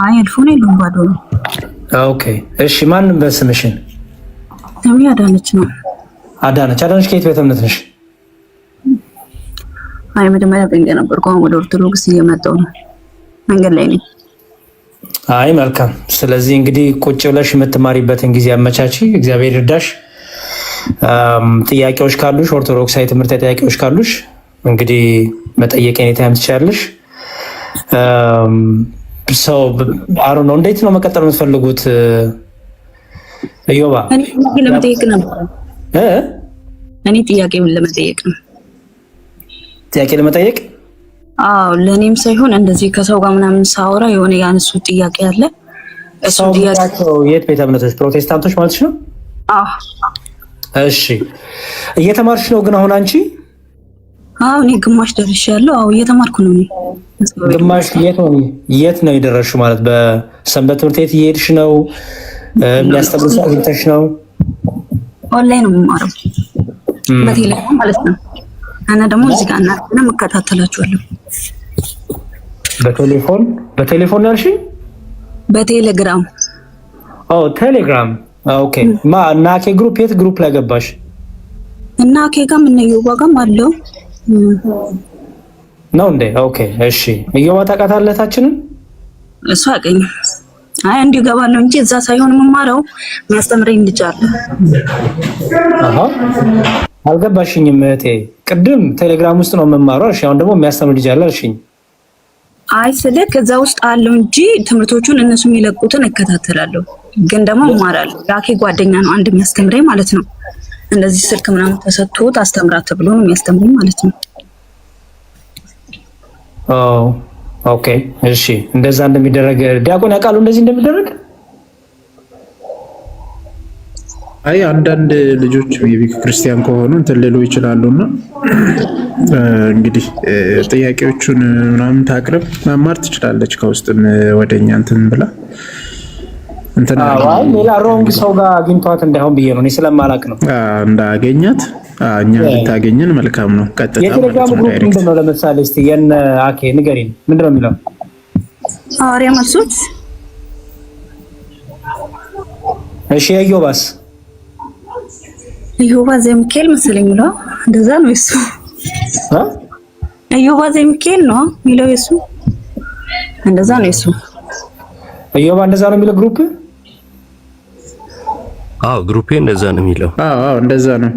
አይ ኤርፎን የለውም ባዶ ነው። ኦኬ እሺ ማንም በስምሽን? ስሜ አዳነች ነው። አዳነች ከየት ቤተ እምነት ነሽ? አይ መጀመሪያ ጴንጤ ነበርኩ፣ አሁን ወደ ኦርቶዶክስ እየመጣሁ ነው። መንገድ ላይ ነኝ። አይ መልካም። ስለዚህ እንግዲህ ቁጭ ብለሽ የምትማሪበትን ጊዜ አመቻቺ፣ እግዚአብሔር ይርዳሽ። ጥያቄዎች ካሉሽ ኦርቶዶክሳዊ ትምህርት ጥያቄዎች ካሉሽ እንግዲህ መጠየቅ ኤኒታይም ትችያለሽ። ሰው አሩ ነው። እንዴት ነው መቀጠል የምትፈልጉት? እዮባ እኔ ለመጠየቅ ነበር። እኔ ጥያቄውን ለመጠየቅ ነው። ጥያቄ ለመጠየቅ? አዎ ለኔም ሳይሆን እንደዚህ ከሰው ጋር ምናምን ሳወራ የሆነ ያንሱ ጥያቄ አለ። እሱ ጥያቄ የት ቤተ እምነቶች? ፕሮቴስታንቶች ማለት ነው? አዎ። እሺ እየተማርሽ ነው ግን አሁን አንቺ? አዎ እኔ ግማሽ ደርሻለሁ። አዎ እየተማርኩ ነው። እኔ ግማሽ የት ነው የደረስሽው? ማለት በሰንበት ትምህርት ቤት እየሄድሽ ነው? የሚያስተምሩ ሰው አግኝተሽ ነው? ኦንላይን ነው የምማረው በቴሌግራም ማለት ነው። እና ደግሞ እዚህ ጋር እና መከታተላችኋለሁ። በቴሌፎን ያልሽኝ? በቴሌግራም። ቴሌግራም። ኦኬ እና ኬ ግሩፕ የት ግሩፕ ላይ ገባሽ? እና ኬ ጋር ምን ነው ጋርም አለው ነው እንዴ? ኦኬ እሺ። እየዋ ታውቃታለታችንን? እሱ አቀኝ። አይ እንዲሁ ገባለሁ እንጂ እዛ ሳይሆን የምማረው የሚያስተምረኝ ልጅ አለ። አልገባሽኝም እህቴ። ቅድም ቴሌግራም ውስጥ ነው የምማረው እሺ፣ አሁን ደግሞ የሚያስተምር ልጅ አለ አልሽኝ። አይ ስልክ እዛ ውስጥ አለው እንጂ ትምህርቶቹን እነሱ የሚለቁትን እከታተላለሁ፣ ግን ደግሞ እማራለሁ። ያኬ ጓደኛ ነው አንድ የሚያስተምረኝ ማለት ነው። እንደዚህ ስልክ ምናምን ተሰጥቶት አስተምራት ተብሎ ነው የሚያስተምረኝ ማለት ነው። ኦኬ እሺ። እንደዛ እንደሚደረግ ዲያቆን ያውቃሉ እንደዚህ እንደሚደረግ? አይ አንዳንድ ልጆች የቤተ ክርስቲያን ከሆኑ እንትን ሊሉ ይችላሉና እንግዲህ ጥያቄዎቹን ምናምን ታቅርብ፣ መማር ትችላለች። ከውስጥም ወደኛ እንትን ብላ እንትን አይ ሌላ ሮንግ ሰው ጋር አግኝቷት እንዳይሆን ብዬ ነው እኔ ስለማላቅ ነው። እንዳገኛት እኛ ብታገኘን መልካም ነው። ቀጥታ የቴሌግራም ግሩፕ ምንድን ነው? ለምሳሌ እስቲ የነ አኬ ንገሪኝ፣ ምንድን ነው የሚለው? ሐዋርያ መልሶች። እሺ የዮባስ? ዮባ ዘሚካኤል መሰለኝ ነው፣ እንደዛ ነው እሱ። ዮባ ዘሚካኤል ነው የሚለው እሱ፣ እንደዛ ነው እሱ። ዮባ እንደዛ ነው የሚለው ግሩፕ? አዎ ግሩፔ እንደዛ ነው የሚለው። አዎ እንደዛ ነው።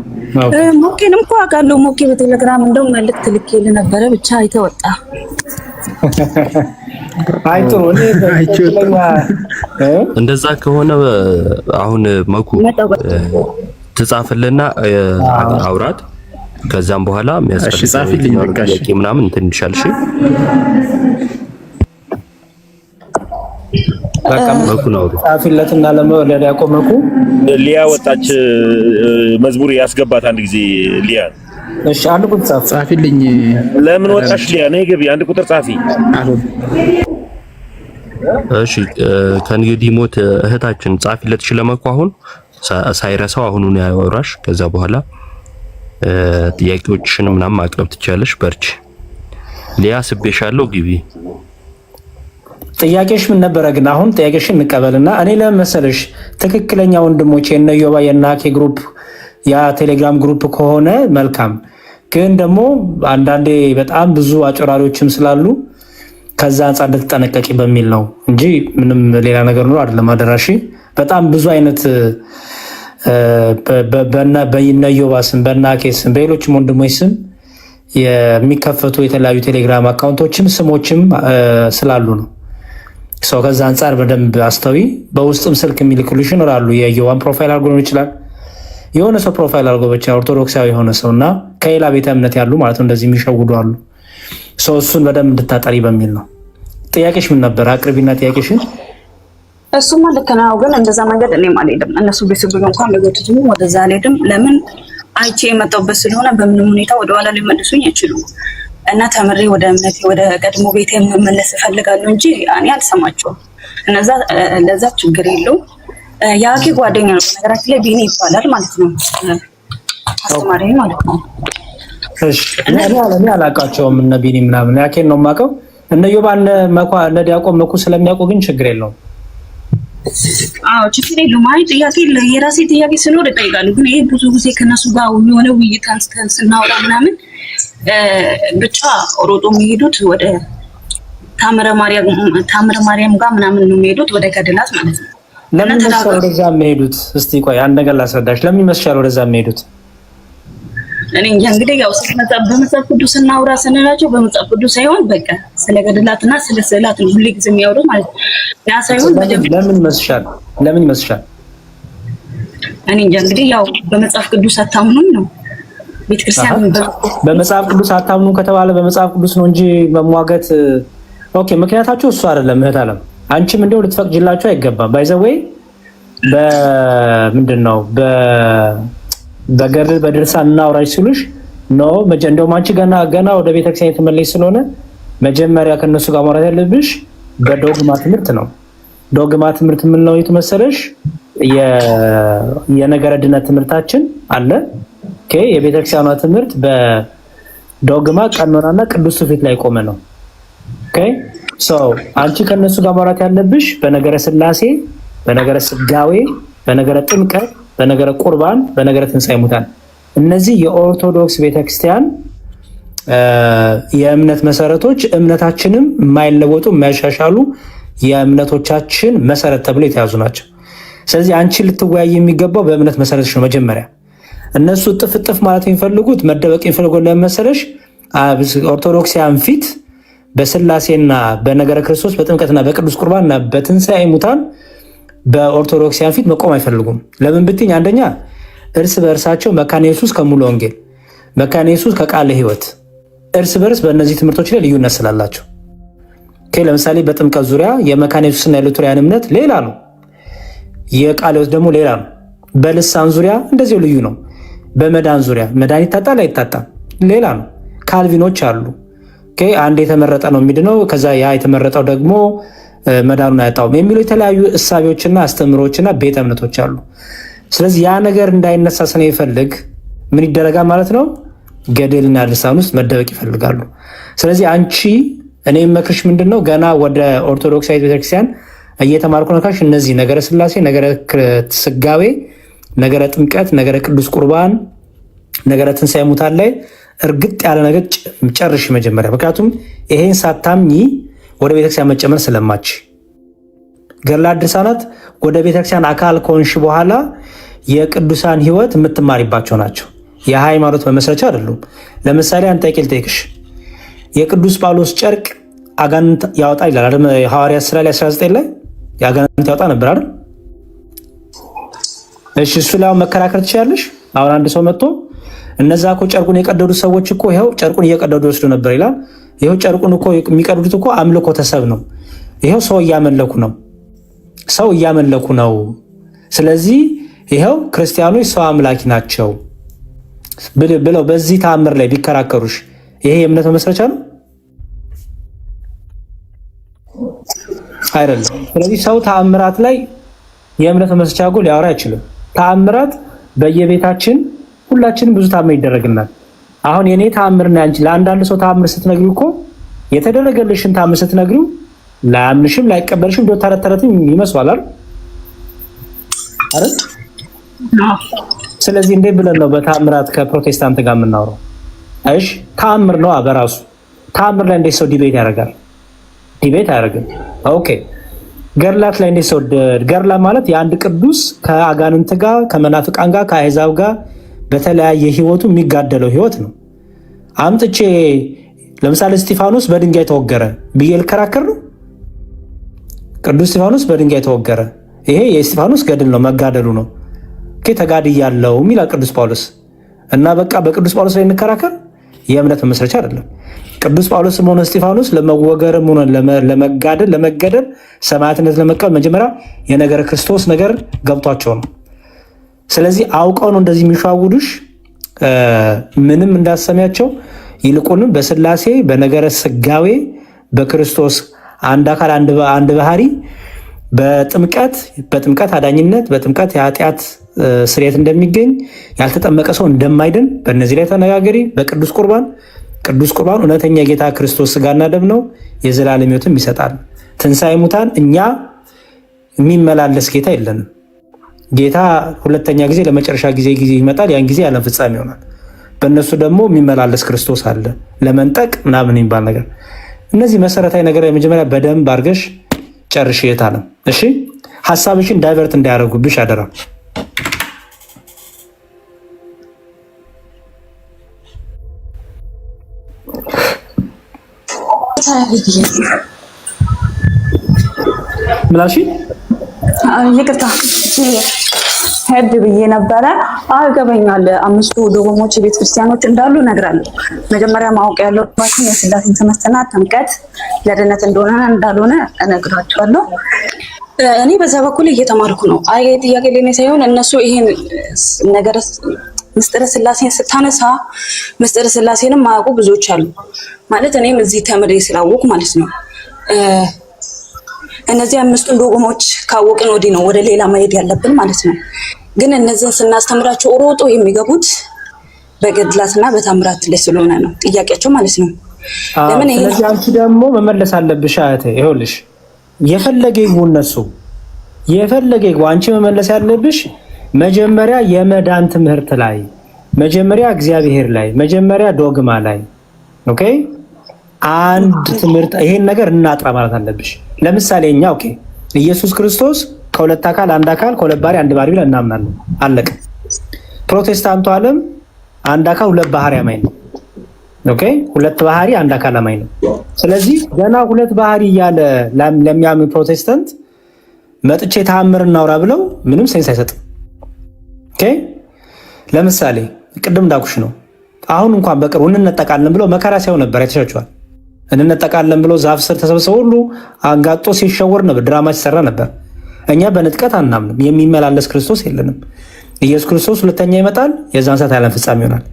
ሞኬንም እኮ አውቃለሁ። ሞኬ በቴሌግራም እንደው መልዕክት ልኬልህ ነበረ፣ ብቻ አይተወጣ። አይ ጥሩ። እንደዛ ከሆነ አሁን መኩ ትጻፍልና አውራት፣ ከዛም በኋላ የሚያስፈልግ ጥያቄ ምናምን እንትን ይሻልሽ። በቃ ጻፊለትና ለዲያቆን መኩ ሊያ ወጣች። መዝሙር ያስገባት አንድ ጊዜ ሊያ። እሺ አንድ ቁጥር ጻፊልኝ። ለምን ወጣሽ ሊያ? ነይ ግቢ፣ አንድ ቁጥር ጻፊ። እሺ ከእንግዲህ ሞት እህታችን ጻፊለት ለመኩ አሁን ሳይረሳው አሁኑን ያወራሽ። ከዛ በኋላ ጥያቄዎችሽን ምናምን ማቅረብ ትችያለሽ። በርቺ ሊያ፣ ስቤሻለሁ፣ ግቢ። ጥያቄሽ ምን ነበረ ግን? አሁን ጥያቄሽን እንቀበልና እኔ ለመሰለሽ ትክክለኛ ወንድሞቼ የነ ዮባ የናኬ ግሩፕ ያ ቴሌግራም ግሩፕ ከሆነ መልካም። ግን ደግሞ አንዳንዴ በጣም ብዙ አጭራሪዎችም ስላሉ ከዛ አንጻር እንድትጠነቀቂ በሚል ነው እንጂ ምንም ሌላ ነገር ነው አይደለም። አደራሺ በጣም ብዙ አይነት በነ ዮባ ስም በናኬ ስም በሌሎችም ወንድሞች ስም የሚከፈቱ የተለያዩ ቴሌግራም አካውንቶችም ስሞችም ስላሉ ነው። ሰው ከዛ አንጻር በደንብ አስተዊ። በውስጥም ስልክ የሚልክልሽ ይኖራሉ። የዮዋን ፕሮፋይል አድርጎ ነው ይችላል የሆነ ሰው ፕሮፋይል አድርጎ ብቻ ኦርቶዶክሳዊ የሆነ ሰው እና ከሌላ ቤተ እምነት ያሉ ማለት ነው እንደዚህ የሚሸውዱ አሉ። ሰው እሱን በደንብ እንድታጠሪ በሚል ነው። ጥያቄሽ ምን ነበር? አቅርቢና ጥያቄሽን። እሱማ ልክ ነው፣ ግን እንደዛ መንገድ እኔም አልሄድም። እነሱ ቤተሰብ እንኳን ቢጎትቱኝ ወደዛ አልሄድም። ለምን አይቼ የመጣሁበት ስለሆነ በምንም ሁኔታ ወደኋላ ሊመልሱኝ አይችሉም። እና ተምሬ ወደ እምነቴ ወደ ቀድሞ ቤቴ መመለስ እፈልጋለሁ እንጂ እኔ አልሰማቸውም። እነዛ ለዛ ችግር የለውም። የአኬ ጓደኛ ነው በነገራችን ላይ ቢኒ ይባላል ማለት ነው፣ አስተማሪ ማለት ነው። እሺ እኔ አላውቃቸውም እነ ቢኒ ምናምን፣ ያኬን ነው የማውቀው። እነ ዮባ እነ ዲያቆን መኩ ስለሚያውቁ ግን ችግር የለውም። አዎ ችግር የለውም። አይ ጥያቄ የራሴ ጥያቄ ሲኖር እጠይቃለሁ። ግን ይሄ ብዙ ጊዜ ከነሱ ጋር የሆነ ውይይት አንስተን ስናወራ ምናምን ብቻ ሮጦ የሚሄዱት ወደ ታምረ ማርያም ጋር ምናምን ነው የሚሄዱት፣ ወደ ገድላት ማለት ነው። ለምን መስሻል ወደዛ የሚሄዱት? እስቲ ቆይ አንድ ነገር ላስረዳሽ። ለምን መስሻል ወደዛ የሚሄዱት? እኔ እንግዲህ ያው በመጽሐፍ ቅዱስ እናውራ ስንላቸው በመጽሐፍ ቅዱስ ሳይሆን በቃ ስለ ገድላትና ስለ ስዕላት ነው ሁሉ ጊዜ የሚያወሩት ማለት ነው። ያ ሳይሆን ለምን መስሻል? ለምን መስሻል? እኔ እንግዲህ ያው በመጽሐፍ ቅዱስ አታምኑም ነው ቤተክርስቲያን። በመጽሐፍ ቅዱስ አታምኑ ከተባለ በመጽሐፍ ቅዱስ ነው እንጂ መሟገት ኦኬ። ምክንያታችሁ እሱ አይደለም እህት አለም። አንቺም እንደው ልትፈቅጂላችሁ አይገባም። ባይዘዌይ በምንድነው በገድል በድርሳን እናውራሽ ሲሉሽ ኖ እንደውም አንቺ ገና ወደ ቤተክርስቲያን የተመለሽ ስለሆነ መጀመሪያ ከነሱ ጋር ማውራት ያለብሽ በዶግማ ትምህርት ነው። ዶግማ ትምህርት ምን ነው የተመሰለሽ? የነገረ ድነት ትምህርታችን አለ። ኦኬ የቤተክርስቲያኗ ትምህርት በዶግማ ቀኖናና ቅዱስ ፊት ላይ ቆመ ነው። ኦኬ አንቺ ከነሱ ጋር ማውራት ያለብሽ በነገረ ስላሴ፣ በነገረ ስጋዌ፣ በነገረ ጥምቀት፣ በነገረ ቁርባን፣ በነገረ ትንሣኤ ሙታን። እነዚህ የኦርቶዶክስ ቤተክርስቲያን የእምነት መሰረቶች፣ እምነታችንም የማይለወጡ የማይሻሻሉ የእምነቶቻችን መሰረት ተብለው የተያዙ ናቸው። ስለዚህ አንቺ ልትወያይ የሚገባው በእምነት መሰረቶች ነው መጀመሪያ። እነሱ ጥፍጥፍ ማለት የሚፈልጉት መደበቅ የሚፈልጉት ለመሰለሽ ኦርቶዶክሲያን ፊት በስላሴና በነገረ ክርስቶስ በጥምቀትና በቅዱስ ቁርባንና በትንሣኤ ሙታን በኦርቶዶክሲያን ፊት መቆም አይፈልጉም። ለምን ብትኝ፣ አንደኛ እርስ በእርሳቸው መካነ ኢየሱስ ከሙሉ ወንጌል፣ መካነ ኢየሱስ ከቃለ ሕይወት እርስ በርስ በእነዚህ ትምህርቶች ላይ ልዩነት ስላላቸው። ለምሳሌ በጥምቀት ዙሪያ የመካነ ኢየሱስና የሉትሪያን እምነት ሌላ ነው፣ የቃለ ሕይወት ደግሞ ሌላ ነው። በልሳን ዙሪያ እንደዚሁ ልዩ ነው። በመዳን ዙሪያ መዳን ይታጣል አይታጣም ሌላ ነው። ካልቪኖች አሉ። አንድ የተመረጠ ነው የሚድነው፣ ከዛ ያ የተመረጠው ደግሞ መዳኑን አያጣውም የሚሉ የተለያዩ እሳቤዎችና አስተምሮችና ቤተ እምነቶች አሉ። ስለዚህ ያ ነገር እንዳይነሳ ስለሚፈልግ ምን ይደረጋል ማለት ነው? ገድልና ልሳን ውስጥ መደበቅ ይፈልጋሉ። ስለዚህ አንቺ እኔ መክርሽ ምንድነው፣ ገና ወደ ኦርቶዶክሳዊ ቤተክርስቲያን እየተማርኩ ነው ካልሽ እነዚህ ነገረ ስላሴ፣ ነገረ ስጋዌ፣ ነገረ ጥምቀት፣ ነገረ ቅዱስ ቁርባን፣ ነገረ ትንሣኤ ሙታን ላይ እርግጥ ያለ ነገር ጨርሽ መጀመሪያ። ምክንያቱም ይሄን ሳታምኚ ወደ ቤተክርስቲያን መጨመር ስለማች ገድላት ድርሳናት ወደ ቤተክርስቲያን አካል ከሆንሽ በኋላ የቅዱሳን ሕይወት የምትማሪባቸው ናቸው። የሃይማኖት መመስረቻ አይደሉም። ለምሳሌ አንድ ጥያቄ ልጠይቅሽ። የቅዱስ ጳውሎስ ጨርቅ አጋንንት ያወጣ ይላል አይደል? ሐዋርያት ሥራ ላይ 19 ላይ የአጋንንት ያወጣ ነበር አይደል? እሺ እሱ ላይ መከራከር ትችላለሽ። አሁን አንድ ሰው መጥቶ እነዛ እኮ ጨርቁን የቀደዱ ሰዎች እኮ ይኸው ጨርቁን እየቀደዱ ይወስዱ ነበር ይላል። ይኸው ጨርቁን እኮ የሚቀደዱት እኮ አምልኮ ተሰብ ነው። ይኸው ሰው እያመለኩ ነው። ሰው እያመለኩ ነው። ስለዚህ ይኸው ክርስቲያኖች ሰው አምላኪ ናቸው ብለው በዚህ ተአምር ላይ ቢከራከሩሽ ይሄ የእምነት መመስረቻ ነው አይደለም? ስለዚህ ሰው ተአምራት ላይ የእምነት መመስረቻ ጎል ሊያወራ አይችልም። ተአምራት በየቤታችን ሁላችንም ብዙ ተአምር ይደረግናል። አሁን የኔ ተአምርና አንቺ ለአንዳንድ ሰው ተአምር ስትነግሪው እኮ የተደረገልሽን ተአምር ስትነግሪው ላያምንሽም ላይቀበልሽም እንደው ተረተረትም ይመስላል አይደል? ስለዚህ እንዴ ብለን ነው በተአምራት ከፕሮቴስታንት ጋር የምናወራው? እሺ ተአምር ነው በራሱ። ተአምር ላይ እንዴት ሰው ዲቤት ያደርጋል? ዲቤት አያደርግም። ኦኬ ገድላት ላይ እንዴት ሰው ገድላ ማለት የአንድ ቅዱስ ከአጋንንት ጋር ከመናፍቃን ጋር ከአሕዛብ ጋር በተለያየ ህይወቱ የሚጋደለው ህይወት ነው። አምጥቼ ለምሳሌ እስጢፋኖስ በድንጋይ ተወገረ ብዬ ልከራከር ነው? ቅዱስ እስጢፋኖስ በድንጋይ ተወገረ፣ ይሄ የእስጢፋኖስ ገድል ነው መጋደሉ ነው። ተጋድያለሁ ይላል ቅዱስ ጳውሎስ እና በቃ በቅዱስ ጳውሎስ ላይ እንከራከር? የእምነት መመስረቻ አይደለም። ቅዱስ ጳውሎስም ሆነ እስጢፋኖስ ለመወገርም ሆነ ለመገደል ሰማዕትነት ለመቀበል መጀመሪያ የነገረ ክርስቶስ ነገር ገብቷቸው ነው። ስለዚህ አውቀው ነው እንደዚህ የሚሸዋውዱሽ ምንም እንዳሰሚያቸው። ይልቁንም በስላሴ በነገረ ስጋዌ በክርስቶስ አንድ አካል አንድ ባህሪ በጥምቀት አዳኝነት በጥምቀት የኃጢአት ስርየት እንደሚገኝ ያልተጠመቀ ሰው እንደማይድን በእነዚህ ላይ ተነጋገሪ። በቅዱስ ቁርባን እውነተኛ ጌታ ክርስቶስ ስጋና ደም ነው፣ የዘላለም ሕይወትም ይሰጣል። ትንሣኤ ሙታን እኛ የሚመላለስ ጌታ የለንም። ጌታ ሁለተኛ ጊዜ ለመጨረሻ ጊዜ ይመጣል። ያን ጊዜ ያለም ፍጻሜ ይሆናል። በእነሱ ደግሞ የሚመላለስ ክርስቶስ አለ ለመንጠቅ ምናምን የሚባል ነገር። እነዚህ መሰረታዊ ነገር የመጀመሪያ በደንብ አድርገሽ ጨርሽ የታለም። እሺ ሀሳብሽን ዳይቨርት እንዳያደርጉብሽ አደራ። ምላሽ ይቅርታ ሄድ ብዬ ነበረ። አገበኛል 5 ዶጎሞች ቤተ ክርስቲያኖች እንዳሉ እነግራለሁ። መጀመሪያ ማወቅ ያለባችሁ የስላሴን ትምህርትና ጥምቀት ለድነት እንደሆነ እንዳልሆነ እነግራችኋለሁ። እኔ በዛ በኩል እየተማርኩ ነው። አይ ጥያቄ ለኔ ሳይሆን እነሱ ይሄን ነገር ምስጢረ ስላሴን ስታነሳ ምስጢረ ስላሴንም ማያውቁ ብዙዎች አሉ። ማለት እኔም እዚህ ተምሬ ስላወቁ ማለት ነው። እነዚህ 5 ዶጎሞች ካወቅን ወዲህ ነው ወደ ሌላ መሄድ ያለብን ማለት ነው። ግን እነዚህን ስናስተምራቸው ሮጦ የሚገቡት በገድላትና በታምራት ላይ ስለሆነ ነው ጥያቄያቸው ማለት ነው። ለምን ይሄ ስለዚህ አንቺ ደግሞ መመለስ አለብሽ አያቴ። ይኸውልሽ የፈለገ ይሁን እነሱ የፈለገ ይሁን አንቺ መመለስ ያለብሽ መጀመሪያ የመዳን ትምህርት ላይ፣ መጀመሪያ እግዚአብሔር ላይ፣ መጀመሪያ ዶግማ ላይ ኦኬ አንድ ትምህርት ይሄን ነገር እናጥራ ማለት አለብሽ። ለምሳሌ እኛ ኦኬ ኢየሱስ ክርስቶስ ከሁለት አካል አንድ አካል ከሁለት ባህሪ አንድ ባህሪ ብለን እናምናለን። አለቀ። ፕሮቴስታንቱ ዓለም አንድ አካል ሁለት ባህሪ አማኝ ነው። ኦኬ ሁለት ባህሪ አንድ አካል አማኝ ነው። ስለዚህ ገና ሁለት ባህሪ እያለ ለሚያምን ፕሮቴስታንት መጥቼ ተአምር እናውራ ብለው ምንም ሴንስ አይሰጥም። ኦኬ ለምሳሌ ቅድም እንዳልኩሽ ነው። አሁን እንኳን በቅርቡ እንነጠቃለን ብለው መከራ ሲያው ነበር አይተሻቸዋል። እንነጠቃለን ብለው ዛፍ ስር ተሰብስበው ሁሉ አንጋጦ ሲሸወር ነበር፣ ድራማ ሲሰራ ነበር። እኛ በንጥቀት አናምንም። የሚመላለስ ክርስቶስ የለንም። ኢየሱስ ክርስቶስ ሁለተኛ ይመጣል፣ የዛን ሰዓት ያለን ፍጻሜ ይሆናል።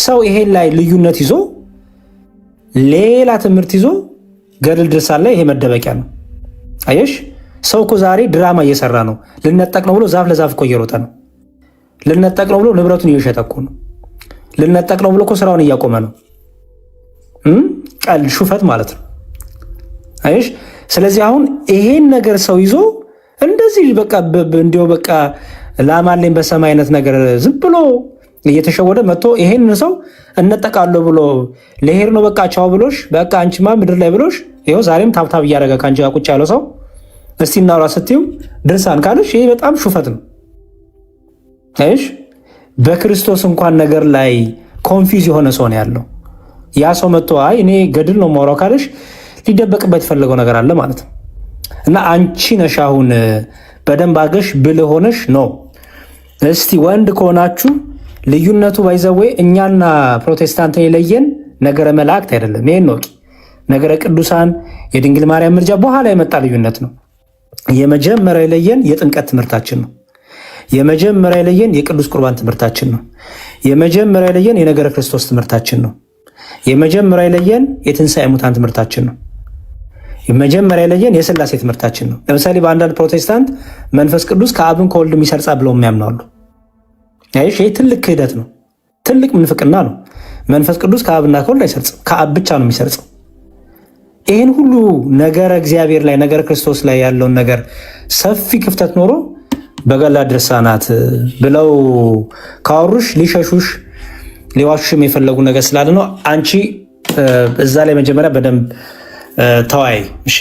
ሰው ይሄን ላይ ልዩነት ይዞ ሌላ ትምህርት ይዞ ገድል ድርሳን ላይ ይሄ መደበቂያ ነው። አየሽ ሰው እኮ ዛሬ ድራማ እየሰራ ነው። ልነጠቅ ነው ብሎ ዛፍ ለዛፍ እኮ እየሮጠ ነው። ልነጠቅ ነው ብሎ ንብረቱን እየሸጠ እኮ ነው። ልነጠቅ ነው ብሎ እኮ ስራውን እያቆመ ነው። ቀል ሹፈት ማለት ነው። አይሽ ስለዚህ አሁን ይሄን ነገር ሰው ይዞ እንደዚህ በቃ እንዲያው በቃ ላማለኝ በሰማይ አይነት ነገር ዝም ብሎ እየተሸወደ መጥቶ ይሄን ሰው እነጠቃለሁ ብሎ ለሄር ነው በቃ ቻው ብሎሽ በቃ አንቺማ ምድር ላይ ብሎሽ ይኸው ዛሬም ታብታብ እያደረገ ካንቺ ጋር ቁጭ ያለው ሰው እስቲ እናውራ ስትይው ድርሳን ካለሽ ይሄ በጣም ሹፈት ነው። አይሽ በክርስቶስ እንኳን ነገር ላይ ኮንፊውዝ የሆነ ሰው ነው ያለው። ያ ሰው መጥቶ አይ እኔ ገድል ነው የማወራው ካለሽ ሊደበቅበት የፈለገው ነገር አለ ማለት ነው። እና አንቺ ነሽ አሁን በደንብ አድርገሽ ብልህ ሆነሽ ነው። እስቲ ወንድ ከሆናችሁ ልዩነቱ ባይዘዌ እኛና ፕሮቴስታንትን የለየን ነገረ መላእክት አይደለም። ይሄን ነው ነገረ ቅዱሳን የድንግል ማርያም ምልጃ በኋላ የመጣ ልዩነት ነው። የመጀመሪያ የለየን የጥምቀት ትምህርታችን ነው። የመጀመሪያ የለየን የቅዱስ ቁርባን ትምህርታችን ነው። የመጀመሪያ የለየን የነገረ ክርስቶስ ትምህርታችን ነው። የመጀመሪያ የለየን የትንሣኤ ሙታን ትምህርታችን ነው። የመጀመሪያ የለየን የሥላሴ ትምህርታችን ነው። ለምሳሌ በአንዳንድ ፕሮቴስታንት መንፈስ ቅዱስ ከአብም ከወልድም ይሰርጻ ብለው የሚያምናሉ። ይህ ትልቅ ክህደት ነው። ትልቅ ምንፍቅና ነው። መንፈስ ቅዱስ ከአብና ከወልድ አይሰርጽም፣ ከአብ ብቻ ነው የሚሰርጽው። ይህን ሁሉ ነገረ እግዚአብሔር ላይ ነገረ ክርስቶስ ላይ ያለውን ነገር ሰፊ ክፍተት ኖሮ በገላ ድርሳናት ብለው ካወሩሽ ሊሸሹሽ ሊዋሹሽም የፈለጉ ነገር ስላለ ነው። አንቺ እዛ ላይ መጀመሪያ በደንብ ተወያይ። እሺ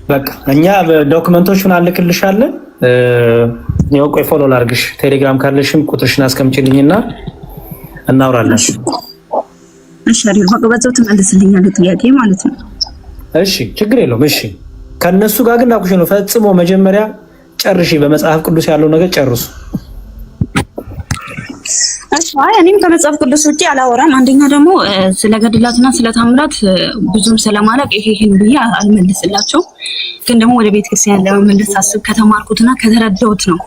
በቃ እኛ ዶክመንቶችን አልክልሻለን። ያው ቆይ ፎሎ ላድርግሽ። ቴሌግራም ካለሽም ቁጥርሽን አስቀምጪልኝና እናውራለን። እሺ አይደል? በቃ በዛው ትመልስልኛለህ ጥያቄ ማለት ነው። እሺ ችግር የለውም። እሺ ከነሱ ጋር ግን አቁሽ ነው ፈጽሞ መጀመሪያ ጨርሺ። በመጽሐፍ ቅዱስ ያለው ነገር ጨርሱ። እሺ አይ እኔም ከመጽሐፍ ቅዱስ ውጪ አላወራም። አንደኛ ደግሞ ስለ ገድላትና ስለ ታምራት ብዙም ስለማላውቅ ይሄን ብዬ አልመልስላቸው። ግን ደግሞ ወደ ቤተክርስቲያን ለመመለስ አስብ ከተማርኩትና ከተረዳሁት ነው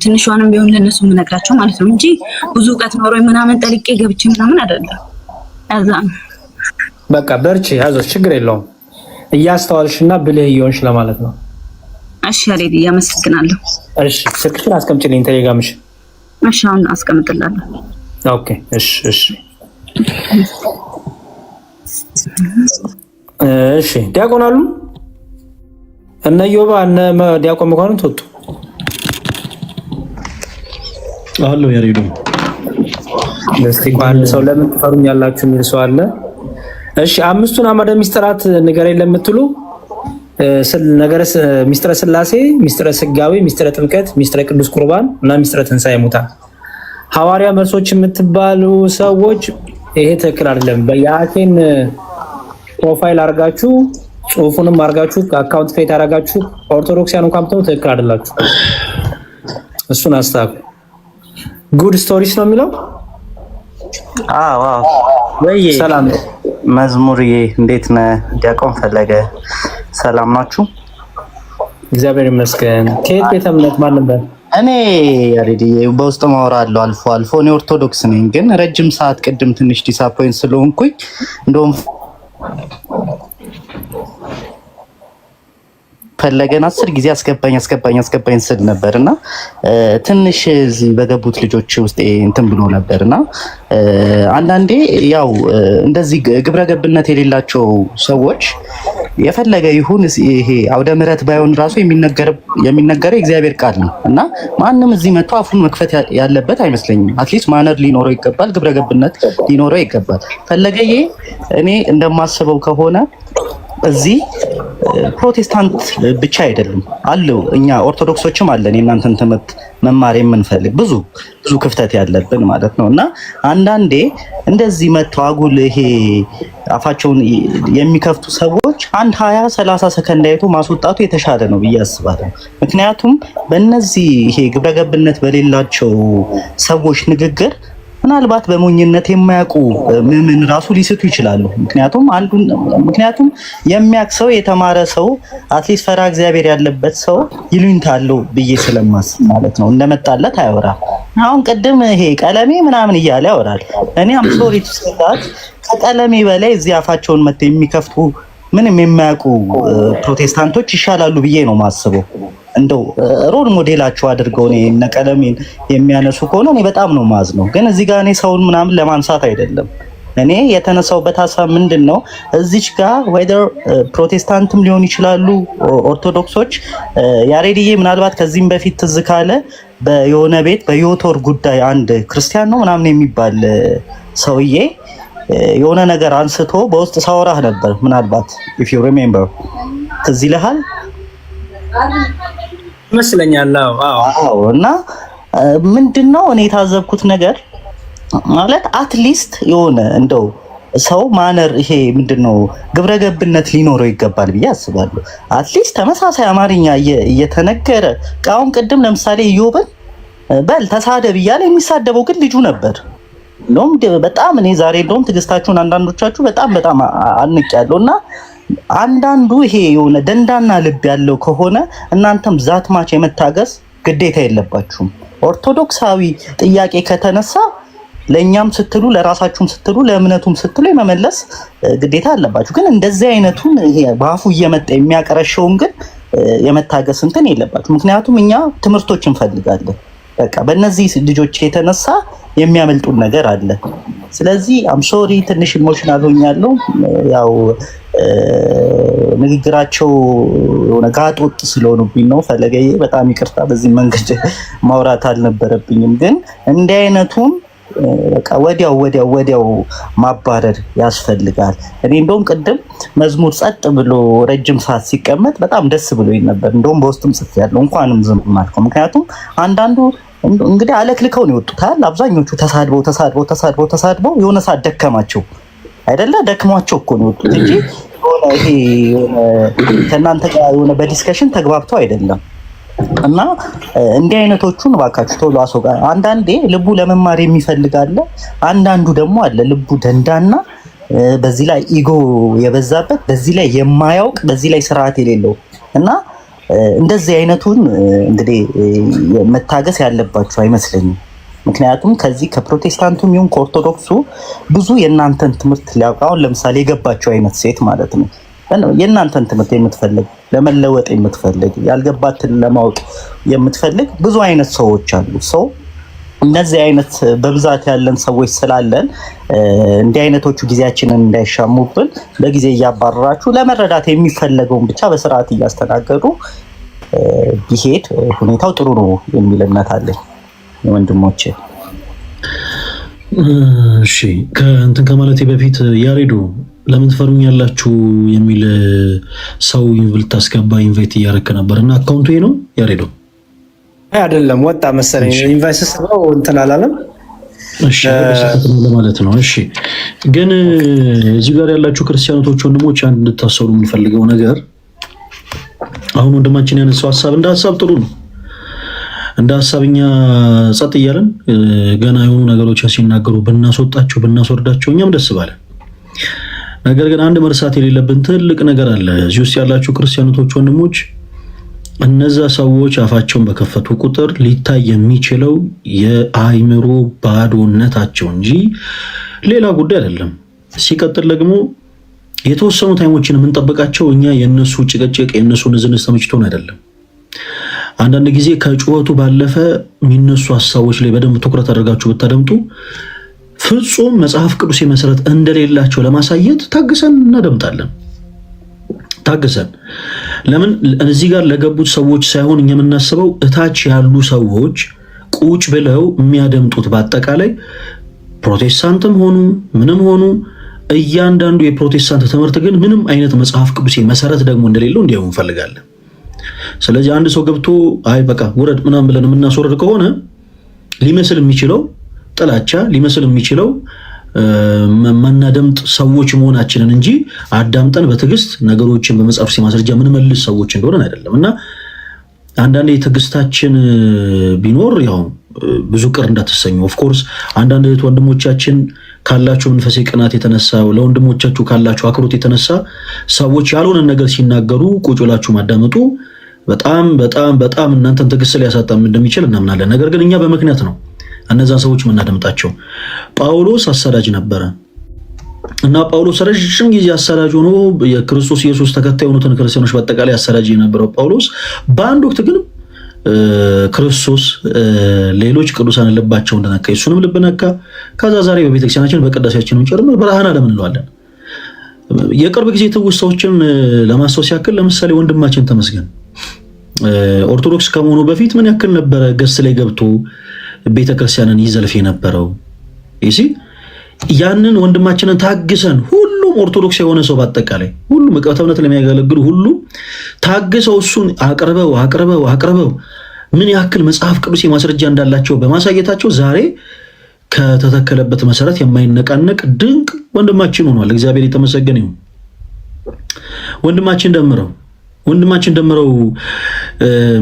ትንሿንም ቢሆን ለነሱ የምነግራቸው ማለት ነው እንጂ ብዙ እውቀት ኖሮኝ ምናምን ጠልቄ ገብቼ ምናምን አይደለም። አዛ በቃ በርቺ፣ ያዞሽ፣ ችግር የለውም። እያስተዋልሽና ብልህ እየሆንሽ ለማለት ነው። እሺ አሬዲ ያመሰግናለሁ። እሺ ስልክሽን አስቀምጪልኝ ቴሌግራምሽ። እሺ አሁን አስቀምጥላለሁ። ኦኬ እሺ እሺ እሺ። ዲያቆን አሉ እነ ዮባ እነ ዲያቆን መኳንንት ወጡ አሉ ያሬዱ። እስቲ አንድ ሰው ለምን ትፈሩኛላችሁ የሚል ሰው አለ። እሺ አምስቱን አዕማደ ምስጢራት ንገረኝ ለምትሉ ነገረ ምስጢረ ሥላሴ፣ ምስጢረ ሥጋዌ፣ ምስጢረ ጥምቀት፣ ምስጢረ ቅዱስ ቁርባን እና ምስጢረ ትንሣኤ ሙታን ሐዋርያ መልሶች የምትባሉ ሰዎች ይሄ ትክክል አይደለም። በያኬን ፕሮፋይል አርጋችሁ ጽሁፉንም አርጋችሁ አካውንት ክሬት አርጋችሁ ኦርቶዶክሲያን እንኳን ብትሆኑ ትክክል አይደላችሁ። እሱን አስተካክሉ። ጉድ ስቶሪስ ነው የሚለው። አዎ ወይ ሰላም መዝሙርዬ፣ እንዴት ነህ? ዲያቆን ፈለገ ሰላም ናችሁ? እግዚአብሔር ይመስገን። ከየት ቤተ እምነት ማን ነበር? እኔ ያሬድዬ በውስጥ ማወራለሁ አልፎ አልፎ። እኔ ኦርቶዶክስ ነኝ፣ ግን ረጅም ሰዓት ቅድም ትንሽ ዲስአፖይንት ስለሆንኩኝ እንደውም ፈለገን 10 ጊዜ አስገባኝ ስል ነበርና ትንሽ እዚህ በገቡት ልጆች ውስጥ እንትን ብሎ ነበርና አንዳንዴ ያው እንደዚህ ግብረ ገብነት የሌላቸው ሰዎች የፈለገ ይሁን ይሄ አውደ ምሕረት ባይሆን ራሱ የሚነገረው እግዚአብሔር ቃል ነው እና ማንም እዚህ መጥቶ አፉን መክፈት ያለበት አይመስለኝም። አትሊስት ማነር ሊኖረው ይገባል፣ ግብረ ገብነት ሊኖረው ይገባል። ፈለገዬ እኔ እንደማስበው ከሆነ እዚህ ፕሮቴስታንት ብቻ አይደለም አለው፣ እኛ ኦርቶዶክሶችም አለን የእናንተን ትምህርት መማር የምንፈልግ ብዙ ክፍተት ያለብን ማለት ነው። እና አንዳንዴ እንደዚህ መጥተው አጉል ይሄ አፋቸውን የሚከፍቱ ሰዎች 20-30 ሰከንድ አይቶ ማስወጣቱ የተሻለ ነው ብዬ አስባለሁ። ምክንያቱም በእነዚህ ይሄ ግብረገብነት በሌላቸው ሰዎች ንግግር ምናልባት በሞኝነት የማያውቁ ምዕመናን ራሱ ሊስቱ ይችላሉ። ምክንያቱም የሚያውቅ ሰው የተማረ ሰው አትሊስት ፈራ እግዚአብሔር ያለበት ሰው ይሉኝታ አለው ብዬ ስለማስብ ማለት ነው። እንደመጣለት አያወራም። አሁን ቅድም ይሄ ቀለሜ ምናምን እያለ ያወራል። እኔ አምሶሪ ተስፋት ከቀለሜ በላይ እዚህ አፋቸውን መጥተው የሚከፍቱ ምንም የማያውቁ ፕሮቴስታንቶች ይሻላሉ ብዬ ነው ማስበው። እንደው ሮል ሞዴላቸው አድርገው እነ ቀለሜን የሚያነሱ ከሆነ እኔ በጣም ነው ማዝነው። ግን እዚህ ጋር እኔ ሰውን ምናምን ለማንሳት አይደለም። እኔ የተነሳውበት ሀሳብ ምንድነው እዚች ጋር ወይደር ፕሮቴስታንትም ሊሆን ይችላሉ ኦርቶዶክሶች። ያሬድዬ ምናልባት ከዚህም በፊት ትዝ ካለ በየሆነ ቤት በዮቶር ጉዳይ አንድ ክርስቲያን ነው ምናምን የሚባል ሰውዬ የሆነ ነገር አንስቶ በውስጥ ሳወራህ ነበር። ምናልባት if you remember ትዝ ይልሃል ይመስለኛል። አዎ እና ምንድነው እኔ የታዘብኩት ነገር ማለት አትሊስት የሆነ እንደው ሰው ማነር ይሄ ምንድነው ግብረገብነት ሊኖረው ይገባል ብዬ አስባለሁ። አትሊስት ተመሳሳይ አማርኛ እየተነገረ አሁን ቅድም ለምሳሌ ኢዮብን በል ተሳደብ እያለ የሚሳደበው ግን ልጁ ነበር። እንደውም በጣም እኔ ዛሬ እንደውም ትዕግስታችሁን አንዳንዶቻችሁ በጣም አንቄያለሁ እና አንዳንዱ ይሄ የሆነ ደንዳና ልብ ያለው ከሆነ እናንተም ዛትማች የመታገስ ግዴታ የለባችሁም። ኦርቶዶክሳዊ ጥያቄ ከተነሳ ለኛም ስትሉ ለራሳችሁም ስትሉ ለእምነቱም ስትሉ የመመለስ ግዴታ አለባችሁ። ግን እንደዚህ አይነቱን ይሄ በአፉ እየመጣ የሚያቀረሸውን ግን የመታገስ እንትን የለባችሁ። ምክንያቱም እኛ ትምህርቶች እንፈልጋለን። በቃ በእነዚህ ልጆች የተነሳ የሚያመልጡን ነገር አለ። ስለዚህ አምሶሪ ትንሽ ኢሞሽናል ሆኛለሁ። ያው ንግግራቸው የሆነ ጋጥ ወጥ ስለሆኑብኝ ነው። ፈለገዬ በጣም ይቅርታ፣ በዚህ መንገድ ማውራት አልነበረብኝም። ግን እንዲህ አይነቱን በቃ ወዲያው ማባረር ያስፈልጋል። እኔ እንደውም ቅድም መዝሙር ጸጥ ብሎ ረጅም ሰዓት ሲቀመጥ በጣም ደስ ብሎኝ ነበር። እንደውም በውስጥም ጽፌያለሁ እንኳንም ዝም አልከው። ምክንያቱም አንዳንዱ እንግዲህ አለክልከው ነው የወጡታል። አብዛኞቹ ተሳድበው የሆነ ሰዓት ደከማቸው አይደለ? ደክሟቸው እኮ ነው የወጡት እንጂ ይሄ ከእናንተ ጋር የሆነ በዲስከሽን ተግባብተው አይደለም። እና እንዲህ አይነቶቹን እባካችሁ ቶሎ አስወጋ። አንዳንዴ ልቡ ለመማር የሚፈልግ አለ፣ አንዳንዱ ደግሞ አለ ልቡ ደንዳና፣ በዚህ ላይ ኢጎ የበዛበት፣ በዚህ ላይ የማያውቅ፣ በዚህ ላይ ስርዓት የሌለው እና እንደዚህ አይነቱን እንግዲህ መታገስ ያለባችሁ አይመስለኝም። ምክንያቱም ከዚህ ከፕሮቴስታንቱም ይሁን ከኦርቶዶክሱ ብዙ የእናንተን ትምህርት ሊያውቅ አሁን ለምሳሌ የገባቸው አይነት ሴት ማለት ነው የእናንተን ትምህርት የምትፈልግ ለመለወጥ የምትፈልግ ያልገባትን ለማወቅ የምትፈልግ ብዙ አይነት ሰዎች አሉ። ሰው እነዚህ አይነት በብዛት ያለን ሰዎች ስላለን እንዲህ አይነቶቹ ጊዜያችንን እንዳይሻሙብን በጊዜ እያባረራችሁ ለመረዳት የሚፈለገውን ብቻ በስርዓት እያስተናገዱ ቢሄድ ሁኔታው ጥሩ ነው የሚል እምነት አለኝ ወንድሞቼ። እሺ ከእንትን ከማለቴ በፊት ያሬዶ ለምን ትፈሩኛላችሁ የሚል ሰው ልታስገባ ኢንቫይት እያደረክ ነበር እና አካውንቱ ይሄ ነው ያሬዶ? አይደለም ወጣ መሰለኝ ኢንቫይት ስሰው እንትን አላለም። እሺ ለማለት ነው። እሺ ግን እዚህ ጋር ያላችሁ ክርስቲያኖች ወንድሞች አንድ እንድታሰሩ የምንፈልገው ነገር አሁን ወንድማችን ያነሳው ሐሳብ እንደ ሐሳብ ጥሩ ነው። እንደ ሐሳብኛ ጸጥ እያለን ገና የሆኑ ነገሮችን ሲናገሩ ብናስወጣቸው ብናስወርዳቸው እኛም ደስ ባለን። ነገር ግን አንድ መርሳት የሌለብን ትልቅ ነገር አለ። እዚህ ውስጥ ያላችሁ ክርስቲያኖች ወንድሞች እነዛ ሰዎች አፋቸውን በከፈቱ ቁጥር ሊታይ የሚችለው የአይምሮ ባዶነታቸው እንጂ ሌላ ጉዳይ አይደለም። ሲቀጥል ደግሞ የተወሰኑ ታይሞችን የምንጠብቃቸው እኛ የነሱ ጭቅጭቅ የነሱ ንዝንዝ ተመችቶን አይደለም። አንዳንድ ጊዜ ከጩኸቱ ባለፈ የሚነሱ ሀሳቦች ላይ በደንብ ትኩረት አድርጋችሁ ብታደምጡ ፍጹም መጽሐፍ ቅዱስ መሰረት እንደሌላቸው ለማሳየት ታግሰን እናደምጣለን። ታግሰን ለምን እዚህ ጋር ለገቡት ሰዎች ሳይሆን እኛ የምናስበው እታች ያሉ ሰዎች ቁጭ ብለው የሚያደምጡት በአጠቃላይ ፕሮቴስታንትም ሆኑ ምንም ሆኑ እያንዳንዱ የፕሮቴስታንት ትምህርት ግን ምንም አይነት መጽሐፍ ቅዱስ መሰረት ደግሞ እንደሌለው እንዲያው እንፈልጋለን። ስለዚህ አንድ ሰው ገብቶ አይ በቃ ውረድ ምናምን ብለን የምናስወርድ ከሆነ ሊመስል የሚችለው ጥላቻ ሊመስል የሚችለው ማናደምጥ ሰዎች መሆናችንን እንጂ አዳምጠን በትዕግስት ነገሮችን በመጽሐፍ ማስረጃ ምንመልስ ሰዎች እንደሆነን አይደለም። እና አንዳንዴ ትዕግስታችን ቢኖር ያው ብዙ ቅር እንዳትሰኙ። ኦፍኮርስ አንዳንድ እህት ወንድሞቻችን ካላችሁ መንፈሳዊ ቅናት የተነሳ ለወንድሞቻችሁ ካላችሁ አክብሮት የተነሳ ሰዎች ያልሆነ ነገር ሲናገሩ ቁጭ ብላችሁ ማዳመጡ በጣም እናንተን ትዕግስት ሊያሳጣም እንደሚችል እናምናለን። ነገር ግን እኛ በምክንያት ነው እነዛን ሰዎች የምናደምጣቸው። ጳውሎስ አሳዳጅ ነበረ እና ጳውሎስ ረጅም ጊዜ አሳዳጅ ሆኖ የክርስቶስ ኢየሱስ ተከታይ የሆኑትን ክርስቲያኖች በአጠቃላይ አሳዳጅ የነበረው ጳውሎስ በአንድ ወቅት ግን ክርስቶስ ሌሎች ቅዱሳን ልባቸው እንደነካ እሱንም ልብ ነካ። ከዛ ዛሬ በቤተክርስቲያናችን በቅዳሴያችንም ጭምር ብርሃን ዓለም እንለዋለን። የቅርብ ጊዜ ትውስታዎችን ለማስታወስ ያክል ለምሳሌ ወንድማችን ተመስገን ኦርቶዶክስ ከመሆኑ በፊት ምን ያክል ነበረ ገስ ላይ ገብቶ ቤተክርስቲያንን ይዘልፍ የነበረው። እሺ ያንን ወንድማችንን ታግሰን ሁሉም ኦርቶዶክስ የሆነ ሰው በአጠቃላይ ሁሉም መቅበተ እምነት ለሚያገለግሉ ሁሉ ታግሰው እሱን አቅርበው ምን ያክል መጽሐፍ ቅዱስ ማስረጃ እንዳላቸው በማሳየታቸው ዛሬ ከተተከለበት መሰረት የማይነቃነቅ ድንቅ ወንድማችን ሆኗል። እግዚአብሔር የተመሰገነ ይሁን። ወንድማችን ደምረው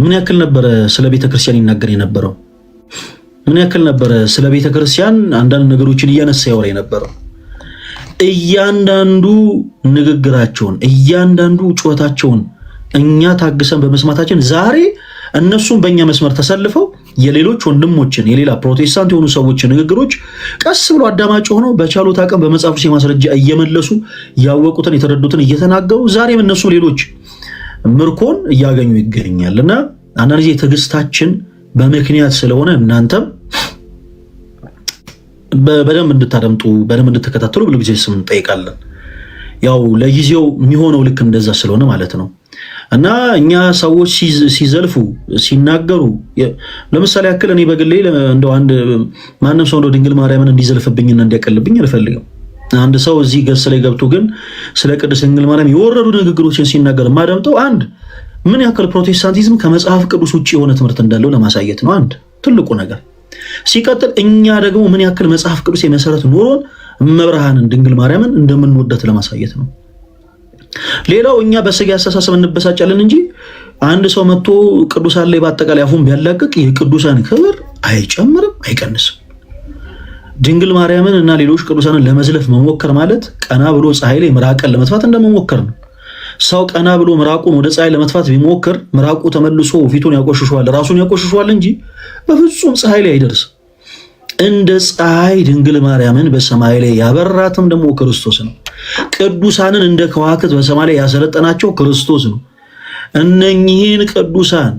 ምን ያክል ነበረ ስለ ቤተክርስቲያን ይናገር የነበረው? ምን ያክል ነበረ ስለ ቤተ ክርስቲያን አንዳንድ ነገሮችን እያነሳ ያወራ የነበረው። እያንዳንዱ ንግግራቸውን እያንዳንዱ ጩኸታቸውን እኛ ታግሰን በመስማታችን ዛሬ እነሱም በእኛ መስመር ተሰልፈው የሌሎች ወንድሞችን የሌላ ፕሮቴስታንት የሆኑ ሰዎችን ንግግሮች ቀስ ብሎ አዳማጭ ሆነው በቻሉት አቅም በመጽሐፍ ቅዱስ ማስረጃ እየመለሱ ያወቁትን የተረዱትን እየተናገሩ ዛሬም እነሱ ሌሎች ምርኮን እያገኙ ይገኛል። እና አንዳንድ ጊዜ ትዕግስታችን በምክንያት ስለሆነ እናንተም በደንብ እንድታደምጡ በደንብ እንድትከታተሉ ብዙ ጊዜ ስም እንጠይቃለን። ያው ለጊዜው የሚሆነው ልክ እንደዛ ስለሆነ ማለት ነው። እና እኛ ሰዎች ሲዘልፉ ሲናገሩ ለምሳሌ ያክል እኔ በግሌ እንደው አንድ ማንም ሰው እንደው ድንግል ማርያምን እንዲዘልፍብኝና እንዲያቀልብኝ አልፈልግም። አንድ ሰው እዚህ ገጽ ላይ ገብቶ ግን ስለ ቅድስት ድንግል ማርያም የወረዱ ንግግሮችን ሲናገር ማዳምጠው አንድ ምን ያክል ፕሮቴስታንቲዝም ከመጽሐፍ ቅዱስ ውጭ የሆነ ትምህርት እንዳለው ለማሳየት ነው አንድ ትልቁ ነገር። ሲቀጥል እኛ ደግሞ ምን ያክል መጽሐፍ ቅዱስ የመሰረት ኖሮን መብርሃንን ድንግል ማርያምን እንደምንወዳት ለማሳየት ነው። ሌላው እኛ በስጋ አስተሳሰብ እንበሳጫለን እንጂ አንድ ሰው መጥቶ ቅዱሳን ላይ በአጠቃላይ አፉን ቢያላቅቅ የቅዱሳን ክብር አይጨምርም አይቀንስም። ድንግል ማርያምን እና ሌሎች ቅዱሳንን ለመዝለፍ መሞከር ማለት ቀና ብሎ ፀሐይ ላይ ምራቅን ለመጥፋት እንደመሞከር ነው። ሰው ቀና ብሎ ምራቁን ወደ ፀሐይ ለመጥፋት ቢሞክር ምራቁ ተመልሶ ፊቱን ያቆሽሸዋል፣ ራሱን ያቆሽሸዋል እንጂ በፍጹም ፀሐይ ላይ አይደርስም። እንደ ፀሐይ ድንግል ማርያምን በሰማይ ላይ ያበራትም ደግሞ ክርስቶስ ነው። ቅዱሳንን እንደ ከዋክብት በሰማይ ላይ ያሰለጠናቸው ክርስቶስ ነው። እነኚህን ቅዱሳን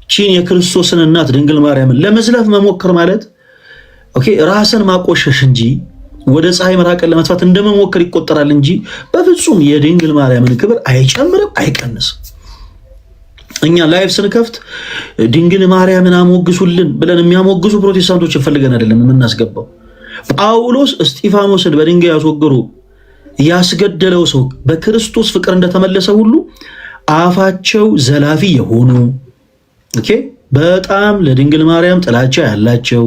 ቺን የክርስቶስን እናት ድንግል ማርያምን ለመዝለፍ መሞከር ማለት ኦኬ ራስን ማቆሸሽ እንጂ ወደ ፀሐይ መራቅን ለመጥፋት እንደመሞከር ይቆጠራል እንጂ በፍጹም የድንግል ማርያምን ክብር አይጨምርም አይቀንስም። እኛ ላይፍ ስንከፍት ድንግል ማርያምን አሞግሱልን ብለን የሚያሞግሱ ፕሮቴስታንቶችን ፈልገን አይደለም የምናስገባው። ጳውሎስ እስጢፋኖስን በድንጋይ ያስወግሩ ያስገደለው ሰው በክርስቶስ ፍቅር እንደተመለሰ ሁሉ አፋቸው ዘላፊ የሆኑ ኦኬ በጣም ለድንግል ማርያም ጥላቻ ያላቸው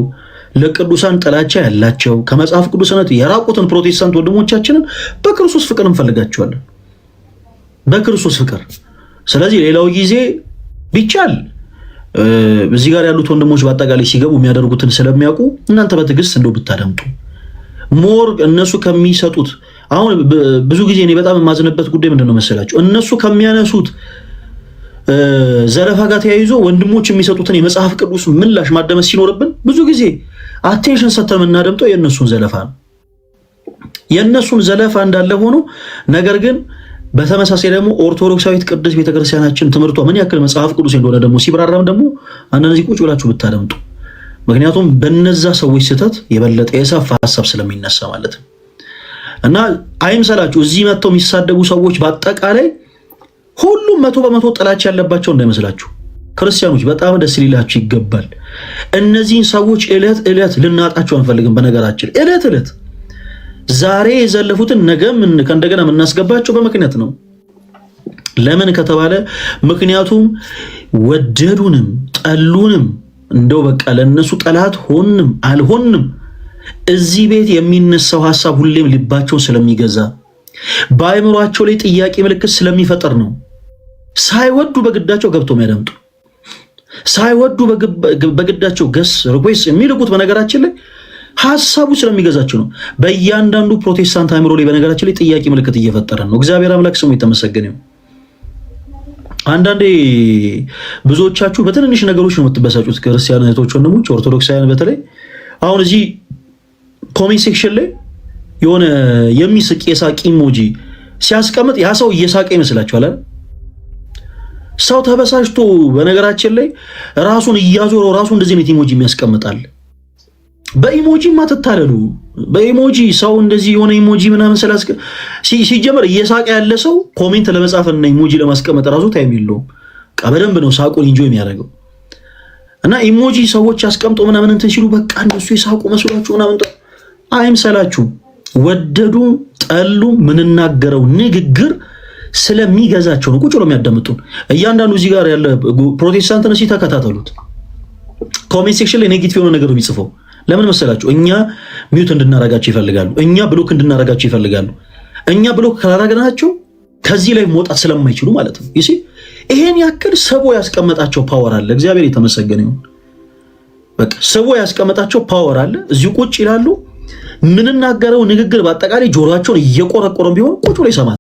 ለቅዱሳን ጥላቻ ያላቸው ከመጽሐፍ ቅዱስነት የራቁትን ፕሮቴስታንት ወንድሞቻችንን በክርስቶስ ፍቅር እንፈልጋቸዋለን፣ በክርስቶስ ፍቅር። ስለዚህ ሌላው ጊዜ ቢቻል እዚህ ጋር ያሉት ወንድሞች በአጠቃላይ ሲገቡ የሚያደርጉትን ስለሚያውቁ እናንተ በትዕግስት እንደው ብታደምጡ ሞር እነሱ ከሚሰጡት አሁን ብዙ ጊዜ እኔ በጣም የማዝንበት ጉዳይ ምንድነው መሰላችሁ? እነሱ ከሚያነሱት ዘለፋ ጋር ተያይዞ ወንድሞች የሚሰጡትን የመጽሐፍ ቅዱስ ምላሽ ማደመጥ ሲኖርብን ብዙ ጊዜ አቴንሽን ሰጥተን የምናደምጠው የእነሱን ዘለፋ ነው። የእነሱን ዘለፋ እንዳለ ሆኖ ነገር ግን በተመሳሳይ ደግሞ ኦርቶዶክሳዊት ቅድስት ቤተክርስቲያናችን ትምህርቷ ምን ያክል መጽሐፍ ቅዱስ እንደሆነ ደግሞ ሲብራራም ደግሞ አንዳንድ ቁጭ ብላችሁ ብታደምጡ፣ ምክንያቱም በነዛ ሰዎች ስህተት የበለጠ የሰፋ ሀሳብ ስለሚነሳ ማለት ነው። እና አይምሰላችሁ እዚህ መጥተው የሚሳደቡ ሰዎች በአጠቃላይ ሁሉም 100% ጥላቻ ያለባቸው እንዳይመስላችሁ። ክርስቲያኖች በጣም ደስ ሊላችሁ ይገባል። እነዚህን ሰዎች ዕለት ዕለት ልናጣቸው አንፈልግም። በነገራችን ዕለት ዕለት ዛሬ የዘለፉትን ነገም ከእንደገና የምናስገባቸው በምክንያት ነው። ለምን ከተባለ ምክንያቱም ወደዱንም ጠሉንም እንደው በቃ ለነሱ ጠላት ሆንም አልሆንም እዚህ ቤት የሚነሳው ሐሳብ ሁሌም ልባቸውን ስለሚገዛ በአእምሯቸው ላይ ጥያቄ ምልክት ስለሚፈጠር ነው። ሳይወዱ በግዳቸው ገብቶ የሚያደምጡ ሳይወዱ በግዳቸው ገስ ሪኩዌስት የሚልኩት በነገራችን ላይ ሐሳቡ ስለሚገዛቸው ነው። በእያንዳንዱ ፕሮቴስታንት አእምሮ ላይ በነገራችን ላይ ጥያቄ ምልክት እየፈጠረ ነው። እግዚአብሔር አምላክ ስሙ የተመሰገነ ይሁን። አንዳንዴ ብዙዎቻችሁ በትንንሽ ነገሮች ነው የምትበሳጩት። ክርስቲያን እህቶች፣ ወንድሞች፣ ኦርቶዶክሳውያን በተለይ አሁን እዚህ ኮሜንት ሴክሽን ላይ የሆነ የሚስቅ የሳቅ ኢሞጂ ሲያስቀምጥ ያ ሰው እየሳቀ ይመስላችኋል አይደል? ሰው ተበሳጭቶ በነገራችን ላይ ራሱን እያዞረው ራሱ እንደዚህ አይነት ኢሞጂ የሚያስቀምጣል። በኢሞጂ ማትታለሉ። በኢሞጂ ሰው እንደዚህ የሆነ ኢሞጂ ምናምን ሲጀመር እየሳቀ ያለ ሰው ኮሜንት ለመጻፍና ኢሞጂ ለማስቀመጥ ራሱ ታይም የለውም። በደንብ ነው ሳቁን ኢንጆይ የሚያደርገው። እና ኢሞጂ ሰዎች አስቀምጦ ምናምን እንትን ሲሉ በቃ እነሱ የሳቁ መስሏችሁ ምናምን አይምሰላችሁ። ወደዱ ጠሉ ምንናገረው ንግግር ስለሚገዛቸው ነው ቁጭ ብሎ የሚያዳምጡን። እያንዳንዱ እዚህ ጋር ያለ ፕሮቴስታንትን እስኪ ተከታተሉት። ኮሜንት ሴክሽን ላይ ኔጌቲቭ የሆነ ነገር የሚጽፈው ለምን መሰላችሁ? እኛ ሚውት እንድናረጋቸው ይፈልጋሉ። እኛ ብሎክ እንድናረጋቸው ይፈልጋሉ። እኛ ብሎክ ካላረግናቸው ከዚህ ላይ መውጣት ስለማይችሉ ማለት ነው። ይሄን ያክል ሰቦ ያስቀመጣቸው ፓወር አለ። እግዚአብሔር የተመሰገነ ይሁን። በቃ ሰው ያስቀመጣቸው ፓወር አለ። እዚሁ ቁጭ ይላሉ። ምንናገረው ንግግር በአጠቃላይ ጆሮአቸውን እየቆረቆረም ቢሆን ቁጭ ብሎ ይሰማል።